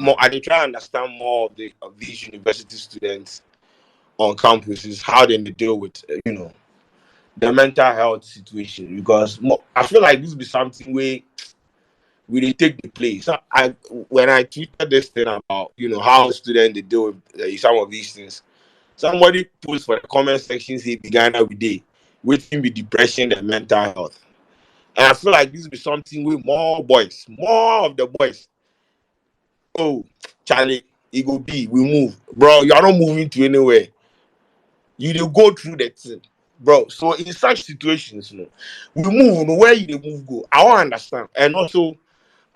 more. I dey try to understand more of these university students on campuses, how they deal with the mental health situation, because I feel like this be something where we dey take the place. So when I tweeted this thing about how students they deal with some of these things, somebody post for the comment section say began with day waiting be depression and mental health, and I feel like this be something with more of the boys. Oh, Charlie, it go be we move, bro. You are not moving to anywhere. You dey go through the thing, bro. So in such situations, we move. Where you dey move go? I want to understand, and also.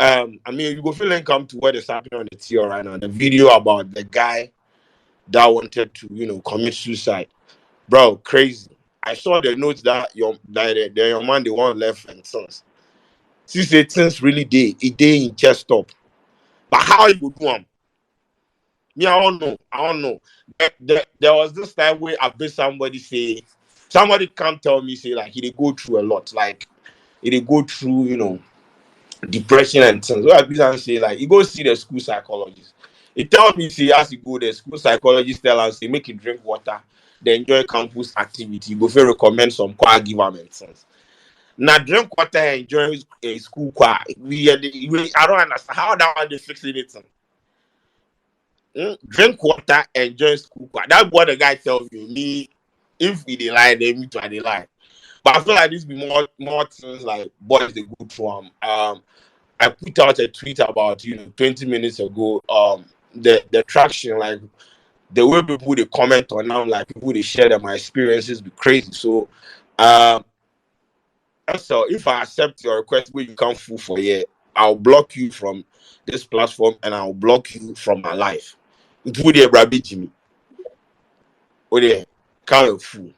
I mean, you go feel and come to what is happening on the TO right now. The video about the guy that wanted to, commit suicide, bro, crazy. I saw the notes that your man they want left and sons. Since the things really it day in chest up, but how you go do them? Me, I don't know. There was this time where I've been somebody come tell me say like he dey go through a lot, like he dey go through depression and things. So I be say like you go see the school psychologist. He tell me say as you go the school psychologist tell us say make you drink water, then enjoy campus activity. You go feel recommend some choir give am and things. Now drink water and enjoy a school choir. I don't understand how that one they fix anything. Drink water, enjoy school choir. That's what the guy tells me. Me, if we dey lie, then me too I dey lie. But I feel like this be more things like boys they go through. I put out a tweet about 20 minutes ago. The traction, like the way people they comment on now, like people they share my experiences be crazy. So so if I accept your request where you come full for here, I'll block you from this platform and I'll block you from my life. It would be a Jimmy. Oh yeah, come fool.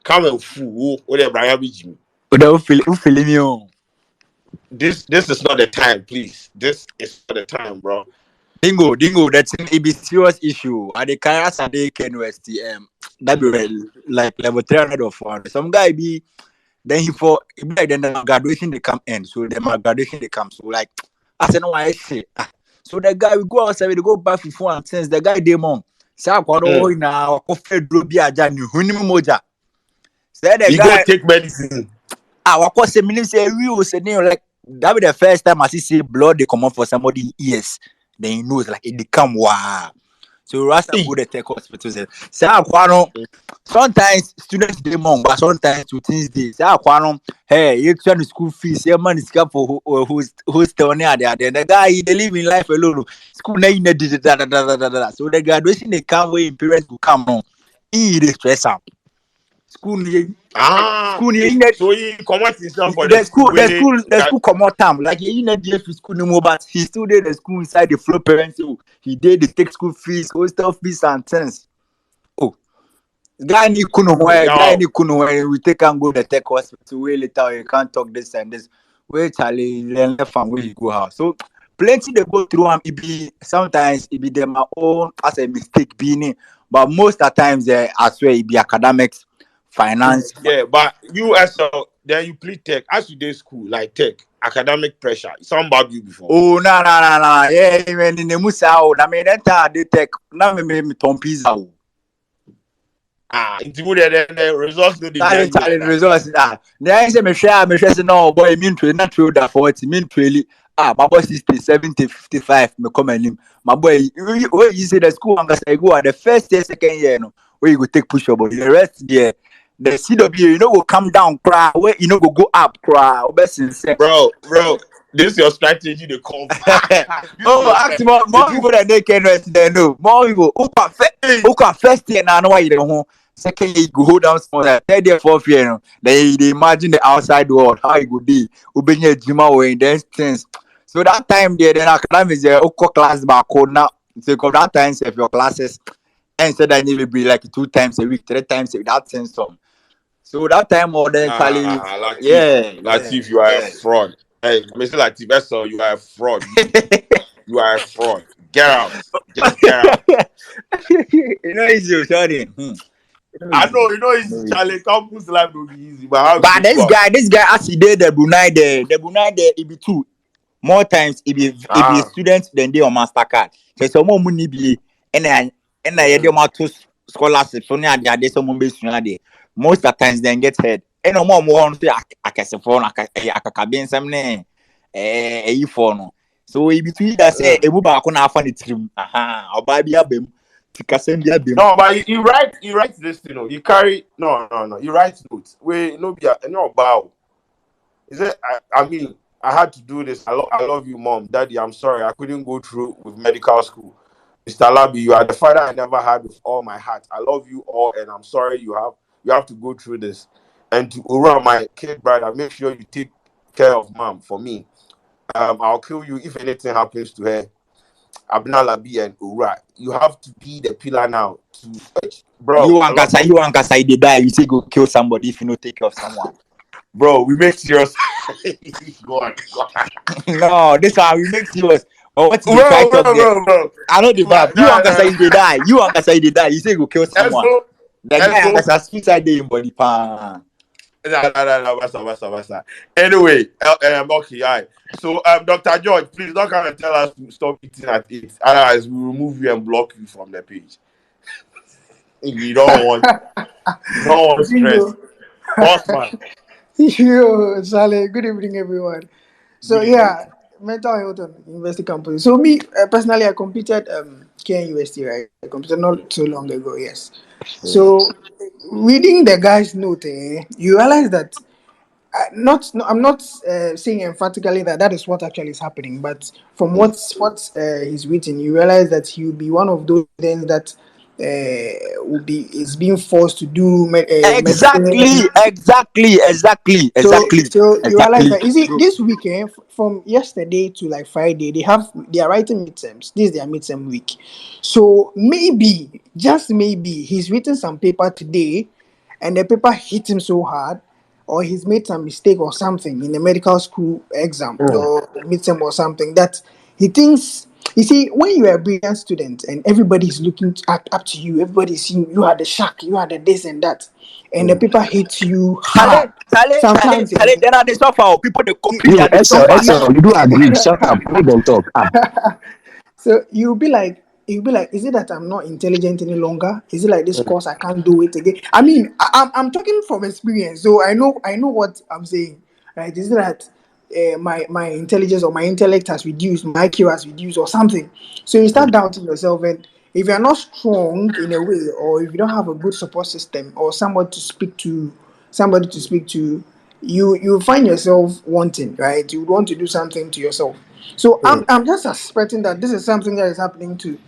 Come and fool. Whatever, Jimmy. Feeling you. This is not the time, please. This is not the time, bro. Dingo, that's an be serious issue. At the Kairas and they can STM. That be like level 300 or 400. Some guy be then he be like then the graduation they come in. So then my graduation they come. So like I said no I say. So the guy we go outside, we go back for 4 and since the guy demon. Say Kwadwo na coffee do be aja ni hunim moja. Say the guy go take medicine. What say meaning say we will say like that be the first time I see blood they come up for somebody ears. Then he knows like it become wow. So Rasta go to take hospital say sometimes students dey money, but sometimes to things dey. Say hey, you trying to school fees, your money is cap for hostel near there. Then the guy he live in life alone. School na in da. So the graduation they come where parents will come on. He dey stress out. School so he come out himself for the school come out time like he need the school no more, but he still did the school inside the flow parents. He did the take school fees, hostel fees and things. Oh, guy ni kuno where we take and go the tech hospital way later you can't talk this and this. Where Charlie left from where you go house. So plenty they go through it be sometimes it be them own as a mistake being, but most of the times I swear it be academics. Finance, yeah, but you as then you plead tech as you did school like tech academic pressure. It's not about you before. Oh no, yeah, even in the Musa, I mean that they tech now me Tom Pizza. It's good that the results do the results. There is a share no boy mean to not true that 40 mean to my boy 60, 70, 55 me come and him. My boy, you say the school I go at the first year, second year, no, where you go take push up, but the rest yeah. The CW, will come down, cry. Where go go up, cry. Bro, this is your strategy. They call. Ask more people that they can rest there. No, more people. Who can first year now? Why you don't? Second year, you go hold down small. Third year, fourth year, they imagine the outside world how it would be. Ubenya Jima way those things. So that time there, then academics there, class back now. So that time, if your classes, and said I need to be like 2 times a week, 3 times a week. That sense some. So that time more than Latif, you are a fraud. Hey, Mr. Latif, that's all. You are a fraud. You are a fraud. Get out. Just get out. Easy, Sheldon. I know, it's Charlie. Campus life will be easy, but this guy, as he did the Brunei there, it be 2. more times if students then they on Mastercard. So more money be and I had them to scholarship so near the some base there. Most of the times then get head. And no more on say I can say phone I can be some name for no. So if between that say a muba can have funny trim. Aha, or buy be a beam to Cassandra beam. No, but you write this, you know. You carry no. You write notes. Wait, no be no bow. Is it? I mean, I had to do this. I love you, mom, daddy. I'm sorry, I couldn't go through with medical school. Mr. Labi, you are the father I never had with all my heart. I love you all, and I'm sorry you have to go through this. And to Ura, my kid brother, make sure you take care of mom for me. I'll kill you if anything happens to her. Abna Labi and Ura, you have to be the pillar now. Bro, You and Kasa, they die. You say go kill somebody if you don't take care of someone. bro, we make serious. Go on. No, this one we make serious. But what's the fact of the? Bro. I know the bad. You and Kasa, they die. You and Kasa, they die. You say go kill someone. The guy and Kasa suicide day in body pan. No, basta. Anyway, okay, all right. So, Dr. George, please don't come and tell us to stop eating at 8. Otherwise, we will remove you and block you from the page. You don't want stress. Osman. Yo, Saleh, good evening, everyone. So, Good evening. yeah, mental health on university campus. So, me personally, I completed KNUST, right? I completed not so long ago, yes. So, reading the guy's note, you realize that I'm not saying emphatically that that is what actually is happening, but from what he's written, you realize that he'll be one of those things that will be is being forced to do medicine. So you realize that you see this weekend from yesterday to like Friday they are writing midterms. This is their midterm week. So maybe just maybe he's written some paper today, and the paper hit him so hard, or he's made some mistake or something in the medical school exam or midterm or something that he thinks. You see, when you are a brilliant student and everybody's looking up to you, everybody's seeing you are the shark, you are the this and that, and the paper hits you hard. Sometimes Then are the suffer. People they copy You, me and they suffer. Excel, you do agree. Shut up. We don't talk. so you'll be like, is it that I'm not intelligent any longer? Is it like this course I can't do it again? I mean, I'm talking from experience, so I know what I'm saying, right? Is it that my intelligence or my intellect has reduced, my IQ has reduced or something? So you start doubting yourself, and if you're not strong in a way, or if you don't have a good support system or somebody to speak to, you find yourself wanting, right? You want to do something to yourself. So I'm just suspecting that this is something that is happening to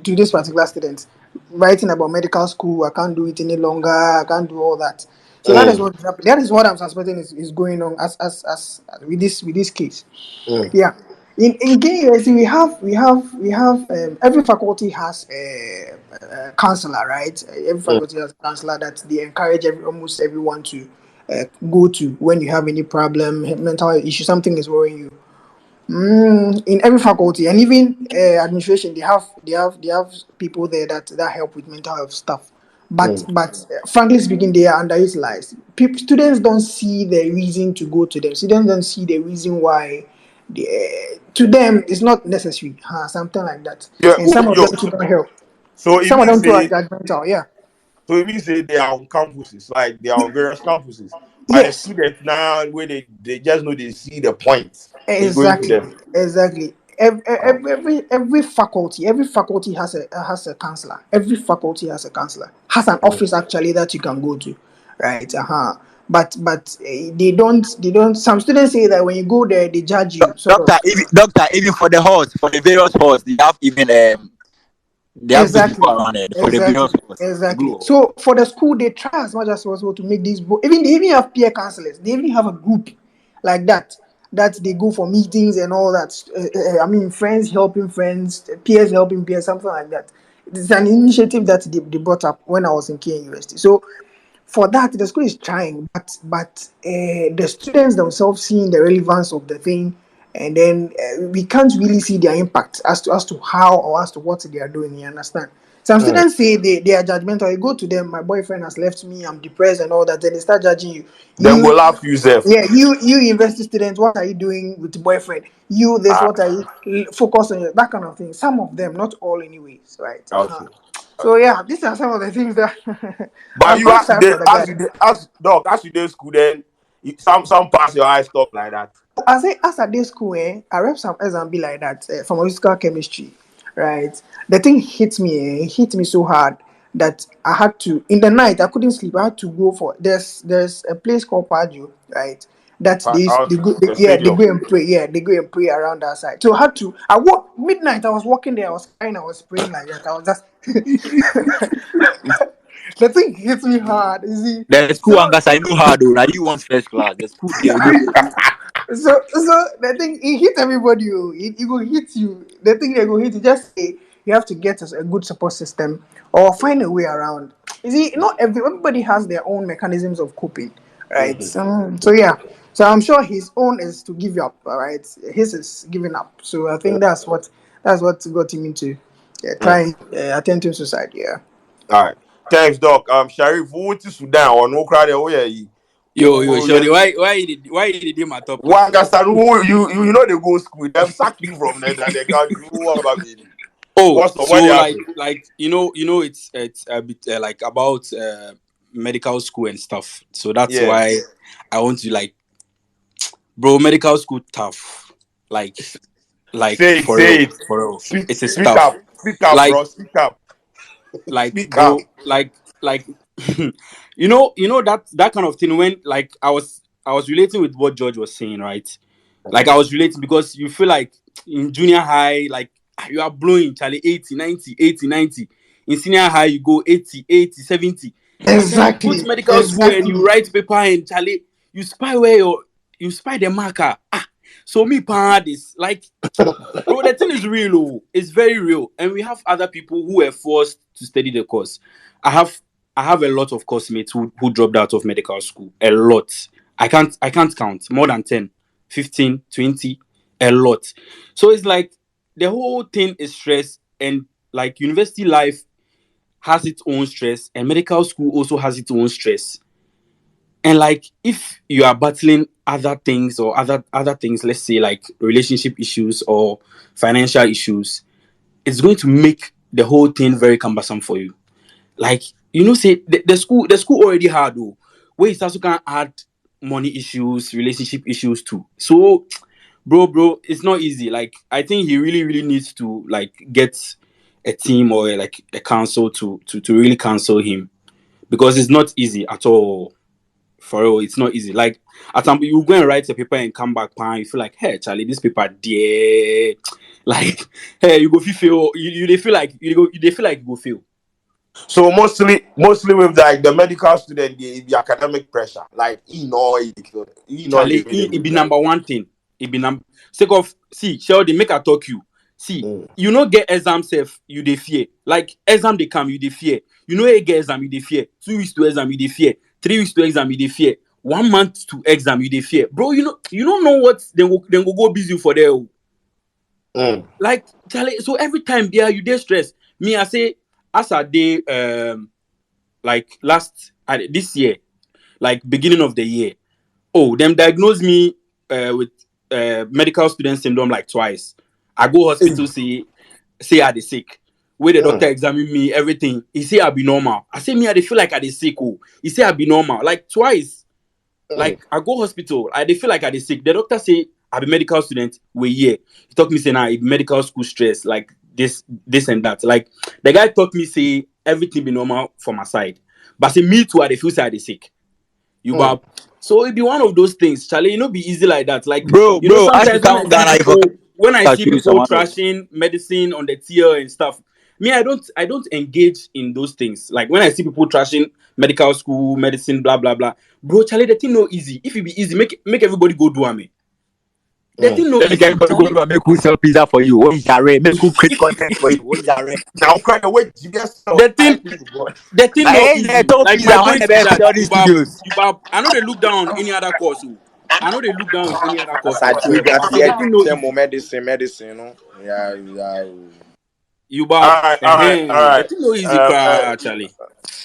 this particular student, writing about medical school. I can't do it any longer. I can't do all that. So that is what is happening. That is what I'm suspecting is going on as with this case. Yeah. In KUSC we have every faculty has a counselor, right? Every faculty has a counselor that they encourage almost everyone to go to when you have any problem, mental issue, something is worrying you. In every faculty and even administration, they have people there that help with mental health stuff. But frankly speaking, they are underutilized. Students don't see the reason to go to them. Students don't see the reason why. To them, it's not necessary. Something like that. Yeah, And some of them too don't help. so it Some of means them too are say judgmental. Yeah. they are on campuses, like they are on various campuses. But the Yes. students now where they just know they see the point in going to Exactly, them. exactly. Every faculty has a counselor. Every faculty has a counselor. Has an office actually that you can go to, right? But they don't. Some students say that when you go there, they judge you, sort of. Doctor, even for the horse, for the various horse, they have those people Exactly, around it for the exactly, various horse. They exactly. go. So for the school, they try as much as possible to make these. Even they even have peer counselors. They even have a group like that they go for meetings and all that. I mean, friends helping friends, peers helping peers, something like that. It's an initiative that they brought up when I was in KNUST. So for that, the school is trying, but the students themselves seeing the relevance of the thing, and then we can't really see their impact as to how or as to what they are doing. You understand? Some students say they are judgmental. You go to them, my boyfriend has left me, I'm depressed and all that. Then they start judging you. Then go laugh yourself. Yeah, you university students, what are you doing with the boyfriend? You this, Ah, what are you focus on that kind of thing? Some of them, not all, anyways, right? okay. So yeah, these are some of the things that But I'm you quite as you sad did, for the guy. as you did school, then some pass your eye stuff like that. I say as at this school, I rep some exam be like that from physical chemistry, right? The thing hit me, it hit me so hard that I had to in the night I couldn't sleep. I had to go for there's a place called Kwadwo, right? That they Okay. go The they stadium. go and pray, they go and pray around that side. So I had to I walk midnight. I was walking there. I was crying. I was praying like that. I was just the thing hit me hard. You see, The school so Angus, I know how though. Now you want first class. The school there, you know. so the thing it hit everybody. Oh. It will hit you. The thing they go hit you. Just say you have to get a good support system or find a way around. You see, not everybody has their own mechanisms of coping, right? Mhm. So yeah. So I'm sure his own is to give up, all right? His is giving up. So I think that's what got him into Mm. trying attempting suicide. Yeah. All right. Thanks, Doc. Sharif, who went to Sudan or no crowd? Oh yeah, Yo, yeah. Sheldon, why you did my top Why class? understand who you know they go school? Them sack you from there and they can't do what about me. Oh, What's the so what they happen? it's a bit like about medical school and stuff. So that's Yeah. why I want to like, bro, medical school tough. Like for Say real, it. for real. It's a Speak stuff. up. Speak up, Like bro. Speak up. like Speak up. bro, like that kind of thing when like I was relating with what George was saying, right? Like I was relating because you feel like in junior high, like you are blowing Charlie 80, 90, 80, 90. In senior high, you go 80, 80, 70. But then you go to Exactly. medical school and you Exactly. write paper and Charlie, you spy the marker. So me pa this like bro, the thing is real, oh. It's very real. And we have other people who were forced to study the course. I have I have a lot of course mates who dropped out of medical school. A lot. I can't count. More than 10, 15, 20. A lot. So it's like the whole thing is stress, and like university life has its own stress and medical school also has its own stress. And like if you are battling other things or other things, let's say like relationship issues or financial issues, it's going to make the whole thing very cumbersome for you. Like say the school already hard though, where it also can add money issues, relationship issues too. So bro, it's not easy. Like I think he really really needs to like get a team or like a council to really counsel him, because it's not easy at all. For real, it's not easy. Like at some you go and write a paper and come back, pan, you feel like, hey, Charlie, this paper, dear, like, hey, you go feel, they feel like they feel like you go fail. So mostly with like the medical student, the academic pressure. Like Charlie, really it be with like number one thing. It be number sake of see, Sheldon, make I talk you. See, mm, you know get exam safe, you dey fear. Like exam they come, you dey fear. You know you get exam, you dey fear. 2 weeks to exam, you dey fear. 3 weeks to exam, you dey fear. 1 month to exam, you dey fear. Bro, you don't know what then go busy for there. Oh. mm, Like Charlie, so every time there you dey stress. Me, I say as I dey like this year, like beginning of the year. Oh, them diagnosed me with medical student syndrome like twice. I go hospital, say I dey sick. Where the mm, doctor examine me, everything. He say I be normal. I say me I dey feel like I dey sick. Oh, he say I be normal. Like twice. mm, Like I go hospital, I dey feel like I dey sick. The doctor say I be medical student. We here. He talk me say now it medical school stress like this and that. Like the guy talk me say everything be normal for my side, but say me too I dey feel say I dey sick. You mm. bab. So it be one of those things, Charlie. Be easy like that. Like Bro, as you sometimes come Ghana, if I when I catch see you people someone else. trashing medicine on the tier and stuff, me I don't engage in those things. Like when I see people trashing medical school, medicine, blah blah blah. Bro, Charlie, the thing no easy. If it be easy, make everybody go do it. The thing no Let me easy, get go Charlie. to make who sell pizza for you. What is that? Make who create content for you. What is that? Now cry away, you guys so The I thing think God. the thing Like, no hey, yeah, easy. top Like my pizza when point the be best that Sheldon Studios. I know they look down on any other course. Oh. I know they look down on any other course. Aside Oh. I geography, say the thing no yeah, easy. medicine, no. Yeah. You All bow. right, all right, all The right. thing no easy, Um, uh, actually.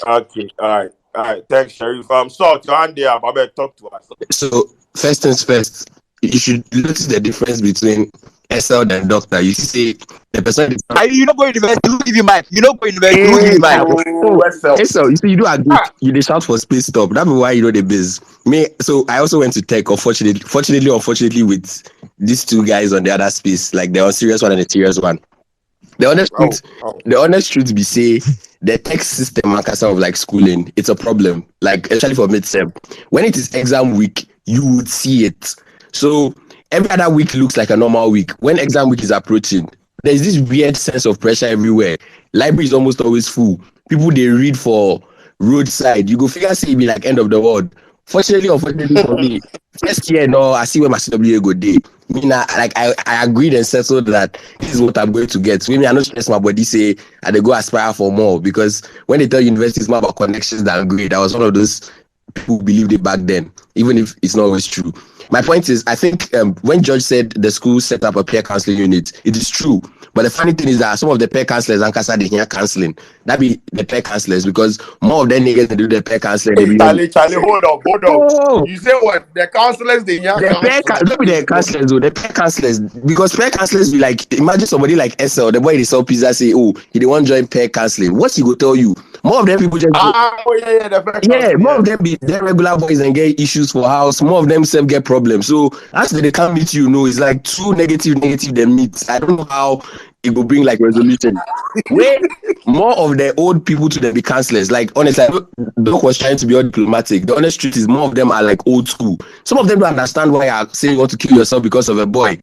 okay, all right. Thanks, Sheriff. Salt, your hand there. I better talk to us. So first things first, you should notice the difference between SL and doctor. You see, say the person. You not go university, who give you mic? You not go university, who give you Hey, mic? oh, Oh, SL. SL, you see, you do agree. Ah, You dey shout for space stop. That's why you know the biz. Me, so I also went to tech. Unfortunately, with these two guys on the other space, like the serious one and the serious one. The honest oh, truth, oh. the honest truth be say the tech system and of like schooling, it's a problem. Like especially for mid-sem. When it is exam week, you would see it. So every other week looks like a normal week. When exam week is approaching, there's this weird sense of pressure everywhere. Library is almost always full. People they read for roadside. You go figure say it be like end of the world. Fortunately, unfortunately for me, first year no, I see where my CWA go day. I agreed and settled that this is what I'm going to get. Maybe I not stress my body say I they go aspire for more because when they tell university it's more about connections than grade. I was one of those people who believed it back then, even if it's not always true. My point is, I think when George said the school set up a peer counseling unit, it is true. But the funny thing is that some of the peer counselors and Kasa they hear counseling. That be the peer counselors because more of them niggas that do the peer counseling. They Hey, be Charlie, hold on, hold on. oh, You say what? The counselors, they hear counseling. don't be the counselors though, the pair counselors because pair counselors be like imagine somebody like SL, the boy they sell pizza say, oh, he they want to join pair counseling. What he go tell you? More of them people just go, Oh, yeah, the fair yeah, counseling, more yeah. of them be their regular boys and get issues for house. More of them self get problems. So as they can't meet you, it's like two negative they meet. I don't know how it will bring like resolution. Where more of the old people to them be counselors. Like honestly, Doc was trying to be all diplomatic. The honest truth is more of them are like old school. Some of them don't understand why you're saying you want to kill yourself because of a boy.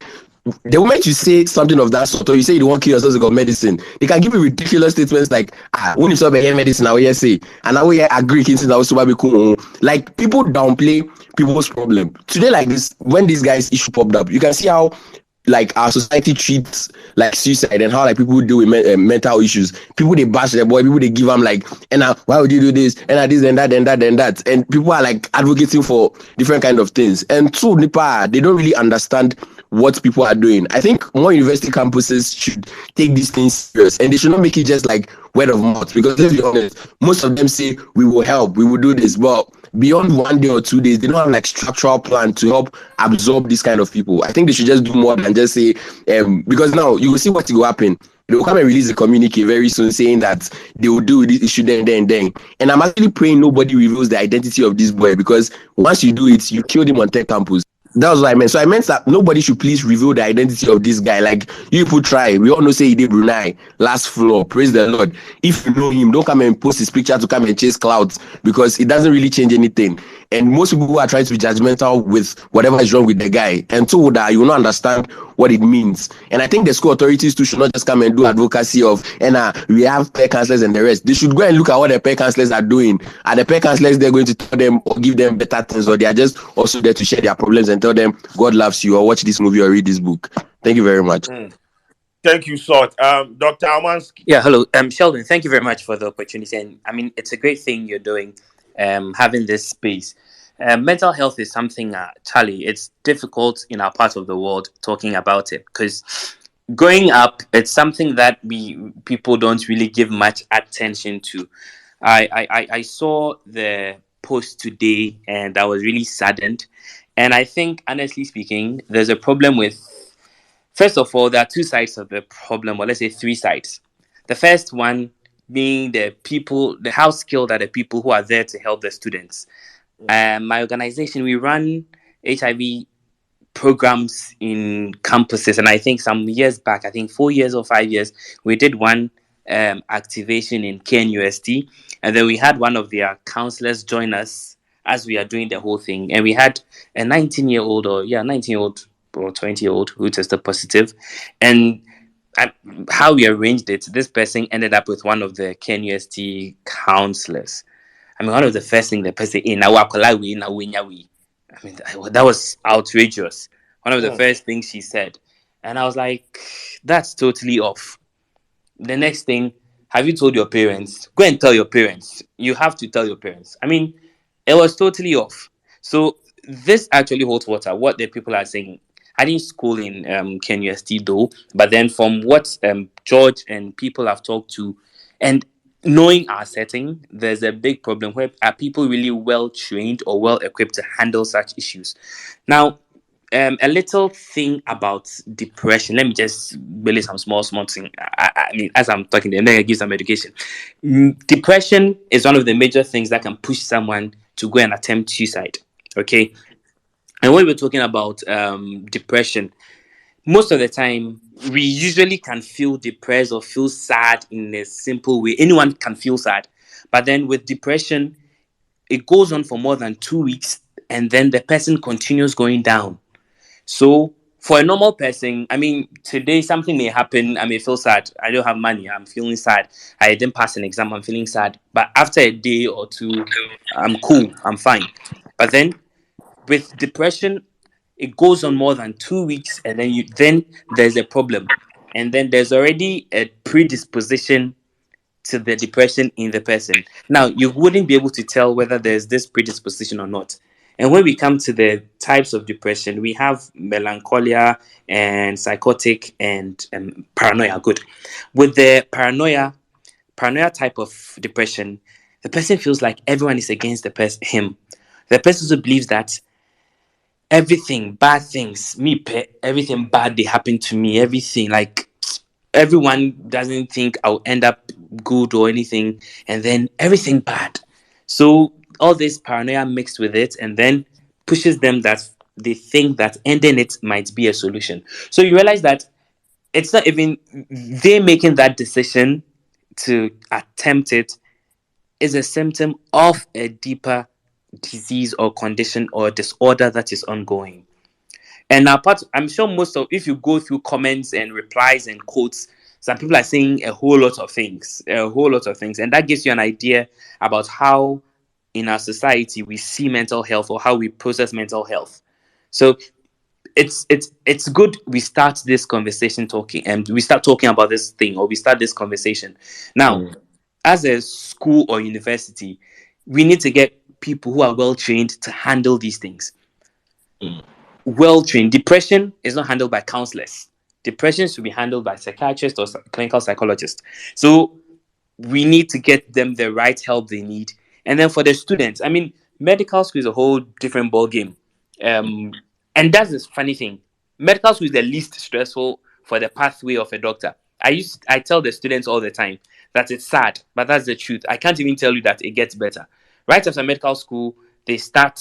The moment you say something of that sort, or you say you don't want to kill yourself because of medicine, they can give you ridiculous statements like, when you stop here medicine, I will say, and I will agree, cool. Like people downplay people's problem. Today, like this, when these guys issue popped up, you can see how like our society treats like suicide and how like people deal with mental issues. People they bash their boy, people they give them like, and why would you do this? And this and that and that and that. And people are like advocating for different kind of things. And two, Nipa, they don't really understand what people are doing. I think more university campuses should take these things serious and they should not make it just like word of mouth because let's be honest, most of them say we will help, we will do this, but beyond 1 day or 2 days, they don't have like structural plan to help absorb this kind of people. I think they should just do more than just say because now you will see what will happen. They will come and release a communique very soon saying that they will do this issue then. And I'm actually praying nobody reveals the identity of this boy because once you do it, you kill him on tech campus. That was what I meant. So I meant that nobody should please reveal the identity of this guy. Like you people try. We all know say he did Brunei, last floor. Praise the Lord. If you know him, don't come and post his picture to come and chase clouds because it doesn't really change anything. And most people who are trying to be judgmental with whatever is wrong with the guy, and two that you will not understand what it means. And I think the school authorities too should not just come and do advocacy of and we have pair counselors and the rest. They should go and look at what the pair counselors are doing. Are the pair counselors they're going to tell them or give them better things, or they are just also there to share their problems and tell them God loves you or watch this movie or read this book? Thank you very much. Thank you, Salt. Dr. Amansky. Yeah, hello. Sheldon, thank you very much for the opportunity. And I mean, it's a great thing you're doing, having this space. Mental health is something, Charlie, it's difficult in our part of the world talking about it because growing up, it's something that people don't really give much attention to. I saw the post today and I was really saddened. And I think, honestly speaking, there's a problem with, first of all, there are two sides of the problem, or let's say three sides. The first one being the people, the how skilled are the people who are there to help the students. My organization, we run HIV programs in campuses, and I think some years back, I think 4 years or 5 years, we did one activation in KNUST, and then we had one of their counselors join us as we are doing the whole thing, and we had a 19-year-old or 19-year-old or 20-year-old who tested positive, and how we arranged it, this person ended up with one of the KNUST counselors. I mean, one of the first things the person in our I mean, that was outrageous. One of the first things she said, and I was like, "That's totally off." The next thing, have you told your parents? Go and tell your parents. You have to tell your parents. I mean, it was totally off. So this actually holds water. What the people are saying, I didn't school in KNUST though, but then from what George and people have talked to, and knowing our setting, there's a big problem where are people really well trained or well equipped to handle such issues. Now, a little thing about depression. Let me just really some small thing. I mean, as I'm talking, and then I give some education. Depression is one of the major things that can push someone to go and attempt suicide. Okay, and when we're talking about depression, most of the time we usually can feel depressed or feel sad in a simple way. Anyone can feel sad, but then with depression, it goes on for more than 2 weeks, and then the person continues going down. So for a normal person, I mean, today something may happen. I may feel sad. I don't have money. I'm feeling sad. I didn't pass an exam. I'm feeling sad. But after a day or two, I'm cool. I'm fine. But then with depression, it goes on more than 2 weeks, and then there's a problem, and then there's already a predisposition to the depression in the person. Now, you wouldn't be able to tell whether there's this predisposition or not. And when we come to the types of depression, we have melancholia and psychotic and paranoia. Good. With the paranoia type of depression, the person feels like everyone is against him. The person also believes that everything bad things everything bad they happen to me, everything like everyone doesn't think I'll end up good or anything, and then everything bad. So all this paranoia mixed with it, and then pushes them that they think that ending it might be a solution. So you realize that it's not even they making that decision to attempt it is a symptom of a deeper disease or condition or disorder that is ongoing. And apart, I'm sure most of if you go through comments and replies and quotes, some people are saying a whole lot of things, and that gives you an idea about how in our society we see mental health or how we process mental health. So it's good we start this conversation talking and we start talking about this thing or we start this conversation. Now, as a school or university, we need to get people who are well trained to handle these things. Well trained. Depression is not handled by counselors. Depression should be handled by psychiatrists or clinical psychologists. So we need to get them the right help they need. And then for the students, I mean, medical school is a whole different ball game. And that's the funny thing. Medical school is the least stressful for the pathway of a doctor. I tell the students all the time that it's sad, but that's the truth. I can't even tell you that it gets better. Right after medical school, they start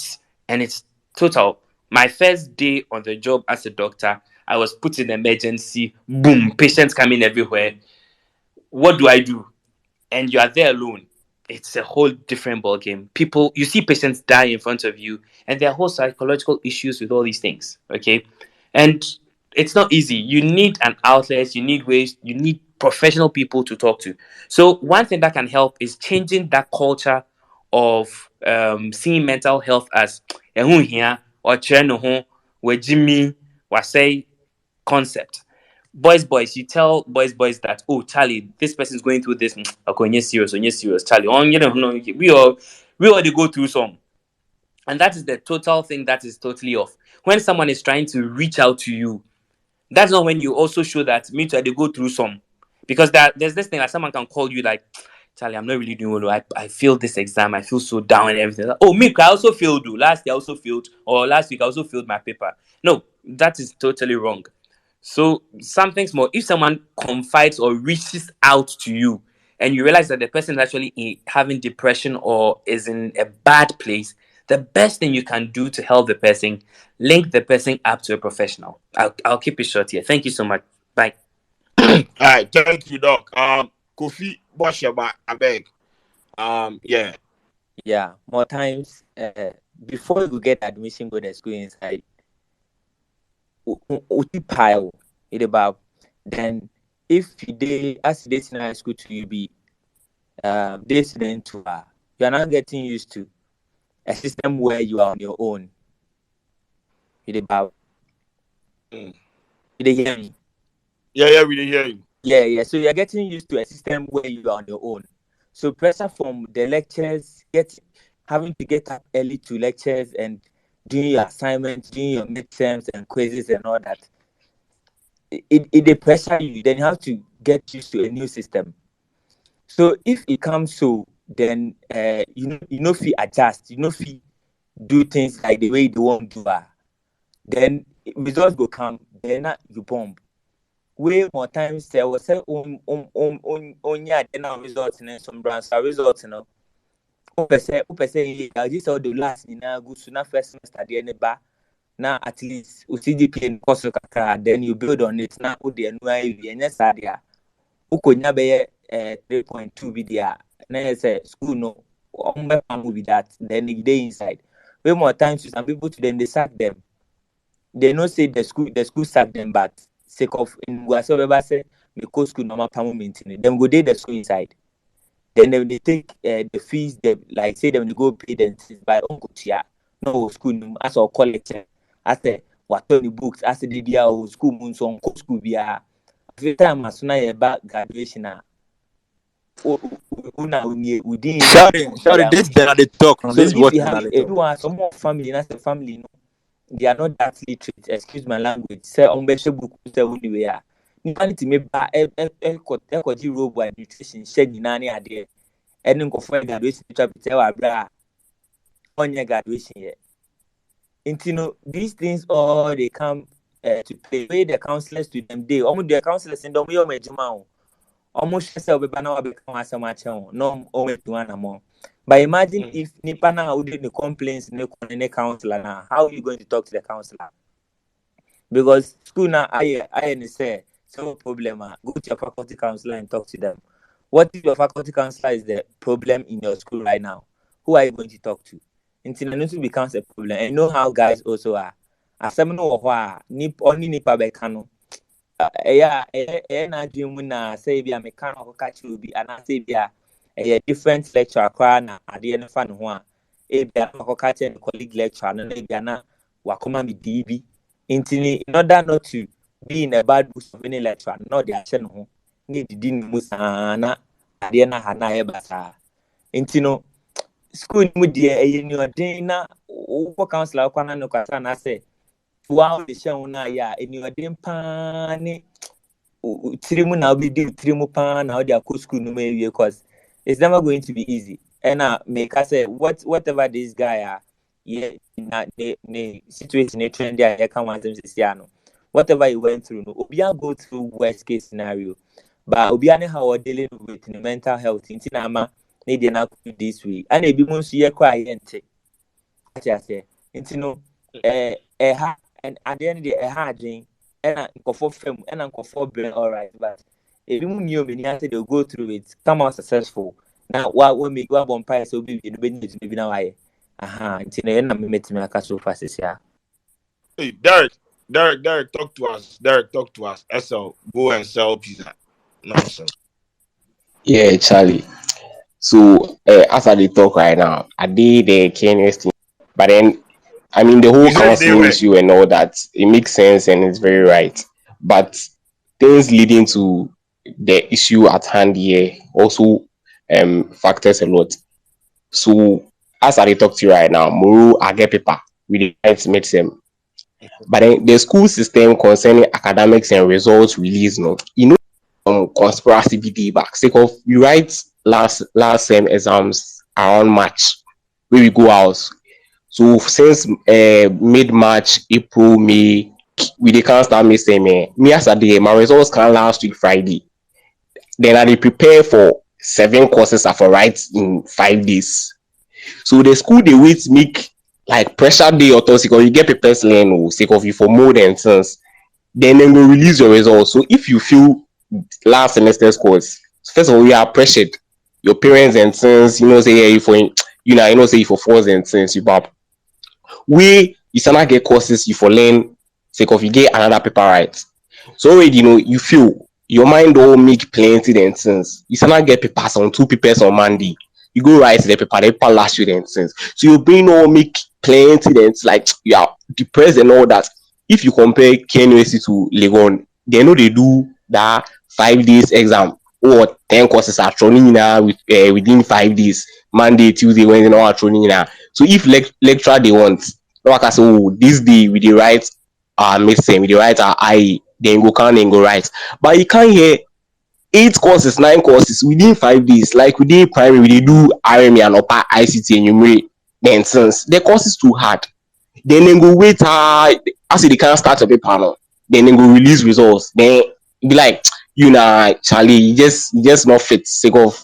and it's total. My first day on the job as a doctor, I was put in emergency. Boom, patients coming everywhere. What do I do? And you are there alone. It's a whole different ball game. People, you see patients die in front of you, and there are whole psychological issues with all these things. Okay, and it's not easy. You need an outlet. You need ways. You need professional people to talk to. So one thing that can help is changing that culture of seeing mental health as "ehun here" or "chen we Jimmy say" concept. Boys, you tell boys that, oh, Charlie, this person is going through this. Okay, you're serious, Charlie. Oh, you don't know, we all they go through some, and that is the total thing that is totally off. When someone is trying to reach out to you, that's not when you also show that me too, they go through some, because there's this thing like someone can call you like, Charlie, I'm not really doing well. I failed this exam. I feel so down and everything. Like, oh, me, I also failed. Last year I also failed, or last week I also failed my paper. No, that is totally wrong. So something small. If someone confides or reaches out to you, and you realize that the person is actually having depression or is in a bad place, the best thing you can do to help the person, link the person up to a professional. I'll keep it short here. Thank you so much. Bye. All right, thank you, Doc. Kofi, wash your back, I beg. Yeah. Yeah, more times before you get admission, go to school inside. Uti pile it about then if you day as this in high school to you be this then to you are not getting used to a system where you are on your own. It about you dey hear me? Yeah, we did hear you. Yeah. So you're getting used to a system where you are on your own. So pressure from the lectures, having to get up early to lectures and doing your assignments, doing your midterms and quizzes and all that, it they pressure you. Then you have to get used to a new system. So if it comes so, then you know if you adjust, you know if you do things like the way they want to do, then results go come. Then you bomb. Way more times there was say yeah then our results in some brands our results say this all the last in a good soon first semester the any bar now at least UCGP and cost then you build on it now the NY and yes adia ukonya be 3.2 be there na say school no with that then the day inside way more times some people to them they sack them. They don't say the school sack them, but sake of in whatsoever say me go school normal payment maintain. Them go dey the school inside. Then they take the fees they like say them they go pay them by uncle tia. No school as or college. As the what on the books as the DBA school moon so uncle school be every time as soon as back graduation within Sheldon, this then they talk. so This is if what you then have they talk. everyone some more family that's the family no they are not that literate, excuse my language. Say on beshe book say anywhere. Nipa ni me ba ekoti robo and nutrition share nyina ne ade. Ene nkofo graduation chapter wa bra. Onye graduation here. Intino these things all they come to play. Way the counselors to them day. Omo the counselors in them yo mejuma o. Omo shese obeba na obeka asama che o. No omo tuana mo. But imagine if nipa na who did the complaints ne counselor now, how are you going to talk to the counselor? Because school now I say so problem go to your faculty counselor and talk to them. What if your faculty counselor is the problem in your school right now? Who are you going to talk to? Until it becomes a problem. And know how guys also are. As some know only nipa bekano. Na dream na say be a mechanical catch will be and I say be a different lecture na ade no fa no ho a e bia na ko catch and colleague lecture no e bia na wakoma me DB in order not to be in a bad books of any lecture no dey ache no ho ni didi ni musa na ade na ha na e basa intino school mu de e ni odin na wo counselor kwa no kwasa na say wow the show na ya eni odin pa ni tirimu na obi di tirimu pa na o dey akọ school no me because it's never going to be easy. And make I say whatever this guy in the situation trend there can want them to see whatever he went through no Obia go through worst case scenario. But Obia how we're dealing with the mental health in Tinama need not this way. And it be most year quiet and say into and at the end of the day a hard thing and for film and for brain all right but if you knew me, they'll go through it, come out successful. Now, what will make one price will be in the maybe now? Until the end of me, I can so fast as yeah. Hey, Derek, talk to us. Derek, talk to us. SL, go and sell pizza. Nonsense. Yeah, Charlie. So as I dey talk right now, I did the cleanest thing, but then I mean the whole You said they counseling were. issue and all that. It makes sense and it's very right, but things leading to the issue at hand here also factors a lot. So as I dey talk to you right now, Muru I get paper with the right medicine. But then the school system concerning academics and results release, no, conspiracy be dey back. Sake of we write last sem exams around March, where we go out. So since mid March, April, May, we dey can't start missing me as a day. My results come last week Friday. Then I dey prepare for 7 courses I for write in 5 days. So the school they wait make like pressure day or because you get papers learn or sake of you for more than things. Then they will release your results. So if you feel last semester's course, first of all, you are pressured. Your parents and things, say yeah, say you for fours and things, you bab. We you start get courses you for learn sake of you get another paper right. So already you feel your mind all make plenty then things. You start get papers on 2 papers on Monday. You go write the paper last week and things. So your brain all make plenty then like you are depressed and all that. If you compare KNUSC to Legon, they know they do that 5 days exam or 10 courses are thrown in within 5 days. Monday, Tuesday, Wednesday, all are thrown in. So if lecturer they want, No, I can say, oh, this day we dey write our medicine, we dey write our IE, then go count, then go write. But you can't hear 8 courses, 9 courses within 5 days. Like we did primary, we dey do RME and upper ICT and numeric. Then since the course is too hard, then they go wait as they can't start your paper now. Then they go release results. Then be like, you know, Charlie, you just not fit sake of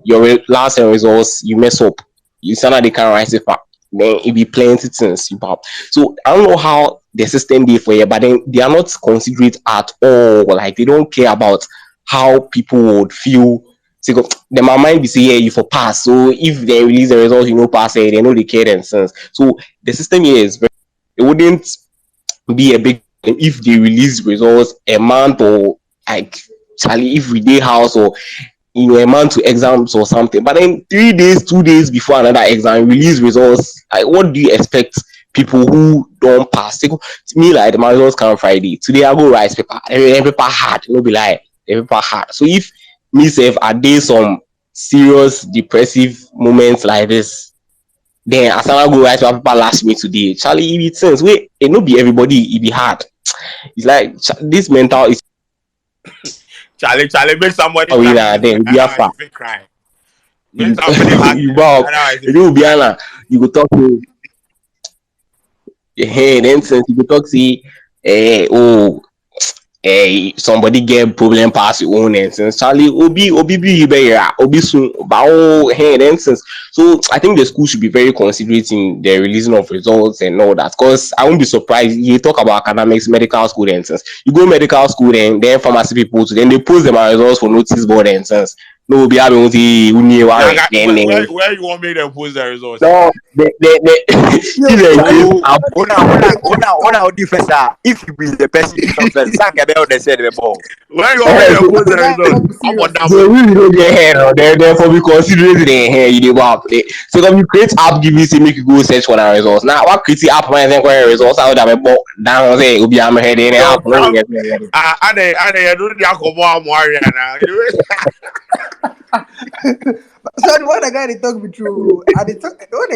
your last year results, you mess up. You sound like they can't write it back. Then it be plenty things you have. So I don't know how the system be for you, but then they are not considerate at all. Like they don't care about how people would feel. So then my mind be say, yeah, you for pass. So if they release the results, you know, pass it, they know they care and sense. So the system here is very, it wouldn't be a big if they release results a month or like Charlie if we day house or a month to exams or something. But then 3 days, 2 days before another exam, release results. Like what do you expect people who don't pass? To me, like my results come Friday. Today I go write paper. Every paper hard. No be like every paper hard. So if me say I did some serious depressive moments like this, then as I go write paper last me today. Charlie, it sense. Wait, it no be everybody, it be hard. It's like this mental is Charlie, make somebody away tap now, you. then I be know a I far. feel cry. Make somebody You hug you. bow. I know I You feel will be cry. Anna. You go talk to hey, then since you go talk say oh somebody get problem pass your own and since Charlie Obi be better Obi soon but oh hey then since so I think the school should be very considerate in the releasing of results and all that because I won't be surprised you talk about academics medical school then since you go medical school then pharmacy people too then they post them results for notice board and since no be having Yeah, then where you want me to post the results? no the Yo, if they Charlie, create Oh, app what the first, if you be the person you come first, sang about the said the ball. Where you want me to post the guy, results? not be I'm on serious. that they one. really don't get hair no therefore be considerate the hair you dey work so come you create app give you say make you go search for the results now what create app when then for results out that me down say obi am head in the Yo, app no come. get me I don't need to come on Mariana. Sorry, what the guy they talk me through? What the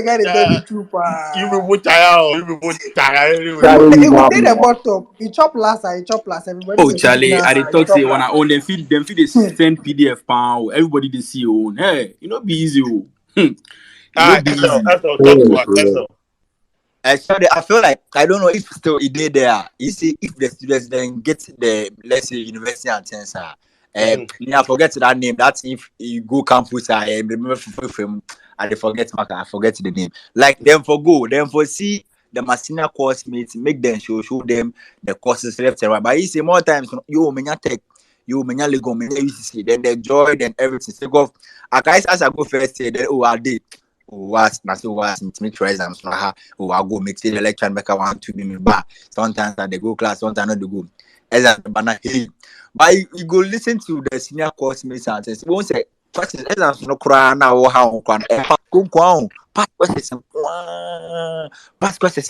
guy they talk me Yeah, through? you be Pa. put tired. You be put tired It anyway. go, carry it you go up take the bottom. He chop last, I chop last. Everybody Oh, go see Charlie, now. I dey He talk chop say when last. I own them feed they send PDF pound. Everybody they see your own. Hey, you know be easy. Oh. You know be easy. Ethel, talk to us. for Ethel. Actually, I feel like I don't know if still it did there. You see, if the students then get the let's say university and things, yeah, I forget that name. That's if you go campus, I remember from I forget I forget the name. Like them for go, them for see the my senior course mates, make them show them the courses left and right. But you see more times you menya tech, you menya Lego, menya UCC, then the joy, then everything. So go, I guys as I go first say then oh I did. Was na so was make sure exams na ha oh I go make the lecture and make I want to be me back. Sometimes I they go class, sometimes I not they go. Exam but hey. But you go listen to the senior course mates and say won't say questions exams no cry now how kwan go kwan pass questions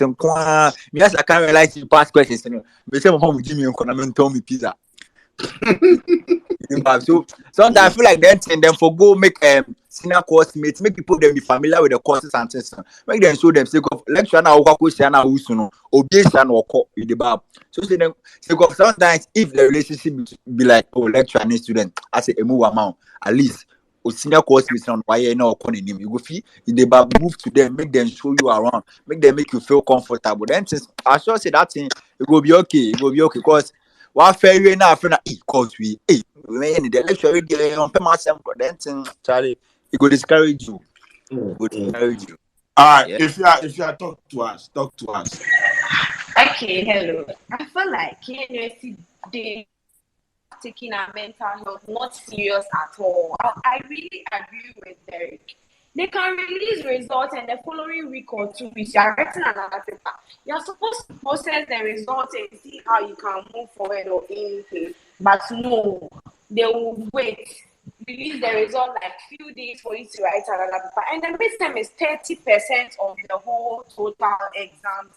and kwan me as I can't realize you pass questions no me say my mom give me on tell me pizza. So sometimes I feel like then and then for go make senior course mates, make people them be familiar with the courses and things. Make them show them say go lecture now go say now who's no obation or call in the bar. So say them say go sometimes if the relationship be like oh lecturer and student I say a move amount at least or senior course mates on why you know calling him you go feel in the bar move to them make them show you around make them make you feel comfortable then since I sure say that thing it will be okay because one fair now friend cause we when the lecture already on myself then Charlie it will discourage you. It will discourage you. All right, Yeah. if you are talk to us. Okay, hello. I feel like university they taking our mental health not serious at all. I really agree with Derek. They can release results and the following week or 2 weeks, you're writing another paper. You're supposed to process the results and see how you can move forward or anything. But no, they will wait. Release the result like few days for you to write another paper. And the midterm is 30% of the whole total exams.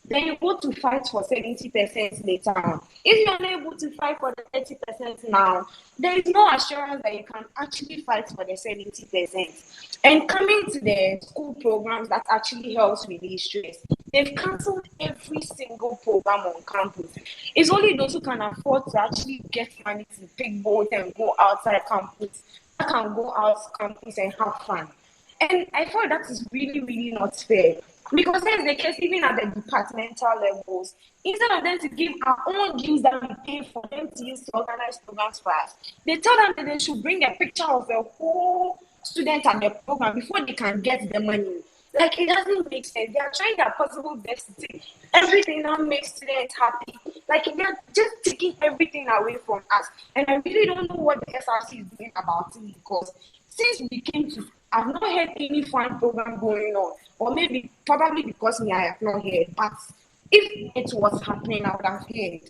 Then you go to fight for 70% later on. If you're not able to fight for the 30% now, there is no assurance that you can actually fight for the 70%. And coming to the school programs that actually helps release stress, They've cancelled every single program on campus. It's only those who can afford to actually get money to take boat and go outside campus that can go out campus and have fun. And I thought that is really, really not fair. Because that's the case even at the departmental levels. Instead of them to give our own dues that we pay for them to use to organize programs for us, they tell them that they should bring a picture of the whole student at the program before they can get the money. Like it doesn't make sense. They are trying their possible best to take everything that makes students happy. Like they're just taking everything away from us. And I really don't know what the SRC is doing about it because since we came to, I've not heard any fun program going on. Or maybe probably because me, I have not heard. But if it was happening, I would have heard.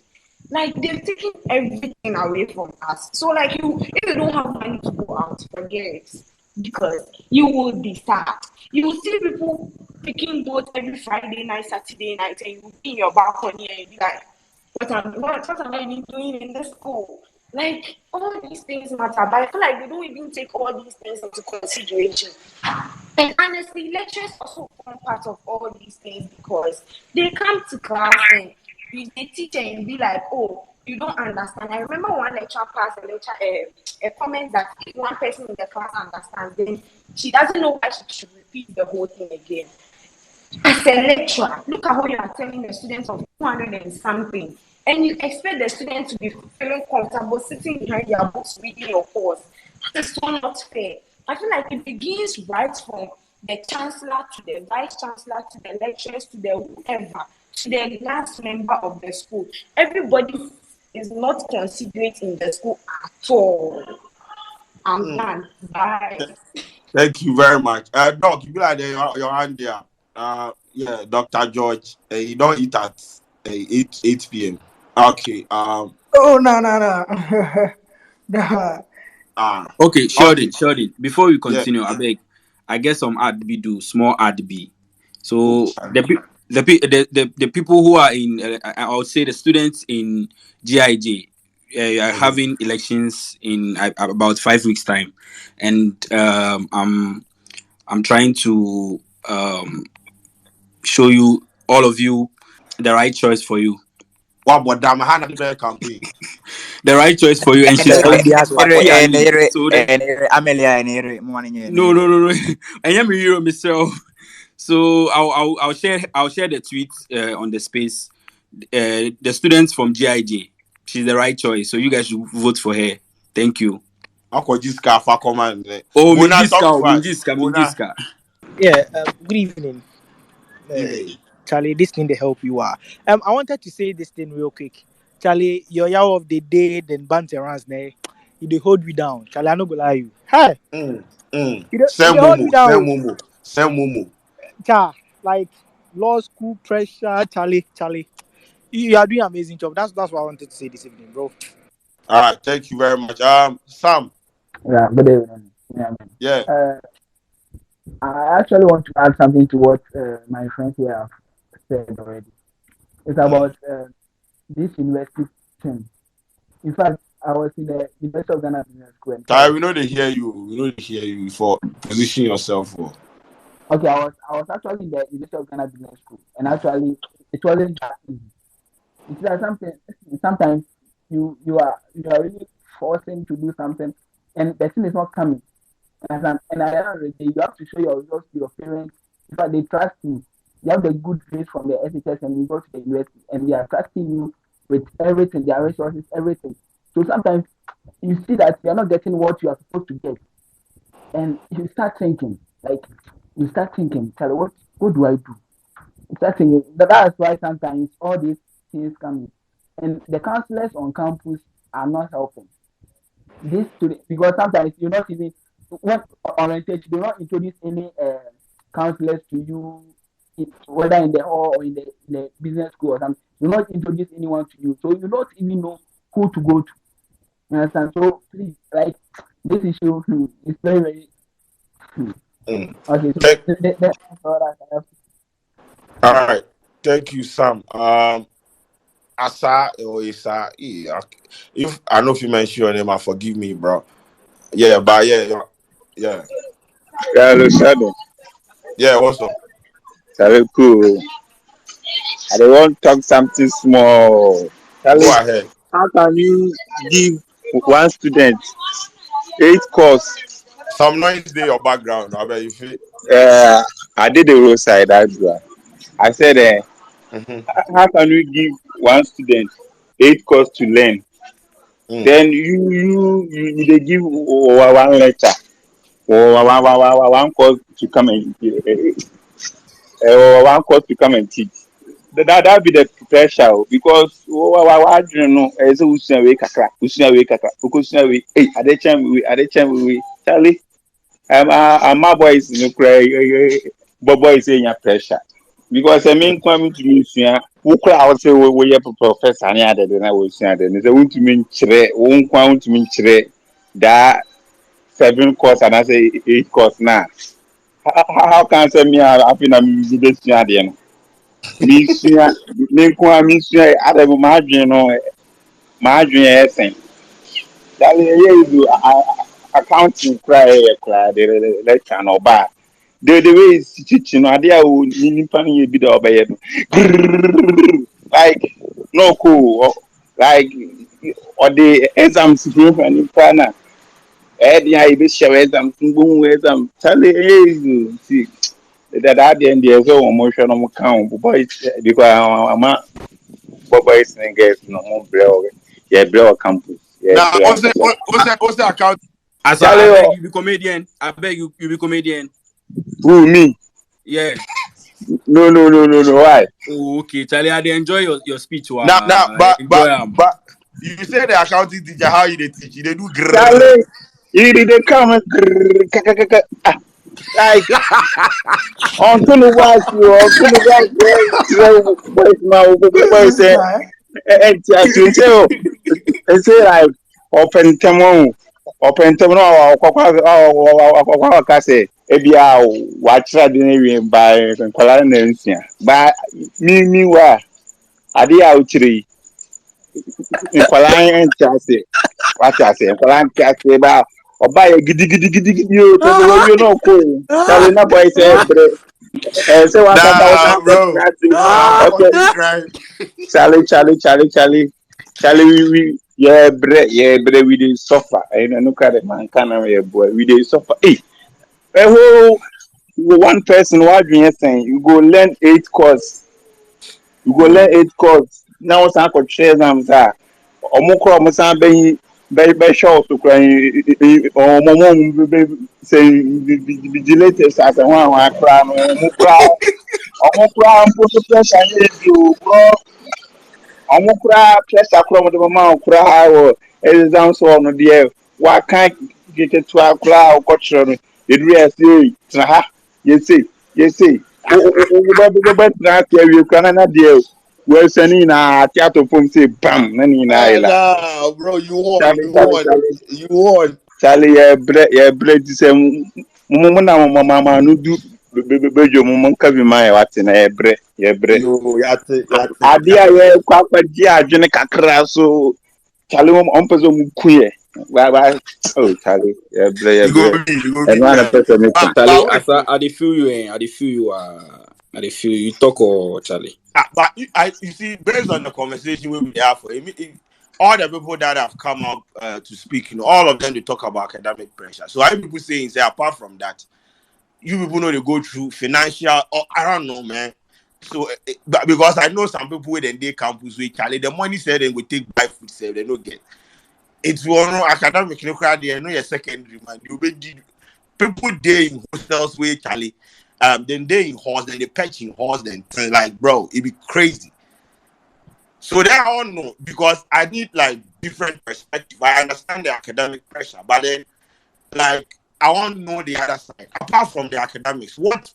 Like they've taken everything away from us. So like if you don't have money to go out, forget it. Because you will be sad. You will see people picking boat every Friday night, Saturday night, and you will be in your balcony and you be like, what am I even doing in this school? Like all these things matter, but I feel like they don't even take all these things into consideration. And honestly, lecturers also form part of all these things because they come to class and they teach and be like, oh, you don't understand. I remember one lecturer passed a comment that if one person in the class understands, then she doesn't know why she should repeat the whole thing again. As a lecturer, look at how you are telling the students of 200 and something, and you expect the students to be feeling comfortable sitting behind their books reading your course. That is so not fair. I feel like it begins right from the chancellor to the vice chancellor to the lecturers to the whoever to the last member of the school. Everybody is not considerate in the school at all. I'm done. Bye. Thank you very much. Doc, you be like your hand there. Yeah, Dr. George. You don't eat at 8 p.m. Okay. Oh no. Nah. Okay, Okay. Sheldon. Before we Yeah. continue, I guess some ad B do small ad B. So the people who are in, I would say the students in GIJ are having elections in about 5 weeks time, and I'm trying to show you all of you the right choice for you. What about damn hand campaign? The right choice for you, and she's so Amelia, morning. no. I am a hero myself. So I'll share the tweet on the space. The students from GIJ, she's the right choice. So you guys should vote for her. Thank you. Uncle Jiska for command. Oh, Mona, talk to us. Minjiska. Yeah, good evening. Evening. Charlie, this thing they help you are. I wanted to say this thing real quick. Charlie, your yaw of the day, then banter runs ne. You hold me down. Charlie, I no go lie you. Hey, you hold me down. Send Momo. Like law school pressure, Charlie. You are doing an amazing job. That's what I wanted to say this evening, bro. All right, thank you very much. Sam. Yeah, good evening. Yeah. I actually want to add something to what my friends here have said already. It's about this university thing. In fact, I was in the University of Ghana Business School. We know they hear you. We know they hear you for position yourself for. Okay, I was actually in the University of Ghana Business School, and actually it wasn't that easy. It's like sometimes you are really forcing to do something, and the thing is not coming. And at the end of the day, you have to show your results to your parents. In fact, they trust you. You have the good grades from the SHS and you go to the university and they are trusting you with everything, their resources, everything. So sometimes you see that you're not getting what you are supposed to get. And you start thinking, Charlie, what do I do? You start thinking, that's why sometimes all these things come in. And the counselors on campus are not helping. Because sometimes you're not even when orientation, they don't introduce any counselors to you, whether in the hall or in the business school or something. Do not introduce anyone to you, so you don't even know who to go to. You understand? So please, like this issue is very, very. Okay, so that's all I have. All right, thank you, Sam. Asa or Isa. If I know if you mention your name, forgive me, bro. Yeah, but yeah. Hello, Sheldon. Yeah, what's up? Hello, cool. I don't want to talk something small. Go Charlie, ahead. how can you give one student 8 course? Some noise there your background. I bet you feel. Uh, I did the roadside as well. I said, Mm-hmm. how can you give one student 8 course to learn? Then they give one lecture or one course to come and one course to come and teach. That be the pressure because you know as a way kakra usua way hey adechem we Charlie I'm my boys no cry boy say nya pressure because I mean come to me usua wo kra I say we ye professor na ade na we usua de say want to mean chire wo nkwa want to mean chire that 7 course and I say 8 course now how can say me I feel na me dey usua de no misua menkwa misua adabu madwen no madwen esen dale ye do accounting cry the lecture no ba the way is teaching no ade a o nipa no ye bi da obeye no like no cool like or the exams group and nipa na dia e be share exams ngbo exam tale see that the end there so emotion no count boy because boys and girls no more bro yeah bro campus yeah Now, bro also account. As I Charlie beg you be comedian. I beg you be comedian. who me Yeah. no why Oh, okay, Charlie. I dey enjoy your speech. Now, I enjoy them. but you say the accounting teacher how you they teach? You they do grrr. Charlie you did come like on to the boys now Who is boys this say guy? and say like open temo no kwakwa ka say ebia wa kira de na wi by nkwala na nsia ba mi wa ade a ukiri nkwala ntia say wa say nkwala ntia say ba oba ye gidi o to do we no ko tell na boy say bre say one time I was Nah, bro. I'm okay fucking crying. Charlie, yeah, bre, we dey suffer. I know, no kind of man can boy. We dey suffer. Hey, a whole one person, what you saying? You go learn 8 course. You go learn 8 course. Now, some for exams are. Omukro, Musan, be show to cry. Or Momo, say, vigilators as a one cry. Omukra, I'm put to pressure you, bro. Ọmụ kura pressure kura mo de mama kura awo exam so no de wa kan gete to akura akọchiro no edu ese tena ha yesi o be tena ka wi kura na de we sani na ati atopom say bam na ni na ila Nah, bro, you won. Charlie You won. You won. Charlie ye bre di se mu na mama no du bejo mu nka bi ma ya wate na ye bre Yo, ade a yɛ kɔ akɔgye adwene kakra so Charlie ɔmpɛ sɛ ɔmu kuɛ oh Charlie You go yɛbrɛ be, you go be. ɛno ana pɛ sɛ meka Charlie, Wait, as I dey feel you, I dey feel you. I dey feel you. Talk or Charlie. but you see, based on the conversation we have, all the people that have come up to speak, all of them they talk about academic pressure. So I people saying, say apart from that, you people know they go through financial, or I don't know, man. So, but because I know some people within their campus, we Charlie, the money said they will take buy food, say they don't get. It's one academic, they know your secondary man. You be people there in hostels where Charlie, then they in halls, then they patch in halls, then like bro, it be crazy. So that I don't know because I need like different perspective. I understand the academic pressure, but then like I want to know the other side apart from the academics. What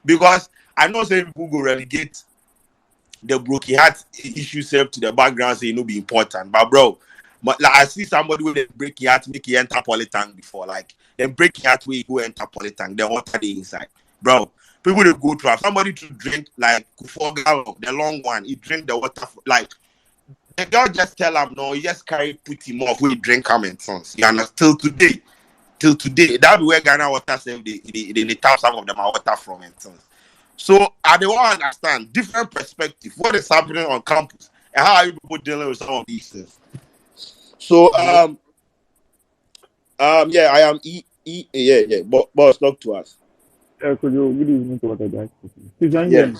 because I know some people go relegate the broken heart issue self to the background, say be important, but bro. But like I see somebody with a breaking heart make you enter polytank before, like then breaking heart where you go enter polytank, then water the inside, bro. People they go to have somebody to drink like Kufoga, the long one. He drink the water like the girl just tell him no, he just carry put him off. We drink him and sons. You understand? Till today, that be where Ghana water save they tap some of them are water from and sons. So I don't understand different perspective. What is happening on campus and how are you people dealing with some of these things? So yeah, I am yeah. Boss, talk to us. Could you good evening to what I got? Please join Yeah. them.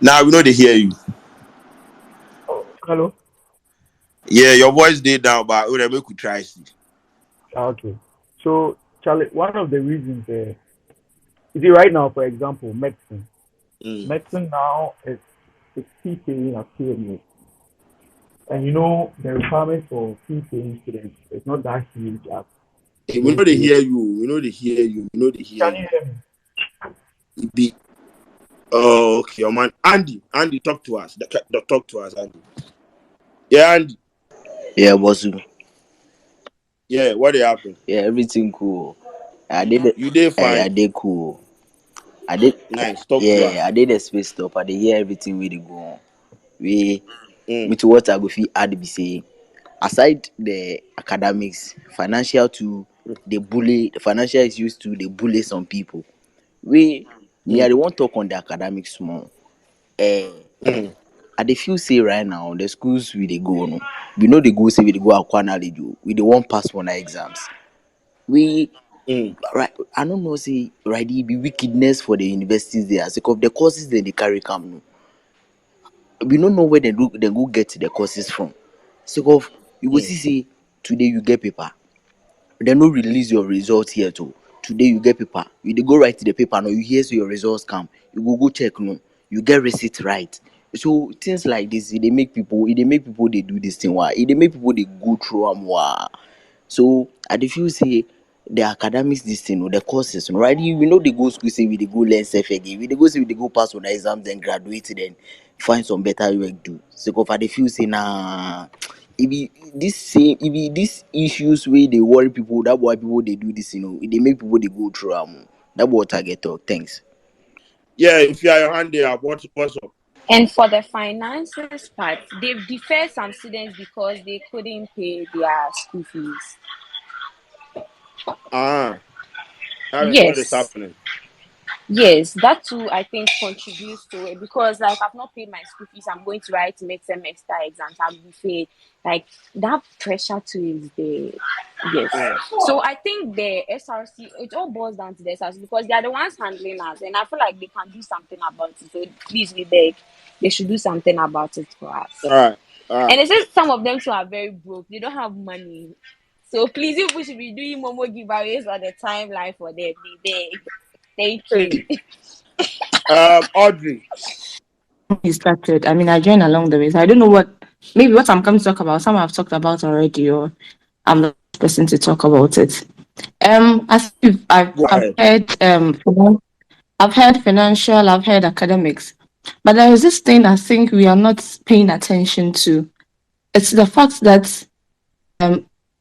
Now we know they hear you. Oh, hello. Yeah, your voice did down, but we make you try see. Okay. So, Charlie, one of the reasons, you see, right now, for example, medicine. Mm. Medicine now is fee paying at KMS. And the requirement for fee paying students is not that huge as Hey, we those know they who. hear you. We know they hear you. We know they hear Can you. you hear me? It be oh, okay, your man Andy, talk to us. Talk to us, Andy. Yeah, Andy. Yeah, Bosu. Yeah, what happened? Yeah, everything cool. I did it. You did I fine. did cool. I did. Nice. Talk to Yeah, us. I did a space stop. I did hear everything really go on. We Mm, with what I go feel add be say. Aside the academics, financial too, the bully. The financial is used to the bully some people. We me I mm, don't want talk on the academics more. Eh, mm, I dey feel say right now the schools we dey go no. We know they go say we dey go Akwana Lejo. We dey want pass one exams. We mm. right I don't know say right it be wickedness for the universities there sake of the courses they carry come no. We don't know where they go get the courses from. Sake of you go see say today you get paper, they no release your results here too. Today you get paper, you dey go write the paper now, you hear say your results come, you go check no, you get receipt right. So things like this it dey make people they do this thing why it dey make people they go through why. So I dey feel say the academics this thing the courses right we know they go school say we dey go learn self again, we dey go say we dey go pass on exams then graduate then find some better work do. So if I dey feel say nah, if be this issues wey dey worry people, that why people dey do this, it dey make people dey go through that what I get talk. Thanks. Yeah, if you are your hand there, what's up? And for the finances part, they've deferred some students because they couldn't pay their school fees. Ah, that is what is Yes. happening. Yes, that too I think contributes to it because like I've not paid my school fees, I'm going to write make semester exams, I'll be paid. Like that pressure too is there. Yes. Mm. So I think the SRC it all boils down to the SRC because they are the ones handling us and I feel like they can do something about it. So please we beg they should do something about it for us. All right, all right. And it's just some of them too are very broke, they don't have money. So please if we should be doing Momo giveaways on the timeline for them, we beg. Thank you. Audrey. He started. I mean, I joined along the way. So I don't know maybe what I'm coming to talk about. Some I've talked about already, or I'm the person to talk about it. As if Go I've ahead. heard I've heard financial, I've heard academics, but there is this thing I think we are not paying attention to. It's the fact that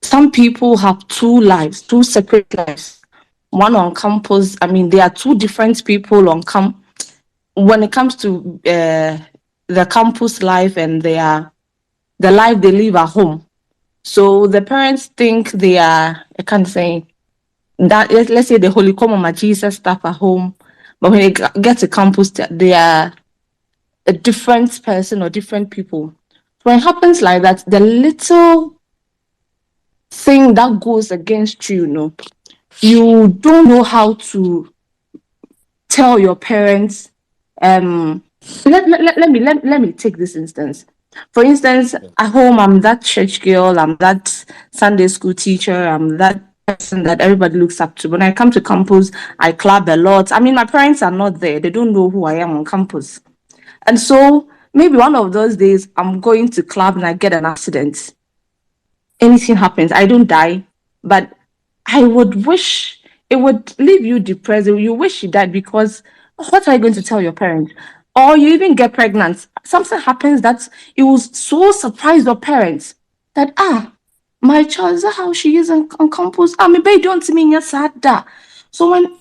some people have two lives, two separate lives. One on campus. I mean, there are two different people on campus when it comes to the campus life and the life they live at home. So the parents think they are, I can't say that, let's say the Holy Common Jesus stuff at home, but when they get to campus, they are a different person or different people. When it happens like that, the little thing that goes against you, you don't know how to tell your parents. Let me take this instance. For instance, at home, I'm that church girl, I'm that Sunday school teacher, I'm that person that everybody looks up to. When I come to campus, I club a lot. I mean, my parents are not there, they don't know who I am on campus. And so maybe one of those days, I'm going to club and I get an accident. Anything happens, I don't die, but I would wish it would leave you depressed. You wish you died because what are you going to tell your parents? Or you even get pregnant. Something happens that it will so surprise your parents that my child, is that how she is on campus? Maybe don't mean yes that. So when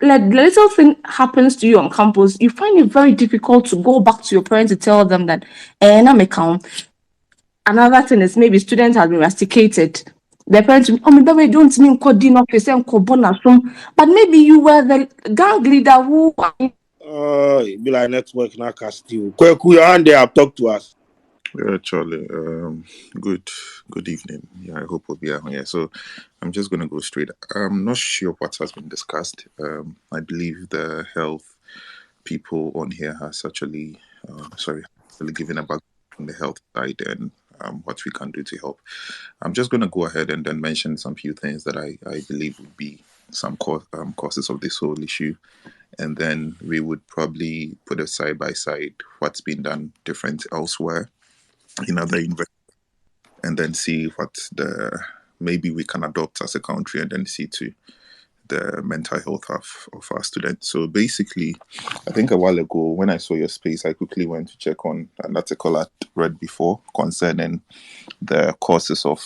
like the little thing happens to you on campus, you find it very difficult to go back to your parents to tell them that and I'm a count. Another thing is maybe students have been rusticated. Their parents will, maybe we don't mean coding office and but maybe you were the gang leader who Be like network now, Castillo. Kweku, your hand there. Talk to us. Yeah, Charlie. Good evening. Yeah, I hope we'll be out here. So, I'm just gonna go straight. I'm not sure what has been discussed. I believe the health people on here has actually given a background on the health side and what we can do to help. I'm just gonna go ahead and then mention some few things that I believe would be some causes of this whole issue, and then we would probably put it side by side what's been done different elsewhere in other universities, and then see what the maybe we can adopt as a country, and then see to the mental health of our students. So basically, I think a while ago when I saw your space, I quickly went to check on an article I'd read before concerning the causes of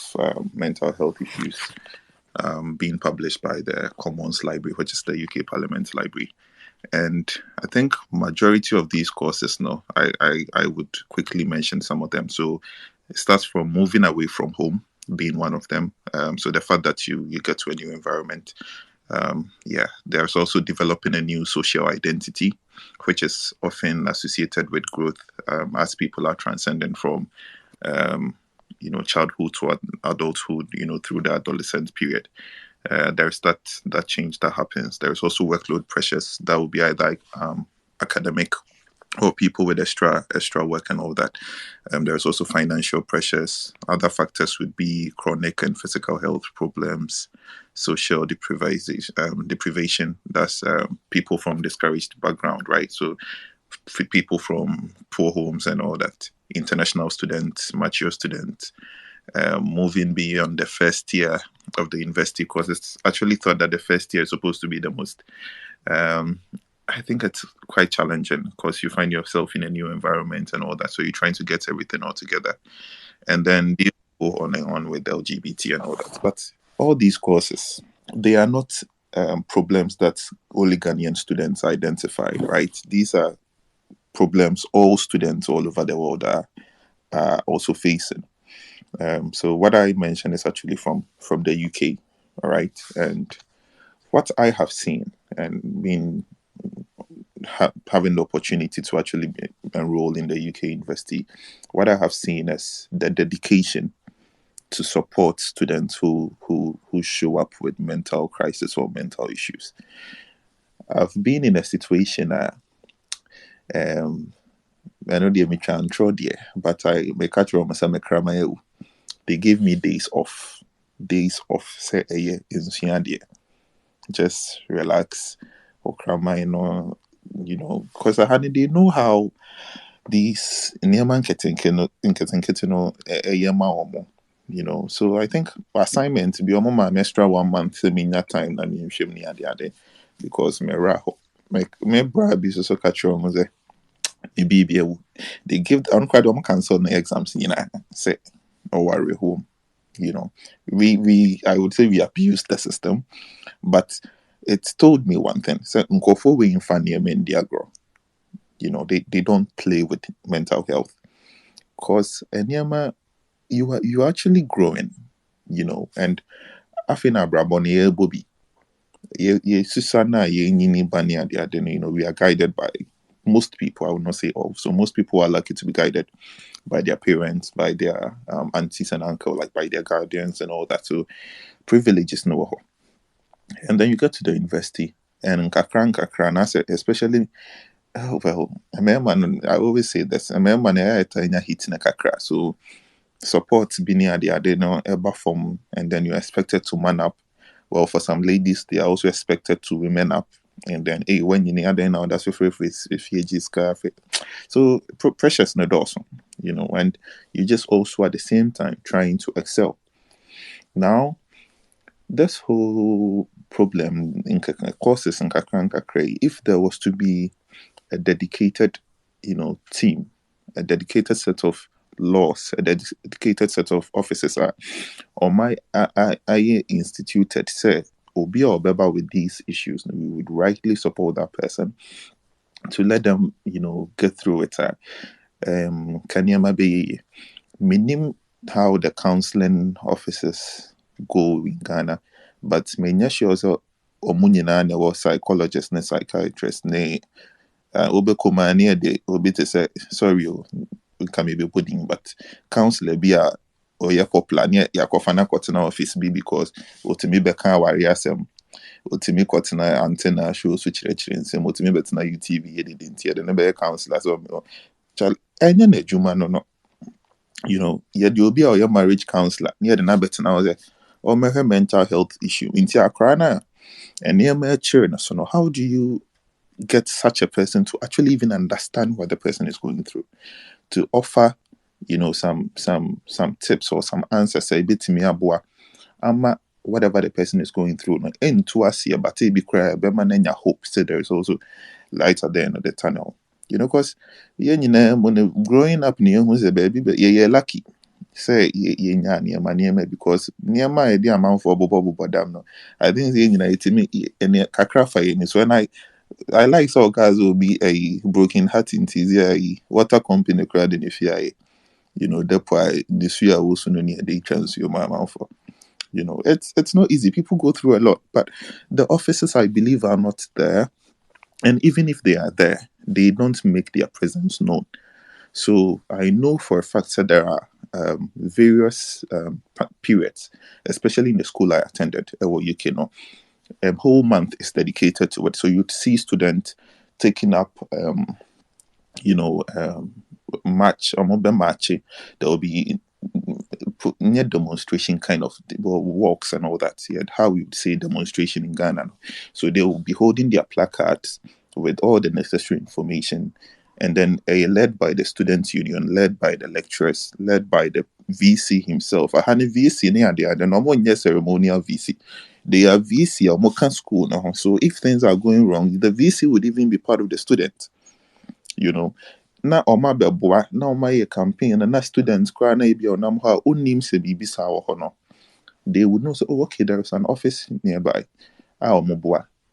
mental health issues being published by the Commons Library, which is the UK Parliament Library. And I think majority of these courses now, I would quickly mention some of them. So it starts from moving away from home being one of them. So the fact that you get to a new environment. There's also developing a new social identity, which is often associated with growth as people are transcending from childhood to adulthood, through the adolescent period. There's that change that happens. There's also workload pressures that will be either academic or people with extra work and all that. There's also financial pressures. Other factors would be chronic and physical health problems, social deprivation. That's people from discouraged background, right? So people from poor homes and all that. International students, mature students, moving beyond the first year of the university course. It's actually thought that the first year is supposed to be the most I think it's quite challenging because you find yourself in a new environment and all that. So you're trying to get everything all together. And then you go on and on with LGBT and all that. But all these courses, they are not problems that only Ghanaian students identify, right? These are problems all students all over the world are also facing. So what I mentioned is actually from the UK, all right? And what I have seen and been having the opportunity to actually enroll in the UK university, what I have seen is the dedication to support students who show up with mental crisis or mental issues. I've been in a situation I know they may try and throw there, but I may catch on they gave me days off. Say a year in just relax or cry, because they know how these Nyaman so I think assignment be my extra 1 month mean that time I mean because me bra be so catch on they give on quite cancel the exams say or worry home. We I would say we abused the system, but it's told me one thing. So Nkofo we in Mendiagro. They don't play with mental health. Cause Enyama, you are actually growing, and Afina Braboni Bobby. Susana we are guided by most people, I would not say all. So most people are lucky to be guided by their parents, by their aunties and uncle, like by their guardians and all that. So privilege is no. And then you get to the university and kakran, especially I always say this. So support being at the no ever form, and then you're expected to man up. Well, for some ladies, they are also expected to women up. And then, hey, when you need now, that's your favorite if you scarf. So pressure's not awesome, and you just also at the same time trying to excel. Now, this whole problem in courses in Kakra, if there was to be a dedicated, team, a dedicated set of laws, a dedicated set of officers or my I instituted say Obi or Beba with these issues, we would rightly support that person to let them, get through it. Kanyama be minim how the counseling officers go in Ghana, but menya sure also omunyina ne was psychologists ne psychiatrists ne Obe Komani de Obe to say sorry, can be pudding, but counselor be a or ya popular near Yakofana Cotton office be because Otimi Beka Wariasem, Otimi Cotton antenna show switch and same Otimi Betina UTV didn't hear the number counselor. So, child, any Juma no. You know, you'll be your marriage counselor near the number now or her mental health issue into a crana and near my children. So, no, how do you get such a person to actually even understand what the person is going through, to offer, you know, some tips or some answers, say bit to me abua ama whatever the person is going through, no into us here, but be cry be hope, say there is also light at the end of the tunnel. You know, because when growing up near who's a baby, but yeah, lucky. Say yeah, near my name because near my idea amount for Bobo Badam. No, I think it's me and kakra fire. So when I like so guys will be a broken heart in TZI water company crowd in if you know, that's why this year also no near the chance your mama for. You know, it's not easy. People go through a lot, but the officers I believe are not there. And even if they are there, they don't make their presence known. So I know for a fact that there are various periods, especially in the school I attended, UK, no, a whole month is dedicated to it. So you'd see students taking up, you know, match or mobile match. There will be near demonstration kind of walks and all that. Yeah, how we would say demonstration in Ghana. So they will be holding their placards with all the necessary information, and then led by the students' union, led by the lecturers, led by the VC himself. I had a VC near the normal ceremonial VC. They are VC or Mokan school now. So if things are going wrong, the VC would even be part of the student. You know. Na ọma bẹboa na ọma yẹ campaign na students cry na ebi onam ha onim se bibi sa wɔ hɔ no, they would know, so oh, okay, there is an office nearby.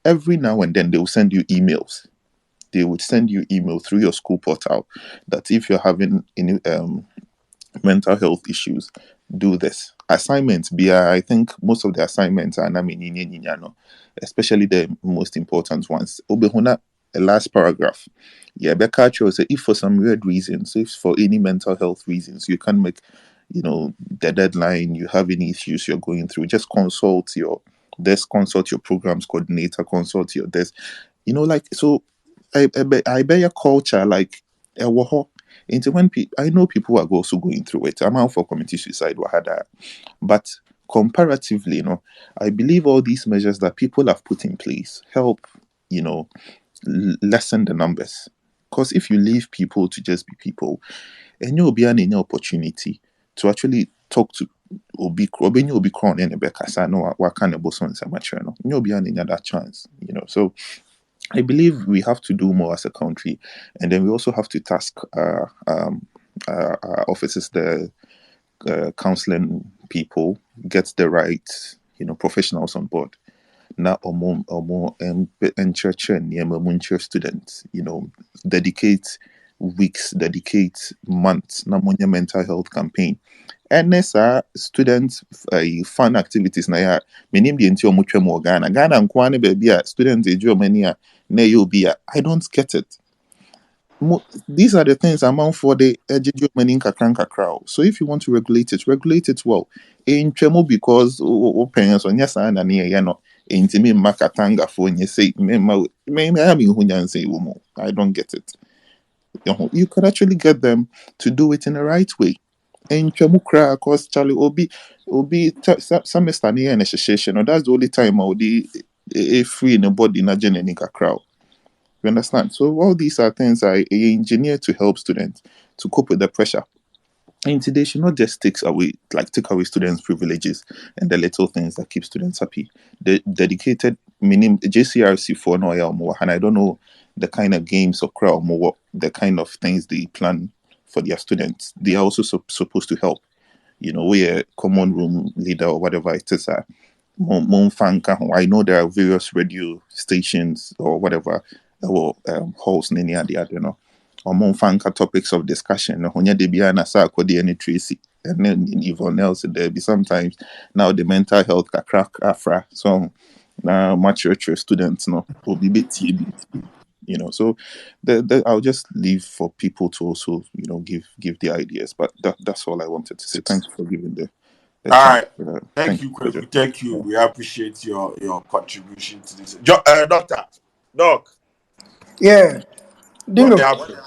Every now and then they will send you emails. They would send you email through your school portal that if you're having any mental health issues, do this. Assignments, I think most of the assignments are especially the most important ones. Obehuna, a last paragraph. Yeah, Becca say if for some weird reasons, if for any mental health reasons, you can't make, you know, the deadline, you have any issues you're going through, just consult your desk, consult your programs coordinator, consult your desk. You know, like, so I bet your culture, like, into when I know people are also going through it. I'm out for community suicide, but comparatively, you know, I believe all these measures that people have put in place help, you know, lessen the numbers. Because if you leave people to just be people, and you'll be an opportunity to actually talk to Obi Kron and Rebecca, know what kind of boson so much, you'll be an that chance, you know. So I believe we have to do more as a country, and then we also have to task our officers, the counseling people, get the right, you know, professionals on board. Na omo church and students, you know, dedicate weeks, dedicate months, na monya mental health campaign. And students fun activities na ya menim the enti omo twem Ghana nkwane baby a students ejo many a na you be I don't get it. These are the things amount for the money crowd. So if you want to regulate it well. In Tremo because parents on yes and near no intimi makatanga for you say I don't get it. You could actually get them to do it in the right way. And Tremo cry cause Charlie Obi semester near an association, or that's the only time I'll be a free in the body in a genetic crowd. You understand? So all these are things I engineer to help students to cope with the pressure. And today should not just take away students' privileges and the little things that keep students happy. The dedicated meaning JCRC for no and I don't know the kind of games or crowd more the kind of things they plan for their students. They are also supposed to help. You know, we're a common room leader or whatever it is. I know there are various radio stations or whatever or halls in the other, you know, or Monfanka topics of discussion. When you debiana sa kodi any Tracy, and then even else there be sometimes now the mental health crack afra. So now mature students no will be bit So I'll just leave for people to also give the ideas. But that's all I wanted to say. Thanks for giving the All chance. right. Thank Thank you, you, Kwadwo. Thank you. We appreciate your contribution to this. Doctor, Doc, Yeah, what Dingo. happened?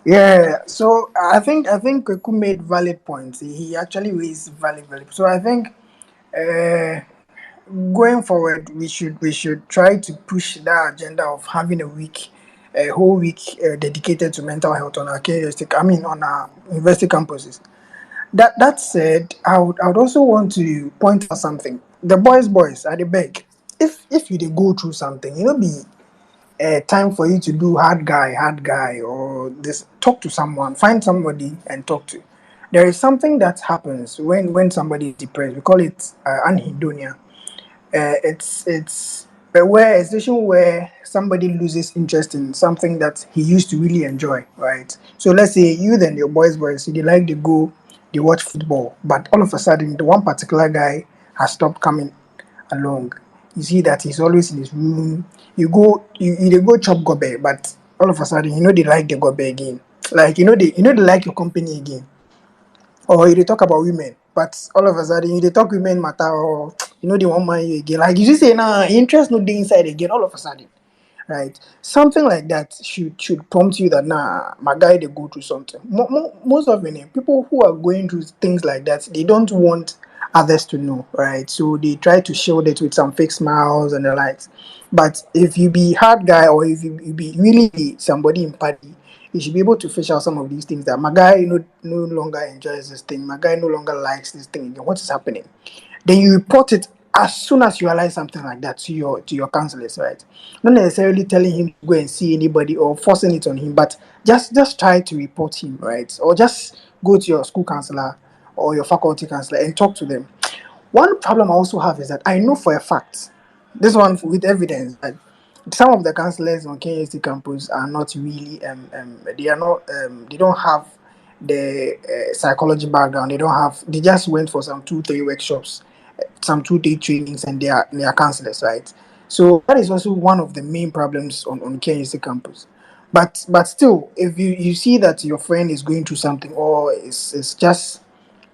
Yeah, so I think Kweku made valid points. He actually raised valid. So I think uh, going forward, we should try to push that agenda of having a whole week dedicated to mental health on our on our university campuses. That said, I would also want to point out something. The boys, I dey beg. If you dey go through something, be time for you to do hard guy, or this talk to someone, find somebody and talk to. There is something that happens when somebody is depressed. We call it anhedonia. It's where a situation where somebody loses interest in something that he used to really enjoy, right? So let's say you and your boys, they like to go, they watch football, but all of a sudden the one particular guy has stopped coming along. You see that he's always in his room. You they go chop gobe, but all of a sudden they like the gobe again. Like they like your company again. Or you dey talk about women, but all of a sudden you dey talk women matter, or they want man you again. Like you just say nah, interest no dey inside again all of a sudden, right? Something like that should prompt you that nah, my guy they go through something. Most of the people who are going through things like that, they don't want others to know, right? So they try to shield it with some fake smiles and the likes. But if you be hard guy, or if you be really be somebody in party, you should be able to fish out some of these things that my guy no longer enjoys this thing, my guy no longer likes this thing again. What is happening? Then you report it as soon as you realize something like that to your counselors, right? Not necessarily telling him to go and see anybody or forcing it on him, but just try to report him, right? Or just go to your school counselor or your faculty counselor and talk to them. One problem I also have is that I know for a fact, this one with evidence, that some of the counselors on KST campus are not really they are not they don't have the psychology background. They just went for some 2-3 workshops, some 2-day trainings, and they are counselors, right? So that is also one of the main problems on KST campus. But still, if you see that your friend is going through something, or is just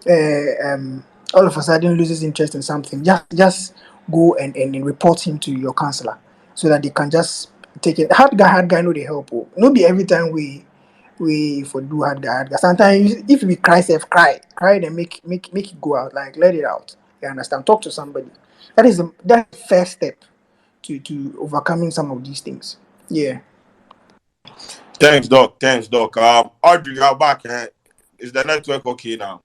all of a sudden loses interest in something, just go and report him to your counselor, so that they can just take it. Hard guy, no they help. Oh. No be every time we for do hard guy. Sometimes if we cry, self cry, then make it go out. Like let it out. You understand? Talk to somebody. That's the first step to overcoming some of these things. Yeah. Thanks, Doc. Thanks, Doc. Audrey, you're back. Is the network okay now?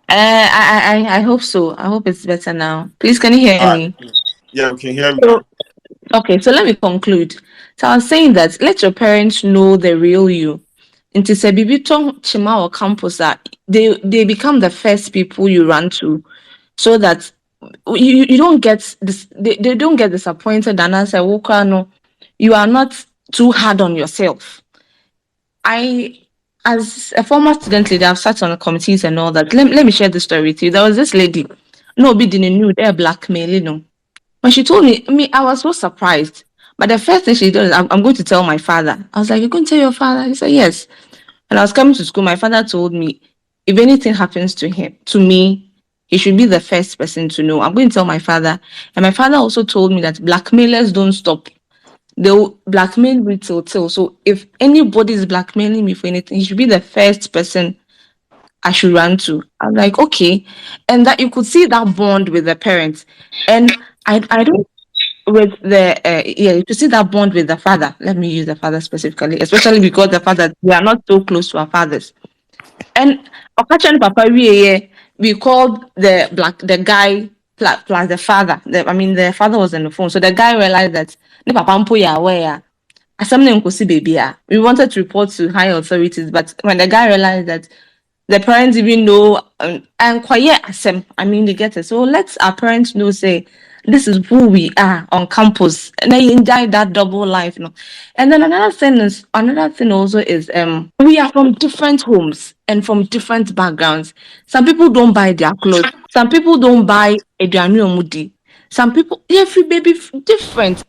I hope so. I hope it's better now. Please, can you hear All right. me? Yeah, we can hear you So, now. okay, so let me conclude. So I was saying that let your parents know the real you. Into Sebibito Chima or campus that they become the first people you run to, so that you don't get this, they don't get disappointed and answer, no, you are not too hard on yourself. I, as a former student leader, I've sat on committees and all that. Let me share the story with you. There was this lady, no, be didn't knew they're blackmailing. When she told me, I was so surprised. But the first thing she did is, I'm going to tell my father. I was like, you're going to tell your father? He said, yes. When I was coming to school, my father told me, if anything happens to me, he should be the first person to know. I'm going to tell my father. And my father also told me that blackmailers don't stop. They'll blackmail me till. So if anybody is blackmailing me for anything, he should be the first person I should run to. I'm like, okay. And that you could see that bond with the parents. And I don't with the yeah, you could see that bond with the father. Let me use the father specifically, especially because the father, we are not so close to our fathers. And Okachan Papa we called the guy plus the father. The father was on the phone. So the guy realized that the papa mpo ya aware. Something could see baby. We wanted to report to higher authorities, but when the guy realized that the parents even know and quiet assem. They get it. So let our parents know, say this is who we are on campus. And they enjoy that double life, And then another thing also is we are from different homes and from different backgrounds. Some people don't buy their clothes, some people don't buy a Mudi. Some people every baby different.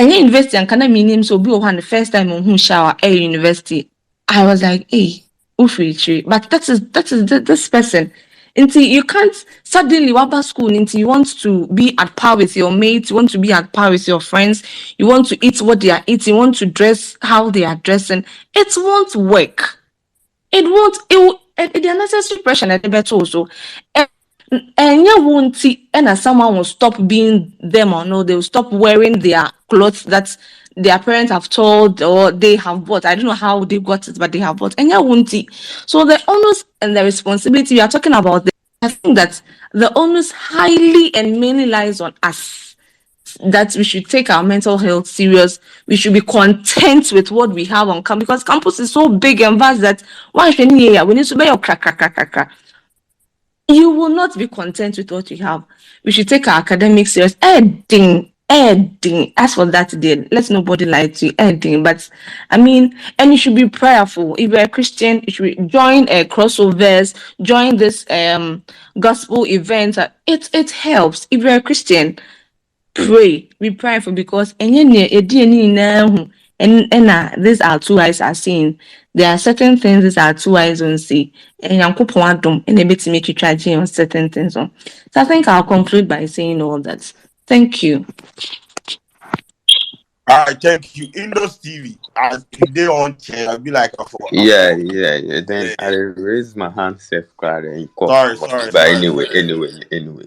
And university and kind of meaning so be one the first time on who shower at university. I was like, hey, but this person. Until you can't suddenly waba school until you want to be at par with your mates, you want to be at par with your friends, you want to eat what they are eating, you want to dress how they are dressing. It won't work. It won't. It will. The unnecessary pressure and better also. And you won't see, and as someone will stop being them or no, they will stop wearing their clothes that their parents have told or they have bought. I don't know how they got it, but they have bought. And you won't see. So the onus and the responsibility we are talking about, I think that the onus highly and mainly lies on us, that we should take our mental health serious. We should be content with what we have on campus, because campus is so big and vast that why should we need to be your crack. You will not be content with what you have. We should take our academics serious. Editing. As for that, then let nobody lie to you. Editing, but I mean, and you should be prayerful. If you're a Christian, you should join a crossovers, join this gospel event. It helps. If you're a Christian, pray, be prayerful, because and these are two eyes are seeing. There are certain things these are two eyes don't see. And and a bit to make you try on certain things. So I think I'll conclude by saying all that. Thank you. All right, thank you. Indoors TV. As they on chair, I'll be like a for Yeah, yeah, yeah. Then I yeah. raise my hand safe card and call. Sorry. But anyway,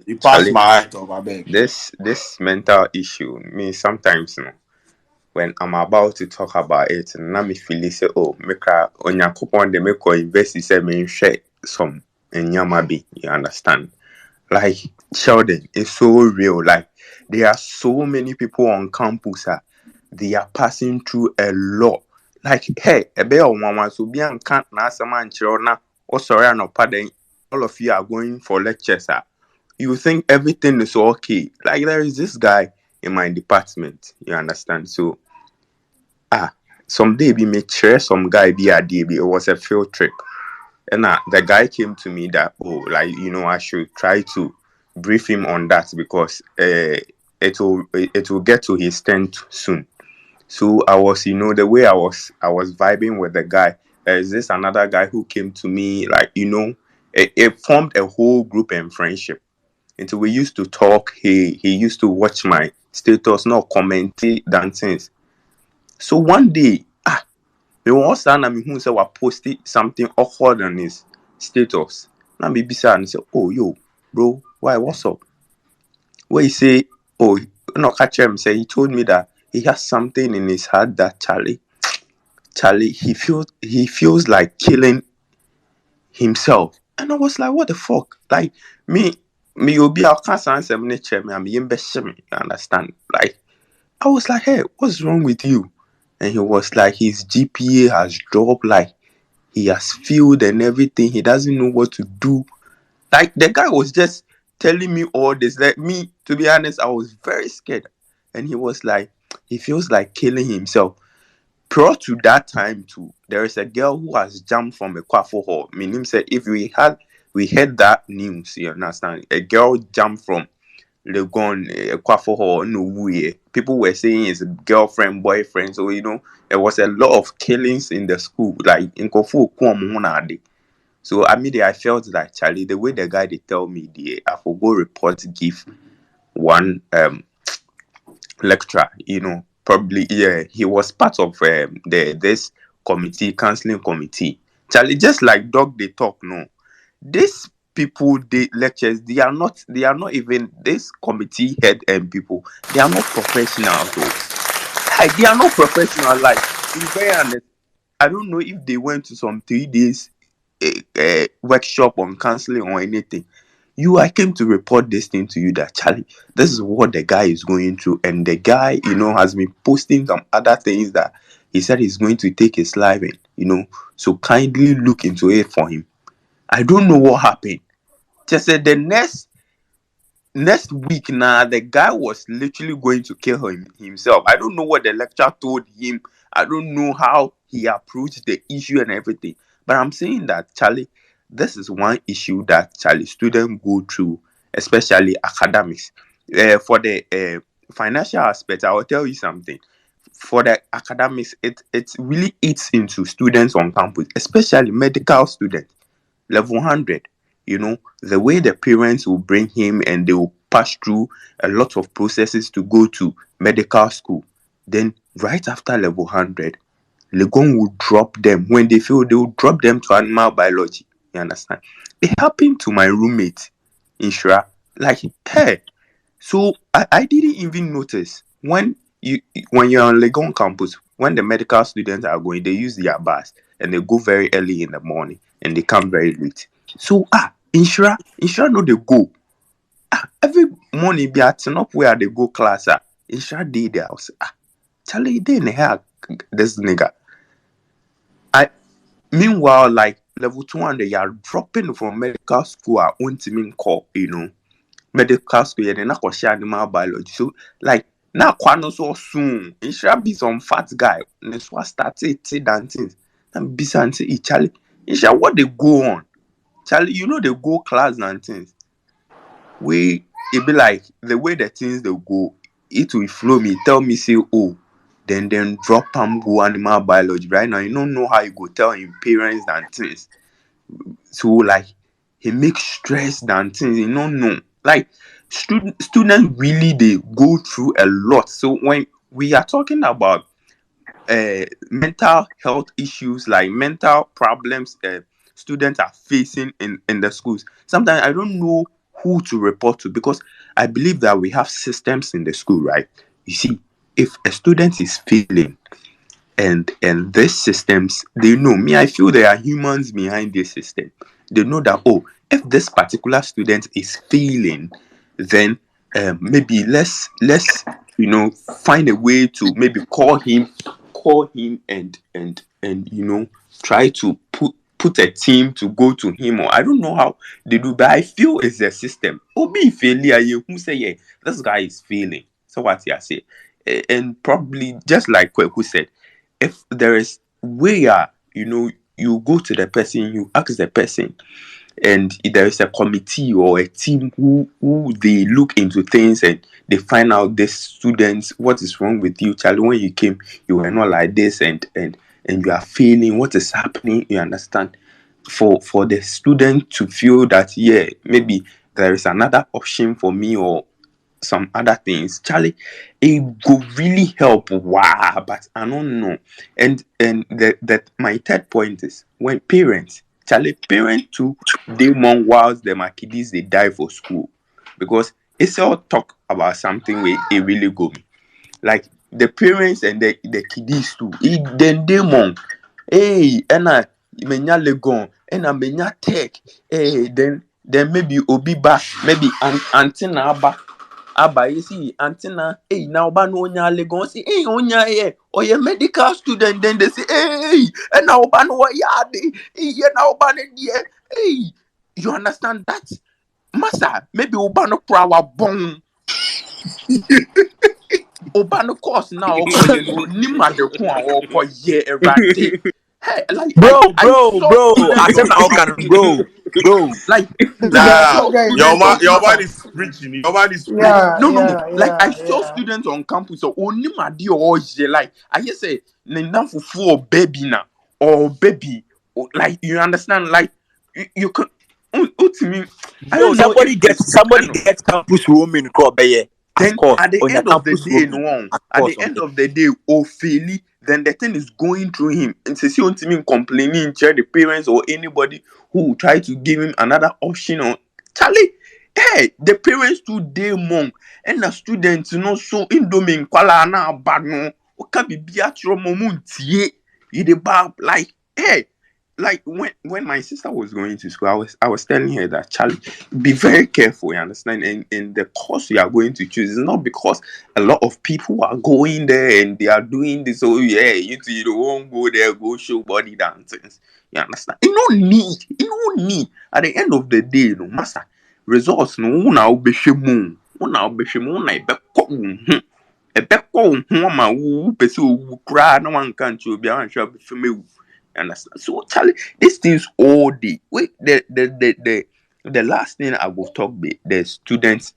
You passed Charlie, my height of my bag. this mental issue, me sometimes, when I'm about to talk about it, now me feel say, oh, make a on your coupon they make or invest say me share some in Yamabi. You understand? Like Sheldon, it's so real. Like there are so many people on campus. They are passing through a lot. Like, hey, a bear one so be and can't na man children or sorry no pardon. All of you are going for lectures. You think everything is okay. Like there is this guy in my department. You understand? So someday we may share some guy be a DB. It was a field trip. And the guy came to me that, oh, like, I should try to brief him on that because it will get to his tent soon. So I was, the way I was vibing with the guy. There's this another guy who came to me, like, it formed a whole group and friendship. Until we used to talk, he used to watch my status, not comment, dancing. So one day, me one son na me who say wa posted something awkward on his status. Na me bisa and say, oh yo, bro, why? What's up? Where he say, oh, no catch him. Say he told me that he has something in his heart that Charlie, he feels like killing himself. And I was like, what the fuck? Like me obi I can't answer me nature me. I'm you understand? Like I was like, hey, what's wrong with you? And he was like, his GPA has dropped, like he has failed and everything. He doesn't know what to do. Like the guy was just telling me all this. Like me, to be honest, I was very scared. And he was like, he feels like killing himself. Prior to that time too, there is a girl who has jumped from a Kwadwo hall. Meaning said if we heard that news, you understand, a girl jumped from Legon, Kwadwo hall, no way. People were saying it's girlfriend, boyfriend. So there was a lot of killings in the school, like in Kofu Kwamuna. So immediately I felt like Charlie, the way the guy they tell me I forgot report give one lecturer, probably he was part of this counseling committee. Charlie, just like dog they talk, no. These people they lectures, they are not even this committee head and people, they are not professional though. Like they are not professional. Like to be very honest, I don't know if they went to some 3 days workshop on counseling or anything. I came to report this thing to you that Charlie, this is what the guy is going through, and the guy, has been posting some other things that he said he's going to take his life in, so kindly look into it for him. I don't know what happened. Just said the next week now, the guy was literally going to kill himself. I don't know what the lecturer told him. I don't know how he approached the issue and everything. But I'm saying that, Charlie, this is one issue that Charlie students go through, especially academics. For the financial aspect, I will tell you something. For the academics, it really eats into students on campus, especially medical students, level 100. The way the parents will bring him and they will pass through a lot of processes to go to medical school. Then, right after level 100, Legon will drop them. When they feel, they will drop them to animal biology. You understand? It happened to my roommate in Shra. Like, hey, so I didn't even notice when you're on Legon campus, when the medical students are going, they use their bus and they go very early in the morning and they come very late. So Inshra no they go. Every morning be at up where they go class. Inshra day there. I was Charlie they in here this nigga. Meanwhile, like level 200, you are dropping from medical school at Untimin call, medical school, and then I share animal biology. So, like, now, Kwano so soon, it should be some fat guy, and that's what started dancing. And be something, Charlie, it should what they go on. Charlie, they go class and things. It be like the way the things they go, it will flow me, tell me, say, oh, then drop and go animal biology. Right now, you don't know how you go tell him parents and things. So like he makes stress than things, you don't know. Like students really they go through a lot. So when we are talking about mental health issues, like mental problems students are facing in the schools, sometimes I don't know who to report to, because I believe that we have systems in the school, right? You see, if a student is failing, and these systems, they know me, I feel there are humans behind this system. They know that, oh, if this particular student is failing, then maybe let's find a way to maybe call him and try to put a team to go to him, or I don't know how they do, but I feel it's a system. Oh, be failure, you who say, yeah, this guy is failing, so what you say. And probably just like Kweku said, if there is where you go to the person, you ask the person, and there is a committee or a team who they look into things and they find out the students, what is wrong with you, Charlie? When you came, you were not like this, and you are failing. What is happening? You understand? For the student to feel that, yeah, maybe there is another option for me, or some other things, Charlie, it could really help. Wow, but I don't know. And that my third point is when parents, Charlie, parents too, they want whilst them are kiddies they die for school, because it's all talk about something where it really go me. Like the parents and the kiddies too, then they want, hey, and I menya legon, and I menya tech, hey, then maybe obi ba, maybe antenna aba you see antenna, hey, now ba no nya legon, say hey onya here or your medical student, then they say hey, and now ba no ya de, hey, now ba ne there, hey, you understand that, massa, maybe oba no prawa bon oba no course now okoye no nima de ko a okoye erade. Hey, like I saw bro. I students said on now can campus, bro. like I Nah, saw Guys, your students man, on it's your man campus. is preaching. Your man is Like preaching. yeah, no. yeah, Like I yeah, saw yeah. students on campus. So only my dear or like I just say nina for baby na or baby. Like you understand? Like you can. To me, I Bro, don't know if it's somebody kind of. gets campus roaming crop of Then course at the on your end of the campus day, roaming. no, Of at course the on end the of the day, Ophélie, then the thing is going through him. And say, see, to me complaining, share the parents or anybody who will try to give him another option on Charlie. Hey, the parents too day monk and the students, so indoming kwala na bad no. Oka be biatro momuntie. You the bar like hey. Like when my sister was going to school, I was telling her that Charlie, be very careful, you understand? And in the course you are going to choose, it's not because a lot of people are going there and they are doing this. Oh yeah, you don't won't go there, go show body dances. You understand? You don't need. At the end of the day, no master results no una obeshemu, ebe ko ma wu pese wu kra na wan kan chi obi an hwa be understand? So Charlie, these things all day. Wait, the last thing I will talk be the students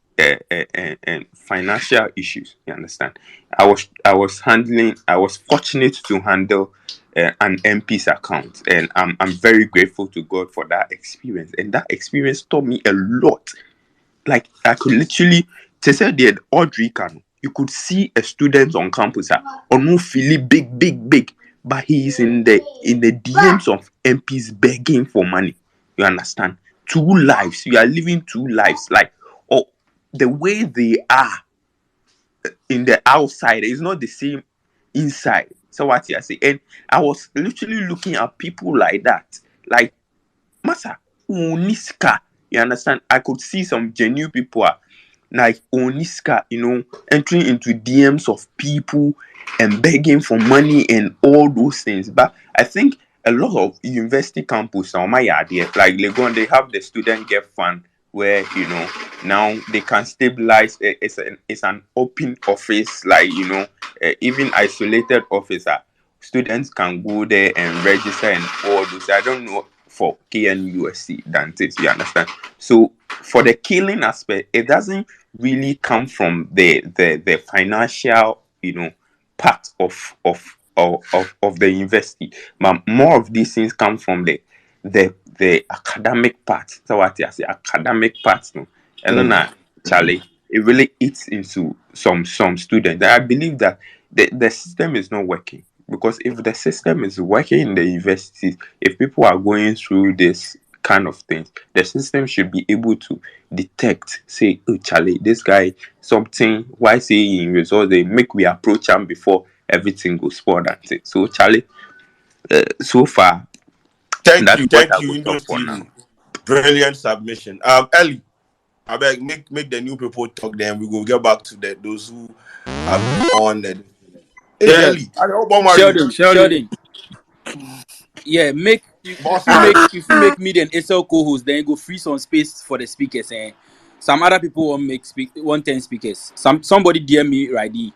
financial issues. You understand? I was fortunate to handle an MP's account, and I'm very grateful to God for that experience. And that experience taught me a lot. Like I could literally, to say the Audrey can, you could see a student on campus, or no Philly big, but he is in the DMs of MPs begging for money. You understand? Two lives. You are living two lives. Like, oh, the way they are in the outside is not the same inside. So what you say? And I was literally looking at people like that, like Masa, Uniska. You understand? I could see some genuine people like Oniska, entering into DMs of people and begging for money and all those things. But I think a lot of university campus now, my idea, like Legon, they have the student get fund where now they can stabilize. It's an open office, like even isolated office. Students can go there and register and all those. I don't know for KNUSC than this, you understand? So for the killing aspect, it doesn't really come from the financial, part of the university, but more of these things come from the academic part. So what I say, academic part, no, and then Charlie, it really eats into some students. I believe that the system is not working, because if the system is working in the universities, if people are going through this kind of things, the system should be able to detect, say, oh Charlie, this guy something, why say he in results, they make we approach him before everything goes spoiled. That's it. So Charlie, so far Thank that's you, what thank I you, would talk Windows for now. TV. Brilliant submission. Ellie, I beg make the new people talk. Then we will get back to those who have been on. Hey Yeah, Ellie, I hope I'm married. Sheldon. Yeah, Boss man. if you make me then SL co-host, then you go free some space for the speakers. And some other people want 10 speakers. Somebody DM me right there,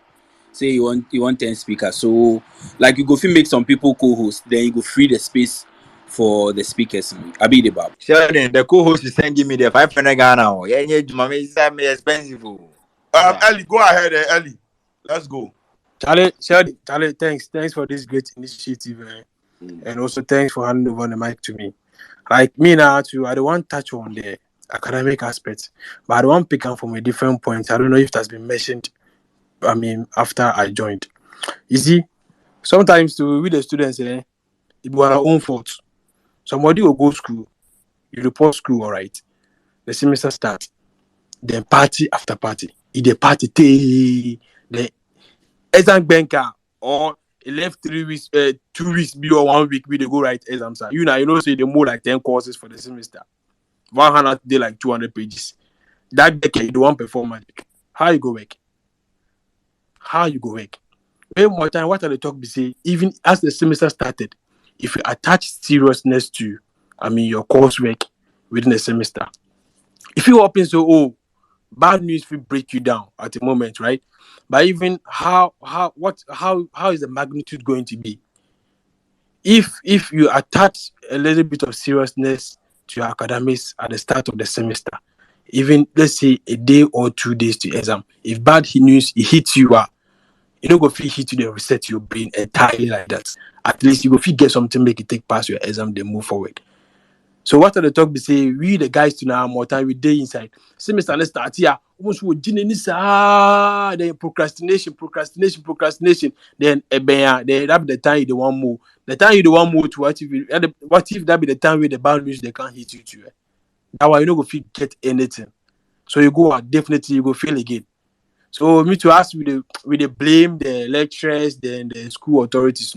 say you want 10 speakers. So like you go free make some people co-host, then you go free the space for the speakers. I be the bab. Sheldon, the co-host is sending me the 500 Ghana. Oh. Yeah, mommy, it's expensive. Oh. Yeah. Ellie, go ahead, Ellie. Let's go. Charlie, thanks for this great initiative, and also thanks for handing over the mic to me. Like me now, too, I don't want to touch on the academic aspect, but I don't want to pick up from a different point. I don't know if it has been mentioned. I mean, after I joined, you see, sometimes to with the students, it was our own fault. Somebody will go school, you report school, all right. The semester starts, then party after party. If the party, the exam banker or it left 3 weeks, 2 weeks, be or 1 week, we they go write exams. You know, say they more like 10 courses for the semester. 100 day like 200 pages. That decade, the one performance. How you go work? Way more time, what are the talk be say? Even as the semester started, if you attach seriousness to, your coursework within the semester, if you open so bad news will break you down at the moment, right? But even how is the magnitude going to be if you attach a little bit of seriousness to your academics at the start of the semester, even let's say a day or 2 days to exam, if bad news it hits you, you don't go feel hit you, then reset your brain entirely like that. At least you go feel get something, make it take past your exam, then move forward. So what are the talk be say? We the guys to now more time we day inside. Semester let's start here. Almost would then procrastination. Then that be the time you the one more. The time you the one more to what if that be the time where the boundaries they can't hit you to? That why you don't go feel get anything. So you go out definitely you go fail again. So me to ask we the blame the lecturers, then the school authorities,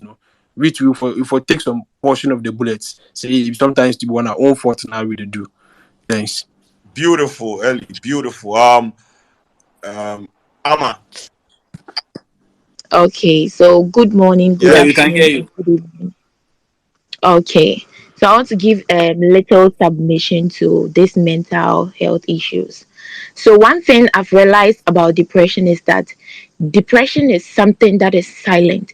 which we for take some portion of the bullets. Say sometimes to be on our own fault now we do. Thanks. Beautiful, Ellie. Beautiful. Amma. Okay, so good morning, good Yeah, we can hear afternoon, you. and good evening. Okay, so I want to give a little submission to this mental health issues. So one thing I've realized about depression is that depression is something that is silent.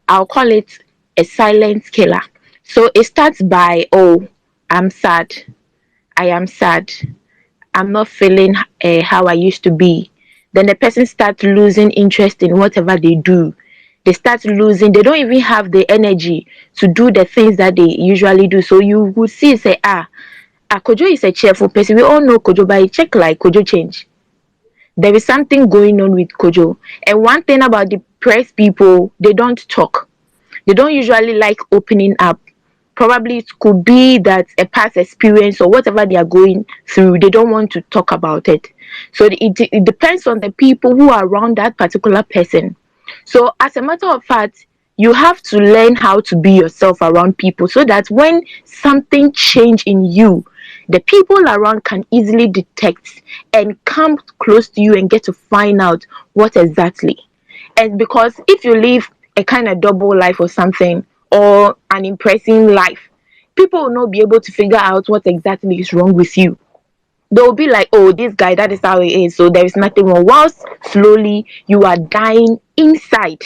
I'll call it a silent killer. So it starts by, oh, I'm sad. I am sad. I'm not feeling how I used to be. Then the person starts losing interest in whatever they do. They start losing, they don't even have the energy to do the things that they usually do. So you would see, say, Kojo is a cheerful person. We all know Kojo, but check like Kojo change. There is something going on with Kojo. And one thing about depressed people, they don't talk. They don't usually like opening up. Probably it could be that a past experience or whatever they are going through, they don't want to talk about it. So it depends on the people who are around that particular person. So, as a matter of fact, you have to learn how to be yourself around people so that when something change in you, the people around can easily detect and come close to you and get to find out what exactly. And because if you live a kind of double life or something, or an impressing life, people will not be able to figure out what exactly is wrong with you. They'll be like, oh, this guy, that is how he is, so there is nothing wrong, whilst slowly you are dying inside.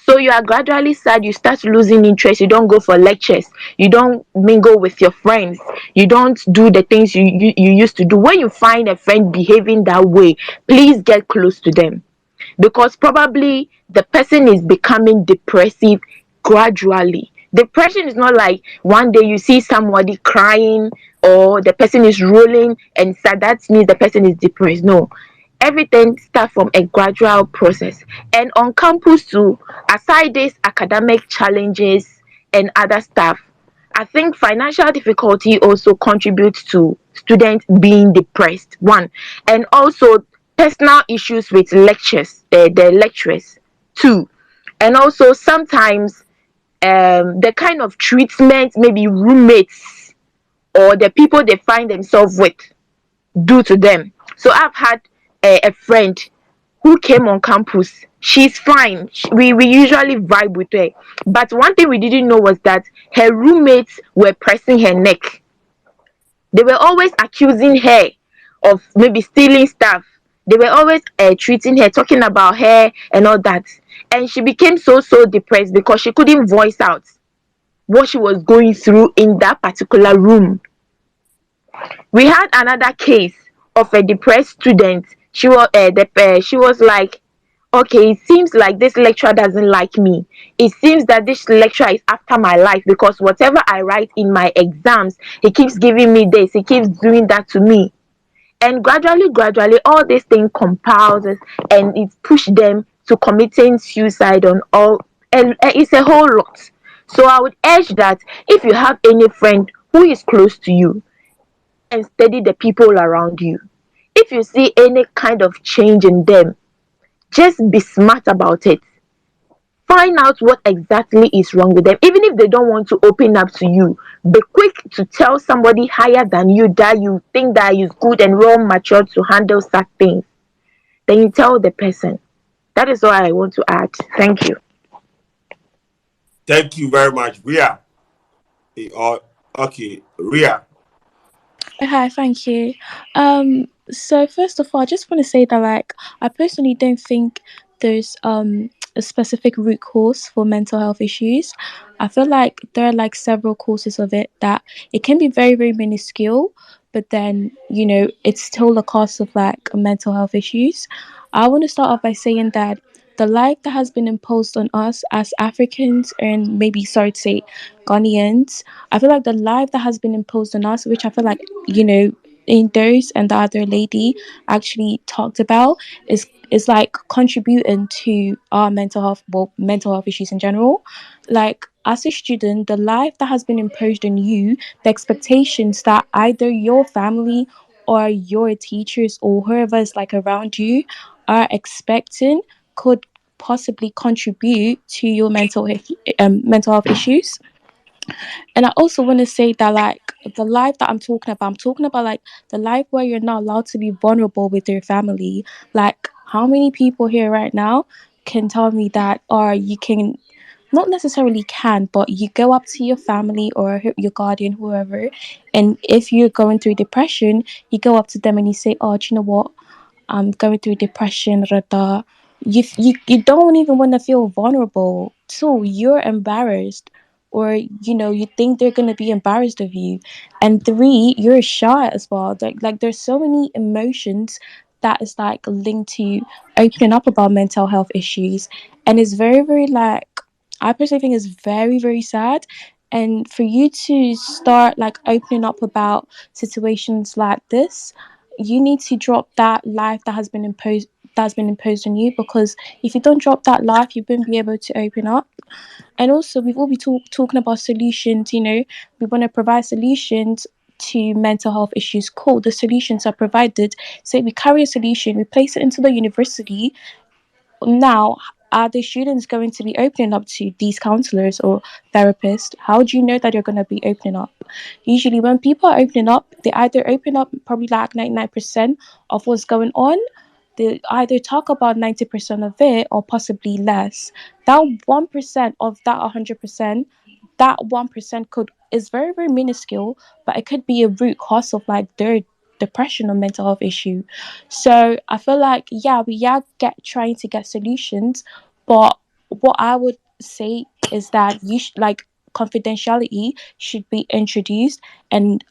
So you are gradually sad, you start losing interest, you don't go for lectures, you don't mingle with your friends, you don't do the things you used to do. When you find a friend behaving that way, please get close to them, because probably the person is becoming depressive gradually. Depression is not like one day you see somebody crying or the person is rolling and sad, that means the person is depressed. No, everything starts from a gradual process. And on campus too, aside these academic challenges and other stuff, I think financial difficulty also contributes to students being depressed. One, and also personal issues with the lecturers. Two, and also sometimes the kind of treatment maybe roommates or the people they find themselves with do to them. So I've had a friend who came on campus. She's fine. We usually vibe with her. But one thing we didn't know was that her roommates were pressing her neck. They were always accusing her of maybe stealing stuff. They were always treating her, talking about her and all that. And she became so depressed because she couldn't voice out what she was going through in that particular room. We had another case of a depressed student. She was like, okay, it seems like this lecturer doesn't like me. It seems that this lecturer is after my life because whatever I write in my exams, he keeps giving me this, he keeps doing that to me. And gradually, all these things compounds and it pushed them to committing suicide on all, and it's a whole lot. So I would urge that if you have any friend who is close to you, and study the people around you. If you see any kind of change in them, just be smart about it. Find out what exactly is wrong with them. Even if they don't want to open up to you, be quick to tell somebody higher than you that you think that is good and well matured to handle such things. Then you tell the person. That is all I want to add. Thank you. Thank you very much, Ria. Okay, Ria. Hi, thank you. So first of all, I just want to say that like I personally don't think there's a specific root cause for mental health issues. I feel like there are like several causes of it that it can be very minuscule, but then it's still the cause of like mental health issues. I want to start off by saying that the life that has been imposed on us as Africans and maybe sorry to say Ghanaians, I feel like the life that has been imposed on us, which I feel like in those and the other lady actually talked about, is like contributing to our mental health issues in general. Like as a student, the life that has been imposed on you, the expectations that either your family or your teachers or whoever is like around you are expecting could possibly contribute to your mental health issues. And I also want to say that like the life that I'm talking about like the life where you're not allowed to be vulnerable with your family. Like how many people here right now can tell me that, or you can not necessarily can, but you go up to your family or your guardian, whoever, and if you're going through depression, you go up to them and you say, oh, do you know what, I'm going through depression, rada. You don't even want to feel vulnerable, so you're embarrassed or you think they're going to be embarrassed of you. And three, you're shy as well. Like there's so many emotions that is like linked to opening up about mental health issues, and it's very very like, I personally think it's very very sad. And for you to start like opening up about situations like this, you need to drop that life that has been imposed on you, because if you don't drop that life, you won't be able to open up. And also, we've all been talking about solutions. We want to provide solutions to mental health issues. Cool, the solutions are provided. So we carry a solution, we place it into the university. Now, are the students going to be opening up to these counselors or therapists? How do you know that you're going to be opening up? Usually, when people are opening up, they either open up probably like 99% of what's going on. They either talk about 90% of it or possibly less. That 1% of that 100%, that 1% is very very minuscule, but it could be a root cause of like their depression or mental health issue. So I feel like, yeah, we are trying to get solutions, but what I would say is that you like confidentiality should be introduced, and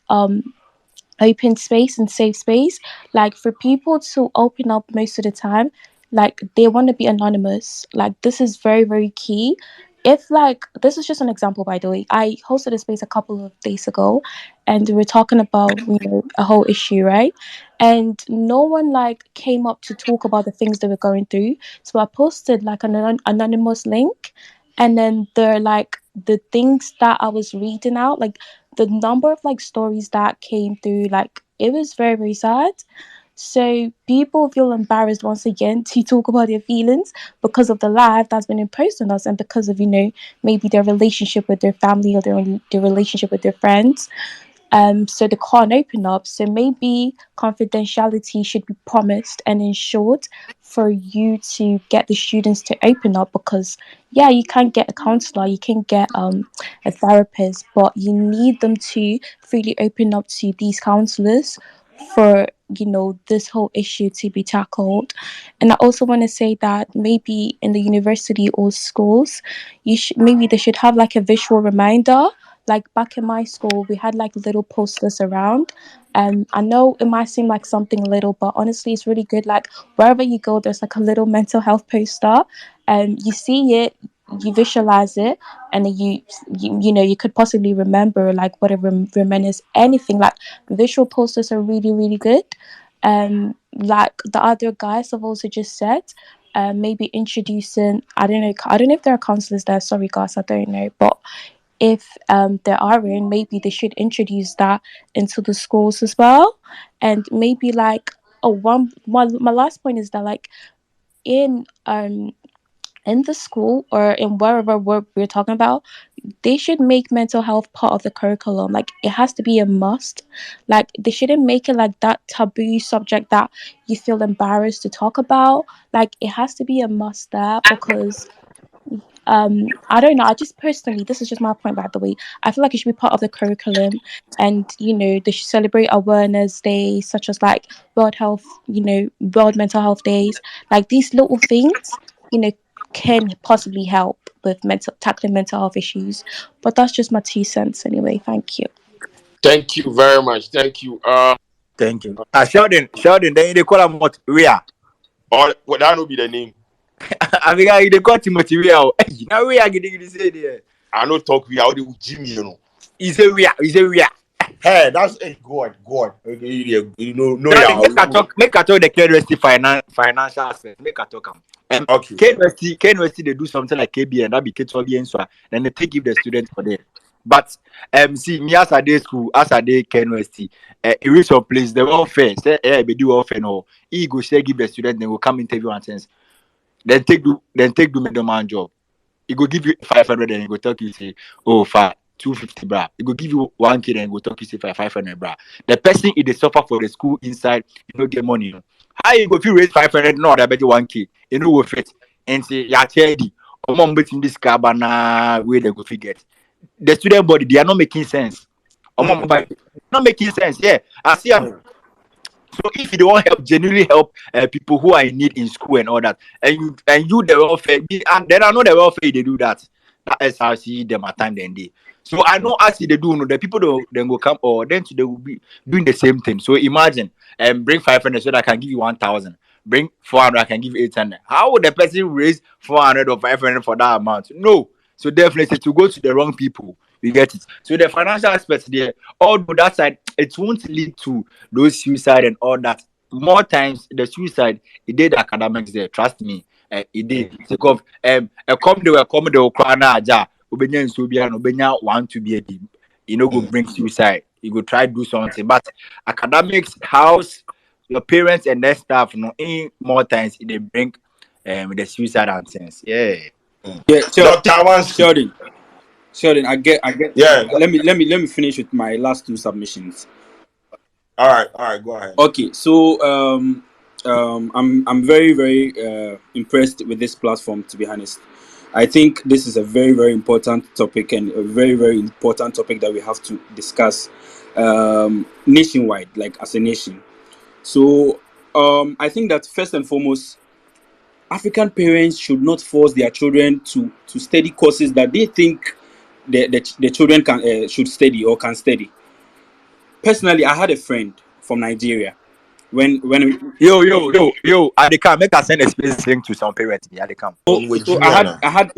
open space and safe space, like for people to open up most of the time, like they want to be anonymous. Like this is very very key. If like, this is just an example, by the way, I hosted a space a couple of days ago, and we were talking about a whole issue, right? And no one like came up to talk about the things they were going through. So I posted like an anonymous link, and then the things that I was reading out, like the number of like stories that came through, like it was very very sad. So people feel embarrassed once again to talk about their feelings because of the life that's been imposed on us, and because of maybe their relationship with their family, or their relationship with their friends. So they can't open up. So maybe confidentiality should be promised and ensured for you to get the students to open up, because yeah, you can get a counselor, you can get a therapist, but you need them to freely open up to these counselors for this whole issue to be tackled. And I also want to say that maybe in the university or schools, maybe they should have like a visual reminder. Like back in my school, we had like little posters around. I know it might seem like something little, but honestly, it's really good. Like wherever you go, there's like a little mental health poster, and you see it, you visualize it, and then you could possibly remember like whatever reminisce anything. Like visual posters are really really good. Like the other guys have also just said, maybe introducing, I don't know if there are counselors there. Sorry guys, I don't know, but if there aren't, maybe they should introduce that into the schools as well. And maybe like, my last point is that like in the school or in wherever we're talking about, they should make mental health part of the curriculum. Like it has to be a must. Like they shouldn't make it like that taboo subject that you feel embarrassed to talk about. Like it has to be a must there, because I don't know, I just personally, this is just my point, by the way, I feel like it should be part of the curriculum. And they should celebrate awareness days such as like world health, world mental health days. Like these little things you know can possibly help with tackling mental health issues. But that's just my 2 cents anyway. Thank you. Thank you very much. Thank you. Thank you. Sheldon, then they call him what? Where? Or would that not be the name? I mean, they call Timothy Where? Now we are getting to say there. I know talk we how they with Jimmy, He say where? Hey, that's God. Okay, you know, Make I talk the KNUST financial aspect. Make I talk him. Okay. KNUST they do something like KBN, that be K12 and so then they take give the students for them. But see me as a day school, as a day KNUST, it reach some place the welfare, say be do welfare no. He go share give the student, then will come interview and sense. Then take do middleman job. He go give you 500 and he go talk you say, oh, for 250 bra. He go give you 1K and go talk you say for 500 bra. The person is the suffer for the school inside, get money. How you go if you raise 500, no, I bet you 1K. You know what fit and say, yeah, Teddy, or mom betting this cabana where they go forget. The student body, they are not making sense. Or mom not making sense. Yeah, I see. So if you don't help, genuinely help people who are in need in school and all that, and you the welfare, and then I know the welfare they do that. that SRC them at time then day. So I know as they do, no, the people don't then go come or then they will be doing the same thing. So imagine bring 500 so that I can give you 1,000. Bring 400, I can give you 800. How would the person raise 400 or 500 for that amount? No. So definitely to go to the wrong people. You get it. So the financial aspect there, although that side, it won't lead to those suicide and all that. More times the suicide, it did academics there. Trust me, it did. Think of a come they will cry now. Ja, ubenya nso bia no ubenya want to be a deep. You know, go bring suicide. You go try to do something, but academics, house, your parents and their staff, no, in more times they bring the suicide and things. Yeah. Yeah, Dr. Awansi. Sheldon, I get. Yeah. Let me finish with my last two submissions. All right, go ahead. Okay, so I'm very very impressed with this platform. To be honest, I think this is a very very important topic and a very very important topic that we have to discuss nationwide, like as a nation. So I think that first and foremost, African parents should not force their children to study courses that they think the children can should study or can study. Personally, I had a friend from Nigeria. When Yo, I can make a send a space link to some parents. Yeah, they come. so I had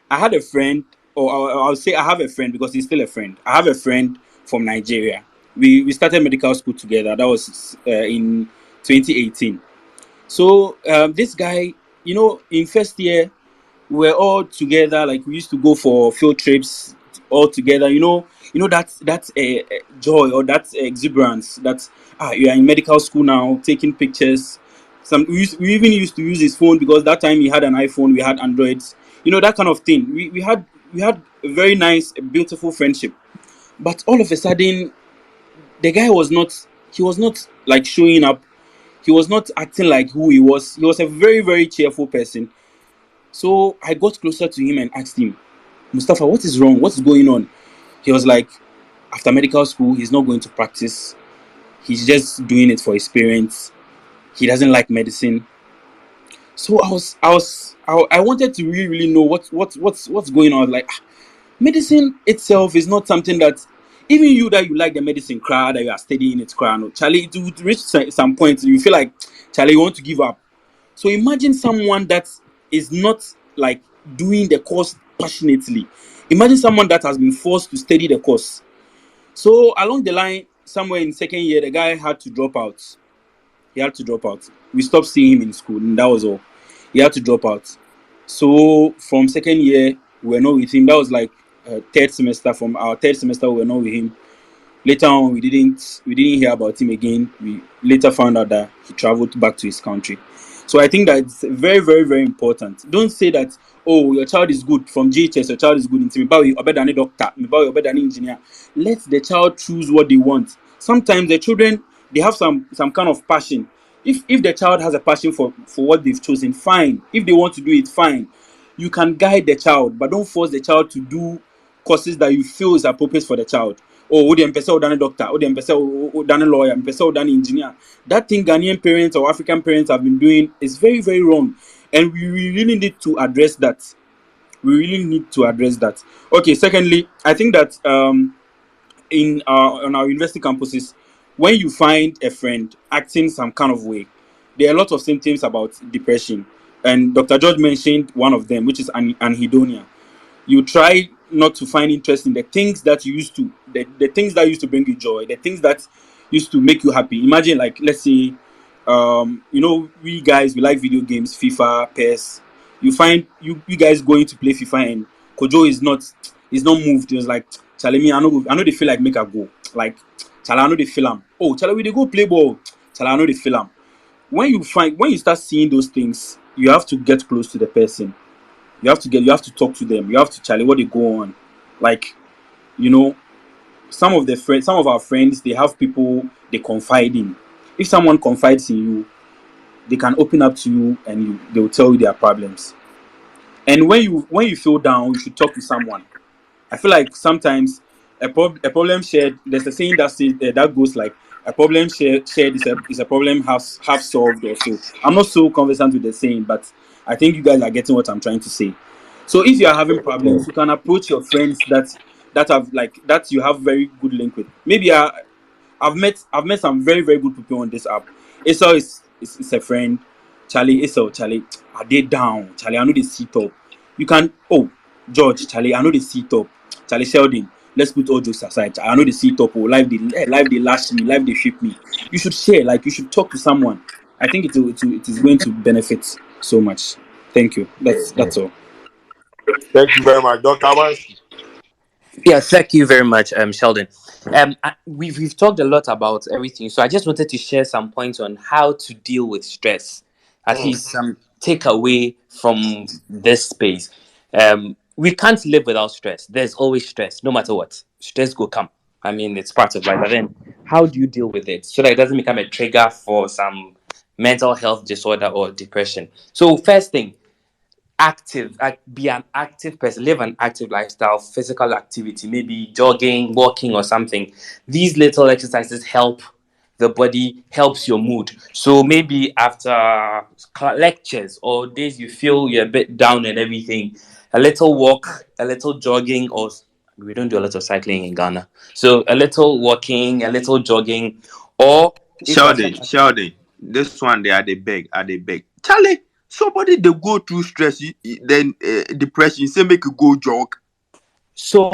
I had a friend, or I'll say I have a friend because he's still a friend. I have a friend from Nigeria. We started medical school together. That was in 2018. So this guy, in first year, we were all together. Like we used to go for field trips all together. That joy or that exuberance. That you are in medical school now, taking pictures. We even used to use his phone because that time he had an iPhone. We had Androids. That kind of thing. We had a very nice, beautiful friendship. But all of a sudden, the guy was not. He was not like showing up. He was not acting like who he was. He was a very, very cheerful person. So I got closer to him and asked him, Mustafa, what is wrong? What is going on? He was like, after medical school, he's not going to practice. He's just doing it for his parents. He doesn't like medicine. So I wanted to really, really know what's going on. Like, medicine itself is not something that even you that you like the medicine crowd that you are studying it crowd. No, Charlie, it would reach some point you feel like Charlie, you want to give up. So imagine someone that is not like doing the course passionately. Imagine someone that has been forced to study the course. So along the line, somewhere in second year, the guy had to drop out. He had to drop out. We stopped seeing him in school, and that was all. He had to drop out. So from second year, we were not with him. That was like third semester. From our third semester, we were not with him. Later on, we didn't hear about him again. We later found out that he traveled back to his country. So I think that it's very, very, very important. Don't say that, oh, your child is good from GHS, your child is good in team. You're better than a doctor, you're better than an engineer. Let the child choose what they want. Sometimes the children, they have some kind of passion. If the child has a passion for what they've chosen, fine. If they want to do it, fine. You can guide the child, but don't force the child to do courses that you feel is appropriate for the child. Oh, the empesa done a doctor, the empesa done a lawyer, empesa done an engineer. That thing Ghanaian parents or African parents have been doing is very, very wrong. And we really need to address that. Okay, secondly, I think that on our university campuses, when you find a friend acting some kind of way, there are a lot of symptoms about depression. And Dr. George mentioned one of them, which is anhedonia. You try not to find interest in the things that you used to, the things that used to bring you joy, the things that used to make you happy. Imagine, like, let's say, we guys, we like video games, FIFA, PES. You find you guys going to play FIFA and Kojo is not moved. He was like, Charlie, I know they feel like make a go. Like, Charlie, I know they feel am. Oh, Charlie, we they go play ball. Charlie, I know they feel am. When you start seeing those things, you have to get close to the person. You have to talk to them. You have to Charlie what they go on. Like, some of our friends, they have people they confide in. If someone confides in you, they can open up to you and they will tell you their problems. And when you feel down, you should talk to someone. I feel like sometimes a problem shared. There's a saying that says that goes like a problem shared is a problem half solved or so. I'm not so conversant with the saying, but I think you guys are getting what I'm trying to say. So if you are having problems, you can approach your friends that have like that you have very good link with. Maybe I've met some very very good people on this app. Esau is a friend. Charlie Esau Charlie, are they down? Charlie, I know they sit up. You can George Charlie, I know they sit up. Charlie Sheldon, let's put all jokes aside. I know they sit up. Oh, life they lash me, life they shape me. You should share, like you should talk to someone. I think it is going to benefit so much. Thank you. That's all. Thank you very much, Dr. Wansi. Yeah, thank you very much, Sheldon. We've talked a lot about everything, so I just wanted to share some points on how to deal with stress. At least some takeaway from this space. We can't live without stress. There's always stress, no matter what. Stress will come. I mean, it's part of life. But then, how do you deal with it so that it doesn't become a trigger for some mental health disorder or depression? So, first thing, active, like be an active person, live an active lifestyle, physical activity, maybe jogging, walking, or something. These little exercises help the body, helps your mood. So maybe after lectures or days you feel you're a bit down and everything, a little walk, a little jogging, or we don't do a lot of cycling in Ghana. So a little walking, a little jogging, or if you're Sheldon, this one they are they beg. Charlie, somebody they go through stress, then depression, say make you go jog. So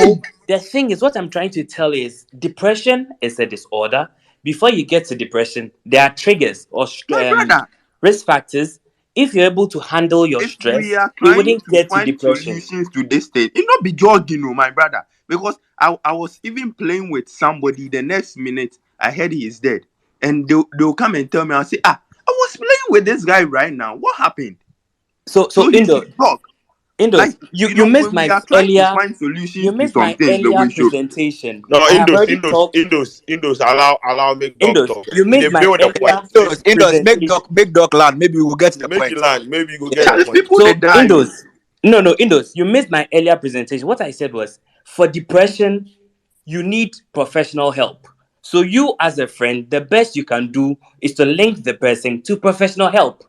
the thing is, what I'm trying to tell is, depression is a disorder. Before you get to depression, there are triggers or My brother, risk factors. If you're able to handle your if we stress, are you trying wouldn't to get to find depression. solutions to this thing, it not be jogging, oh, my brother. Because I was even playing with somebody, the next minute I heard he is dead. And they'll come and tell me, I'll say, I was playing with this guy right now. What happened? So So he should talk. Indos, Like, you missed when we my are trying to earlier find solutions you to missed some my things, but earlier we should. presentation. No, I have already talked. Indos, allow make dog Indos, talk. you They missed my build the point. earlier Indos, presentation. make Doc land. Maybe we'll get to the Make it point. land. Maybe you go get the Yeah. Charlie, point. people they So die. Indos, no, Indos, you missed my earlier presentation. What I said was, for depression, you need professional help. So you as a friend, the best you can do is to link the person to professional help.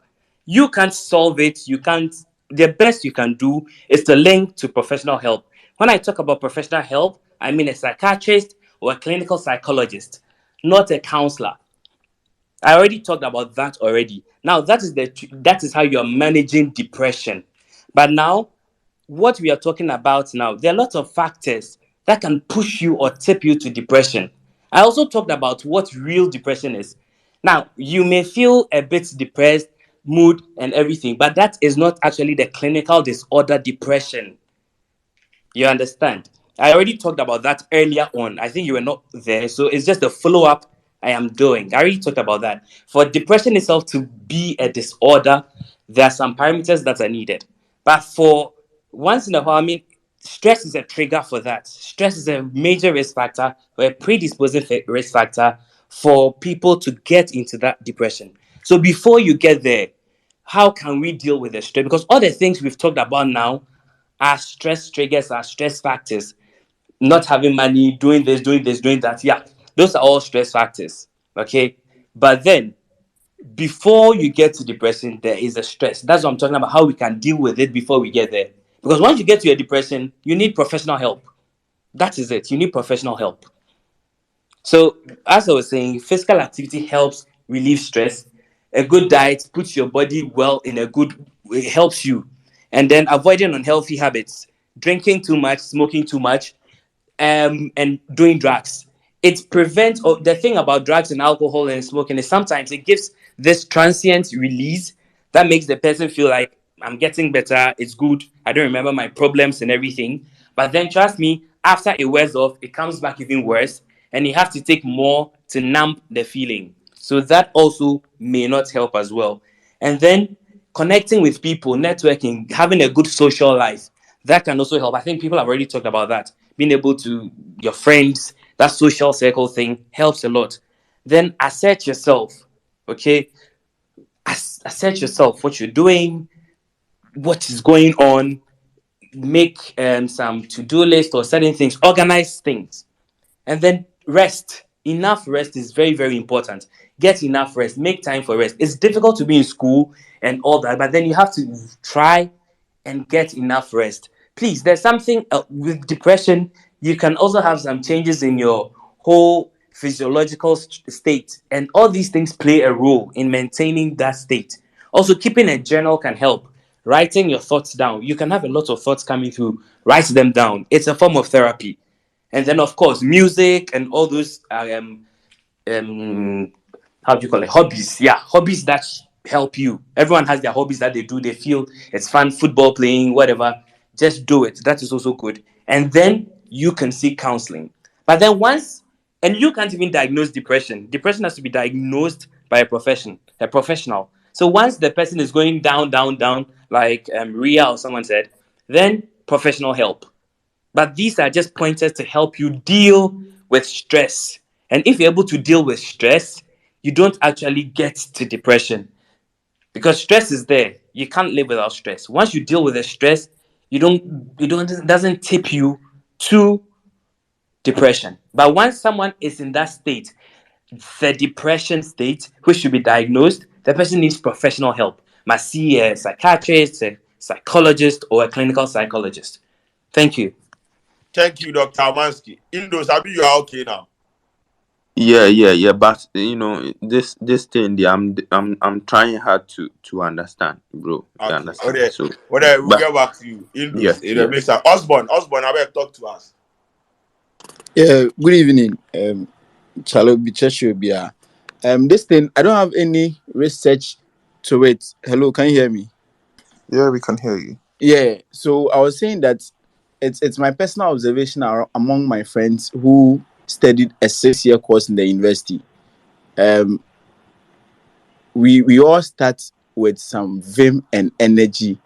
You can't solve it. You can't. The best you can do is to link to professional help. When I talk about professional help, I mean a psychiatrist or a clinical psychologist, not a counselor. I already talked about that already. Now that is how you're managing depression. But now what we are talking about now, there are lots of factors that can push you or tip you to depression. I also talked about what real depression is. Now, you may feel a bit depressed, mood, and everything, but that is not actually the clinical disorder depression. You understand? I already talked about that earlier on. I think you were not there. So it's just a follow up I am doing. I already talked about that. For depression itself to be a disorder, there are some parameters that are needed. But for once in a while, I mean, stress is a trigger for that. Stress is a major risk factor or a predisposing risk factor for people to get into that depression. So before you get there, how can we deal with the stress? Because all the things we've talked about now are stress triggers, are stress factors. Not having money, doing that. Yeah, those are all stress factors. Okay. But then before you get to depression, there is a stress. That's what I'm talking about, how we can deal with it before we get there. Because once you get to your depression, you need professional help. That is it. You need professional help. So, as I was saying, physical activity helps relieve stress. A good diet puts your body well in a good it helps you. And then avoiding unhealthy habits, drinking too much, smoking too much, and doing drugs. It prevents, or the thing about drugs and alcohol and smoking is sometimes it gives this transient release that makes the person feel like I'm getting better, it's good, I don't remember my problems and everything. But then trust me, after it wears off, it comes back even worse, and you have to take more to numb the feeling. So that also may not help as well. And then connecting with people, networking, having a good social life, that can also help. I think people have already talked about that. Being able to, your friends, that social circle thing helps a lot. Then assert yourself, okay? Assert yourself, what you're doing, what is going on, make some to-do list or certain things, organize things. And then rest. Enough rest is very, very important. Get enough rest. Make time for rest. It's difficult to be in school and all that, but then you have to try and get enough rest. Please, there's something with depression. You can also have some changes in your whole physiological state, and all these things play a role in maintaining that state. Also, keeping a journal can help. Writing your thoughts down. You can have a lot of thoughts coming through. Write them down. It's a form of therapy. And then, of course, music and all those um how do you call it, hobbies. Yeah, hobbies that help you. Everyone has their hobbies that they do, they feel it's fun, football playing, whatever. Just do it. That is also good. And then you can seek counseling. But then once, and you can't even diagnose depression has to be diagnosed by a professional. So once the person is going down, down, down, like Ria or someone said, then professional help. But these are just pointers to help you deal with stress. And if you're able to deal with stress, you don't actually get to depression because stress is there. You can't live without stress. Once you deal with the stress, it doesn't tip you to depression. But once someone is in that state, the depression state, which should be diagnosed, the person needs professional help. Must see a psychiatrist, a psychologist, or a clinical psychologist. Thank you. Thank you, Dr. Amansky. Indos, I you are okay now. Yeah. But this thing, I'm trying hard to understand, bro. You Okay. understand? So, We'll but get back to you. yeah, Indos, it makes sense. Osborne, I better talk to us. Yeah, good evening. Chalo Bicheshio. This thing, I don't have any research to it. Hello, can you hear me? Yeah, we can hear you. Yeah, so I was saying that it's my personal observation among my friends who studied a 6-year course in the university. We all start with some vim and energy,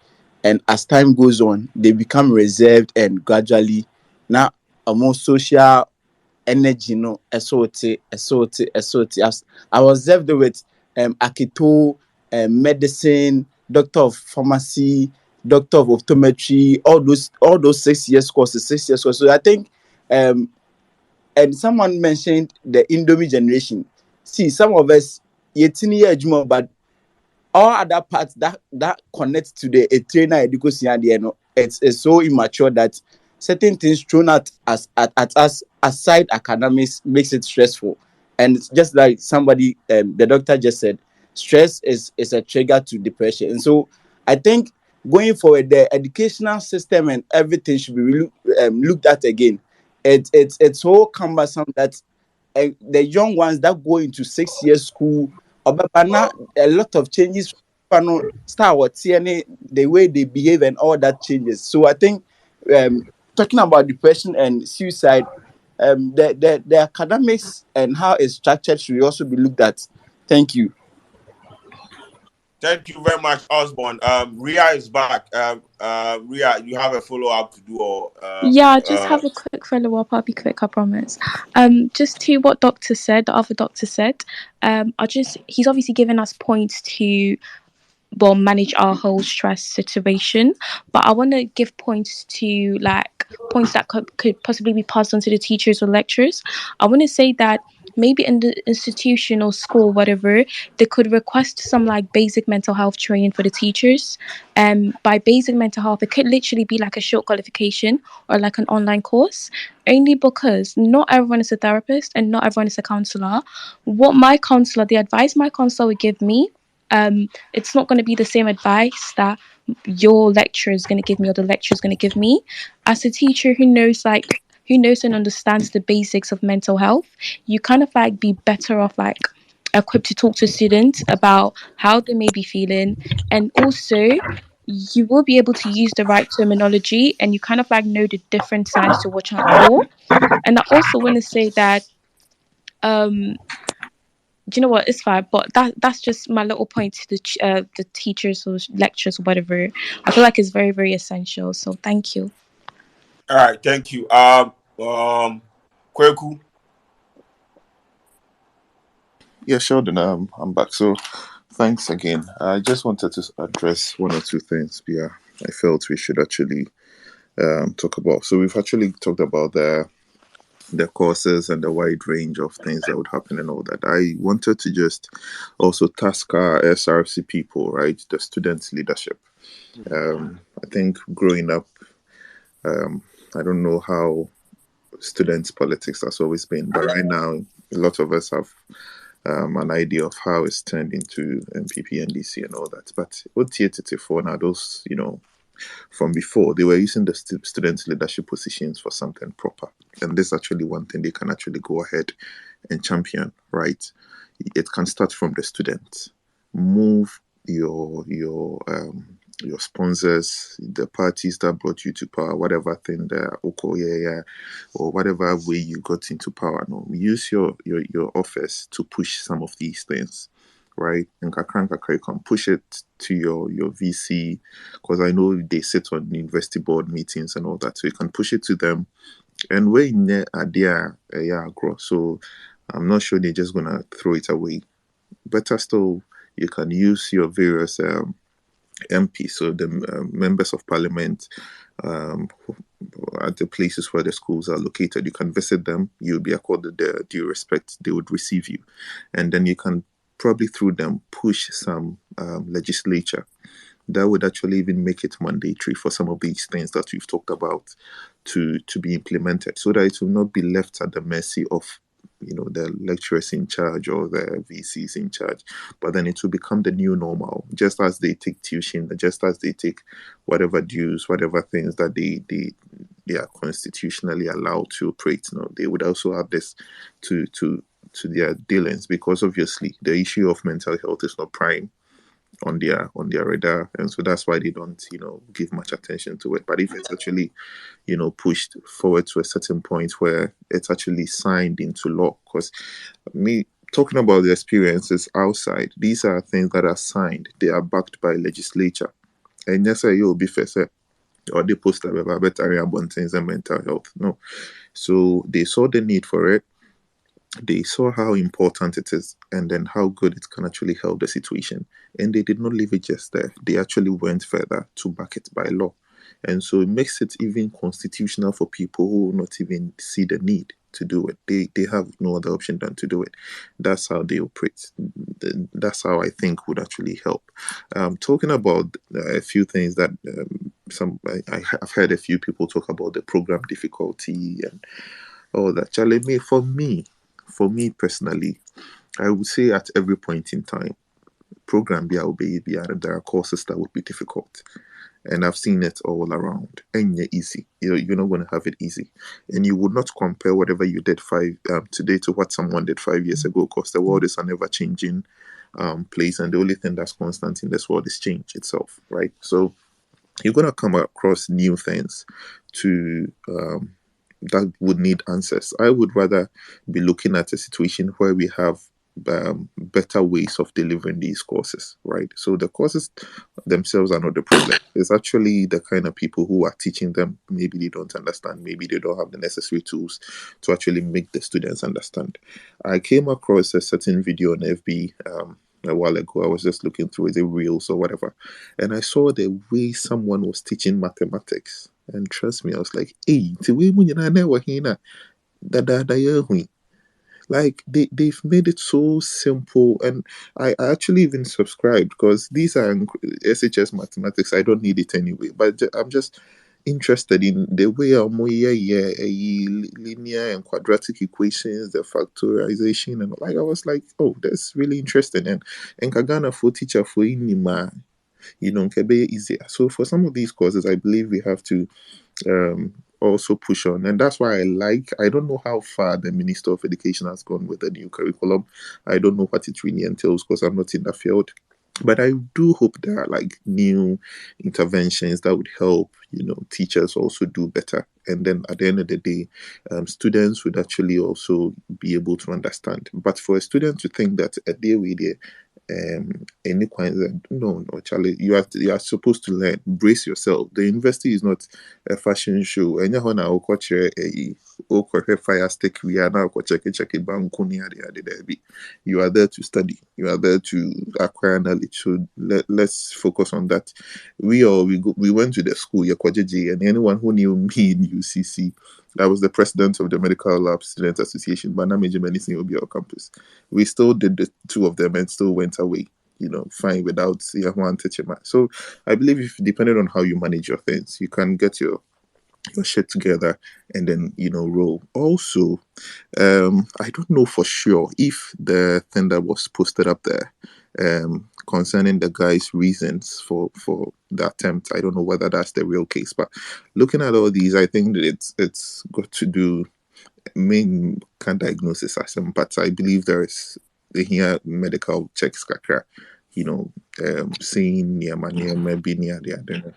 and as time goes on, they become reserved and gradually now a more social energy, SOT. As I was observed with Akito, medicine, doctor of pharmacy, doctor of optometry, all those 6 years courses, 6 years courses. So I think and someone mentioned the Indomie generation. See, some of us but all other parts that connect to the trainer education, it's so immature that certain things thrown at us aside academics makes it stressful. And it's just like somebody the doctor just said, stress is a trigger to depression. And so I think going forward, the educational system and everything should be looked at again. It's so cumbersome that the young ones that go into 6 years school, now a lot of changes start what the way they behave and all that changes. So I think talking about depression and suicide, the academics and how it's structured should also be looked at. Thank you. Thank you very much, Osborne. Ria is back. Ria, you have a follow up to do, or Yeah, just have a quick follow up. I'll be quick, I promise. Just to what doctor said, the other doctor said. He's obviously given us points to manage our whole stress situation, but I want to give points that could possibly be passed on to the teachers or lecturers. I want to say that maybe in the institution or school, whatever, they could request some basic mental health training for the teachers. By basic mental health, it could literally be like a short qualification or like an online course, only because not everyone is a therapist and not everyone is a counselor. The advice my counselor would give me, it's not going to be the same advice that your lecturer is going to give me or the lecturer is going to give me. As a teacher who knows and understands the basics of mental health, you kind of be better off equipped to talk to students about how they may be feeling, and also you will be able to use the right terminology, and you kind of know the different signs to watch out for. And I also want to say that do you know what? It's fine, but that's just my little point to the teachers or lecturers or whatever. I feel like it's very, very essential. So thank you. All right, thank you. Kweku. Yeah, Sheldon, I'm back. So thanks again. I just wanted to address one or two things I felt we should actually talk about. So we've actually talked about the courses and the wide range of things that would happen and all that. I wanted to just also task our SRC people, right, the student leadership. I think growing up, I don't know how students' politics has always been, but right now, a lot of us have an idea of how it's turned into MPP, NDC, and all that. But OT84 now, those, from before, they were using the student leadership positions for something proper. And this is actually one thing they can actually go ahead and champion, right? It can start from the students. Move your sponsors, the parties that brought you to power, whatever thing there, or whatever way you got into power. No, use your office to push some of these things, right? And you can push it to your VC, because I know they sit on university board meetings and all that, so you can push it to them. And when they are there, grow. So I'm not sure they're just gonna throw it away. Better still, you can use your various MPs, so the members of parliament, at the places where the schools are located. You can visit them. You'll be accorded the due respect. They would receive you, and then you can probably through them push some legislature that would actually even make it mandatory for some of these things that we've talked about to be implemented, so that it will not be left at the mercy of the lecturers in charge or the VCs in charge, but then it will become the new normal. Just as they take tuition, just as they take whatever dues, whatever things that they are constitutionally allowed to operate, they would also add this to their dealings, because obviously the issue of mental health is not prime on their radar, and so that's why they don't give much attention to it. But if it's actually pushed forward to a certain point where it's actually signed into law, because me talking about the experiences outside, these are things that are signed, they are backed by legislature, and yes, you'll be fair, or they post about better things and mental health. No, so they saw the need for it. They saw how important it is, and then how good it can actually help the situation. And they did not leave it just there. They actually went further to back it by law. And so it makes it even constitutional for people who will not even see the need to do it. They have no other option than to do it. That's how they operate. That's how I think would actually help. Talking about a few things that I've heard a few people talk about the program difficulty and all that. Charlie, for me personally, I would say at every point in time, program there are courses that would be difficult. And I've seen it all around. And you're easy. You're not going to have it easy. And you would not compare whatever you did today to what someone did 5 years ago, because the world is an ever-changing place. And the only thing that's constant in this world is change itself, right? So you're going to come across new things that would need answers. I would rather be looking at a situation where we have better ways of delivering these courses, right? So the courses themselves are not the problem. It's actually the kind of people who are teaching them. Maybe they don't understand. Maybe they don't have the necessary tools to actually make the students understand. I came across a certain video on FB a while ago. I was just looking through the reels or whatever, and I saw the way someone was teaching mathematics. And trust me, I was like, hey, like they've made it so simple. And I actually even subscribed, because these are SHS mathematics. I don't need it anyway, but I'm just interested in the way linear and quadratic equations, the factorization, and like I was like, oh, that's really interesting. And Kagana for teacher for inima, can be easier. So for some of these courses, I believe we have to also push on. And that's why I don't know how far the Minister of Education has gone with the new curriculum. I don't know what it really entails, because I'm not in the field. But I do hope there are like new interventions that would help, teachers also do better. And then at the end of the day, students would actually also be able to understand. But for a student to think that a day with any kind, no, Charlie, you are supposed to learn. Brace yourself. The university is not a fashion show. And a fire stick. We are now check it. You are there to study. You are there to acquire knowledge. So let's focus on that. We went to the school, and anyone who knew me in UCC, I was the president of the Medical Lab Student Association, but now major medicine will be our campus. We still did the two of them and still went away. fine without one touching. So I believe if depending on how you manage your things, you can get your shit together and then roll. Also, I don't know for sure if the thing that was posted up there concerning the guy's reasons for the attempt, I don't know whether that's the real case, but looking at all these, I think that it's got to do main can diagnosis as but I believe there is here medical checks kakra, seeing near maybe near the other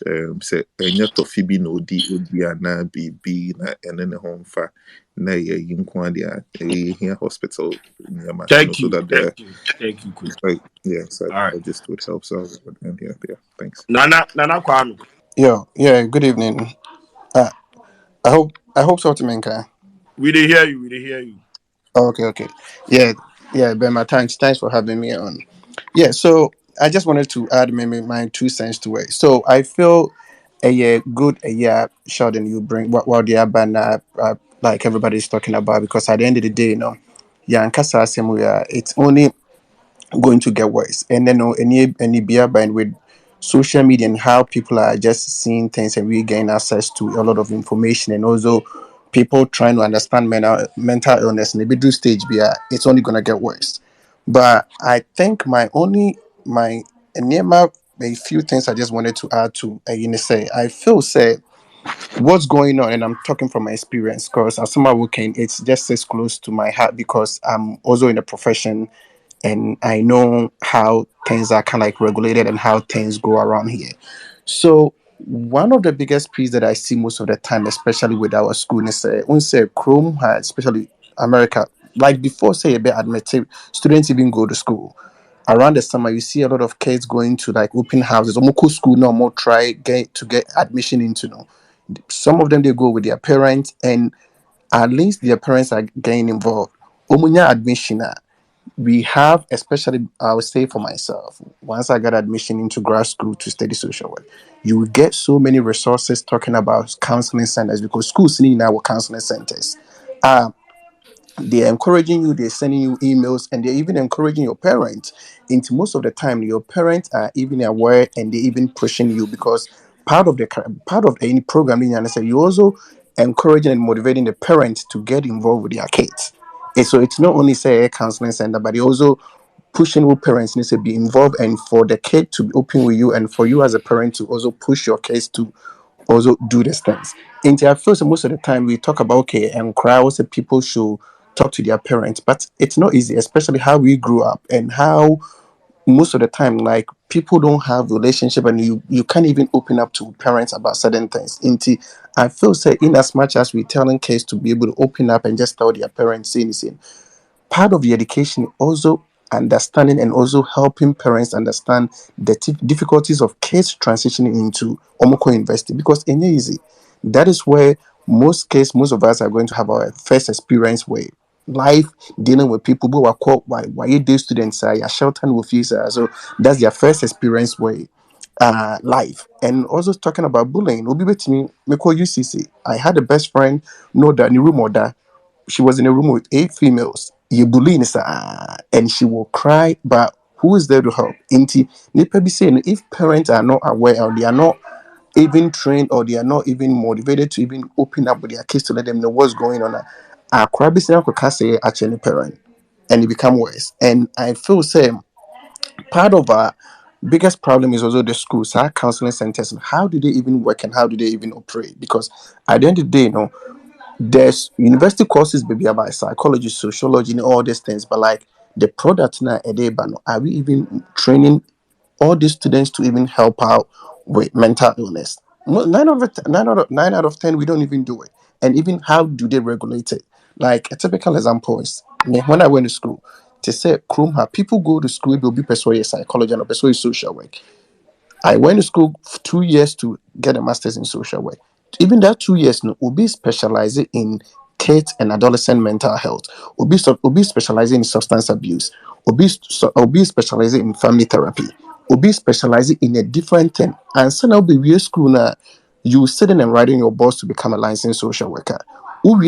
sɛ ɛnyɛ tɔfe bi na odi anaa biribi na ɛne ne ho mfa na yɛyi nko adeɛ a ɛyɛ hospital nneɛma Thank so you. that the Thank you, Chris. I just would help. So thanks. Nana Kwame. Yeah, good evening. Uh, I hope so, Timenka. We did hear you. We did hear you. Okay. Yeah, Bema, thanks for having me on. Yeah, so I just wanted to add maybe my 2 cents to it. So I feel a year good a year Sheldon you bring what the banner like everybody's talking about, because at the end of the day, yeah, and Kasa it's only going to get worse. And then any beer bind with social media and how people are just seeing things and we gain access to a lot of information, and also people trying to understand mental illness and the middle stage beer, it's only gonna get worse. But I think my Nema a few things I just wanted to add to say I feel say what's going on, and I'm talking from my experience because as someone working, it's just as close to my heart because I'm also in a profession and I know how things are kind of like regulated and how things go around here. So one of the biggest piece that I see most of the time, especially with our school, is say Chrome had, especially America, like before say a bit admitted students even go to school. Around the summer, you see a lot of kids going to like open houses, almost school no more try get admission into no. Some of them they go with their parents, and at least their parents are getting involved. Omunya admission we have, especially I would say for myself, once I got admission into grad school to study social work, you will get so many resources talking about counseling centers because schools need now counseling centers. Uh, they're encouraging you, they're sending you emails, and they're even encouraging your parents. Into most of the time, your parents are even aware and they're even pushing you because part of any programming, and I say you also encouraging and motivating the parents to get involved with their kids. And so it's not only say a counseling center, but you also pushing with parents needs to be involved, and for the kid to be open with you, and for you as a parent to also push your kids to also do these things. And I feel so most of the time we talk about okay and cry also people should talk to their parents, but it's not easy, especially how we grew up and how most of the time like people don't have relationship and you can't even open up to parents about certain things. Inti, I feel say in as much as we telling kids to be able to open up and just tell their parents anything, part of the education also understanding and also helping parents understand the difficulties of kids transitioning into Omoko University because it's easy. That is where most of us are going to have our first experience where life dealing with people who are called why you day students are Shelton with you, sir. So that's their first experience way life. And also talking about bullying. Obi betimi me call UCC. I had a best friend, no that ni room order, she was in a room with 8 females. You bullying and she will cry, but who is there to help? Inti nipa be saying if parents are not aware or they are not even trained or they are not even motivated to even open up with their kids to let them know what's going on. A cry be saying say actually parent and it become worse. And I feel same part of our biggest problem is also the schools, our counseling centers, and how do they even work and how do they even operate? Because at the end of the day, there's university courses baby about psychology, sociology, and all these things, but like the product now are we even training all these students to even help out with mental illness? Nine out of 10 we don't even do it. And even how do they regulate it? Like a typical example is me when I went to school, to say Chrome people go to school, they'll be persuaded psychology and persuaded social work. I went to school for 2 years to get a master's in social work. Even that 2 years, no, will be specializing in kids and adolescent mental health. Will be specializing in substance abuse. Will be specializing in family therapy. Will be specializing in a different thing. And so now be real school now. You sitting and writing your boss to become a licensed social worker.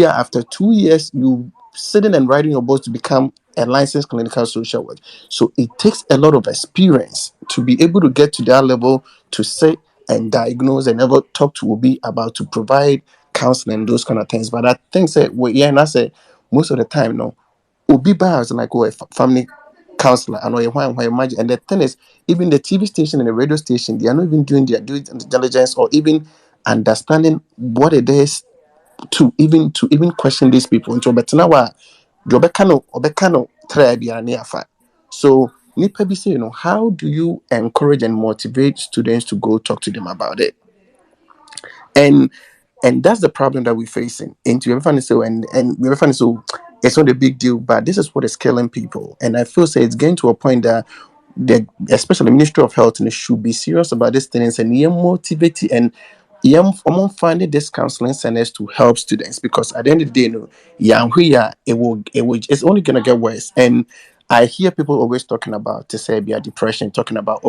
After 2 years, you sitting and writing your boss to become a licensed clinical social worker. So it takes a lot of experience to be able to get to that level to say and diagnose and ever talk to Obi about to provide counseling, those kind of things. But I think that and I say most of the time, no, Obi bars like a family counselor and why imagine. And the thing is, even the TV station and the radio station, they are not even doing their due diligence or even understanding what it is to even question these people. Nti obetena wa de obeka no try bia na afa. So nipa bi say, how do you encourage and motivate students to go talk to them about it? And that's the problem that we're facing. Into everyone so and everyone so it's not a big deal, but this is what is killing people. And I feel say it's getting to a point that especially the Ministry of Health and should be serious about these things and motivate and finding this counseling centers to help students, because at the end of the day, it's only gonna get worse. And I hear people always talking about to say be a depression, talking about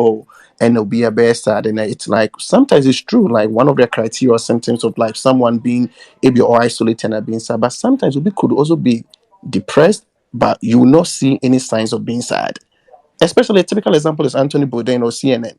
and it'll be a bad sad, and it's like sometimes it's true, like one of the criteria or symptoms of like someone being maybe or isolated and being sad, but sometimes we could also be depressed, but you will not see any signs of being sad. Especially a typical example is Anthony Bourdain or CNN.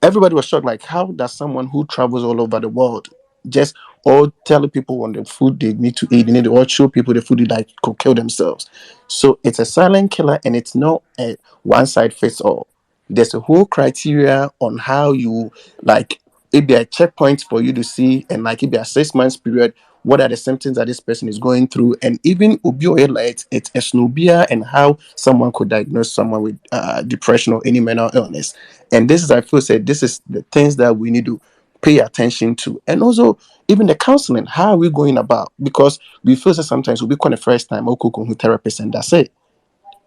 Everybody was shocked, like, how does someone who travels all over the world just all tell people on the food they need to eat, and they all show people the food they like could kill themselves. So it's a silent killer, and it's not a one size fits all. There's a whole criteria on how you like if there are checkpoints for you to see, and like if there are 6 months period, what are the symptoms that this person is going through, and even opioid like it's a snobia and how someone could diagnose someone with depression or any mental illness. And this is, I feel, said this is the things that we need to pay attention to. And also even the counseling, how are we going about? Because we feel that sometimes we'll be quite the first time therapist and that's it.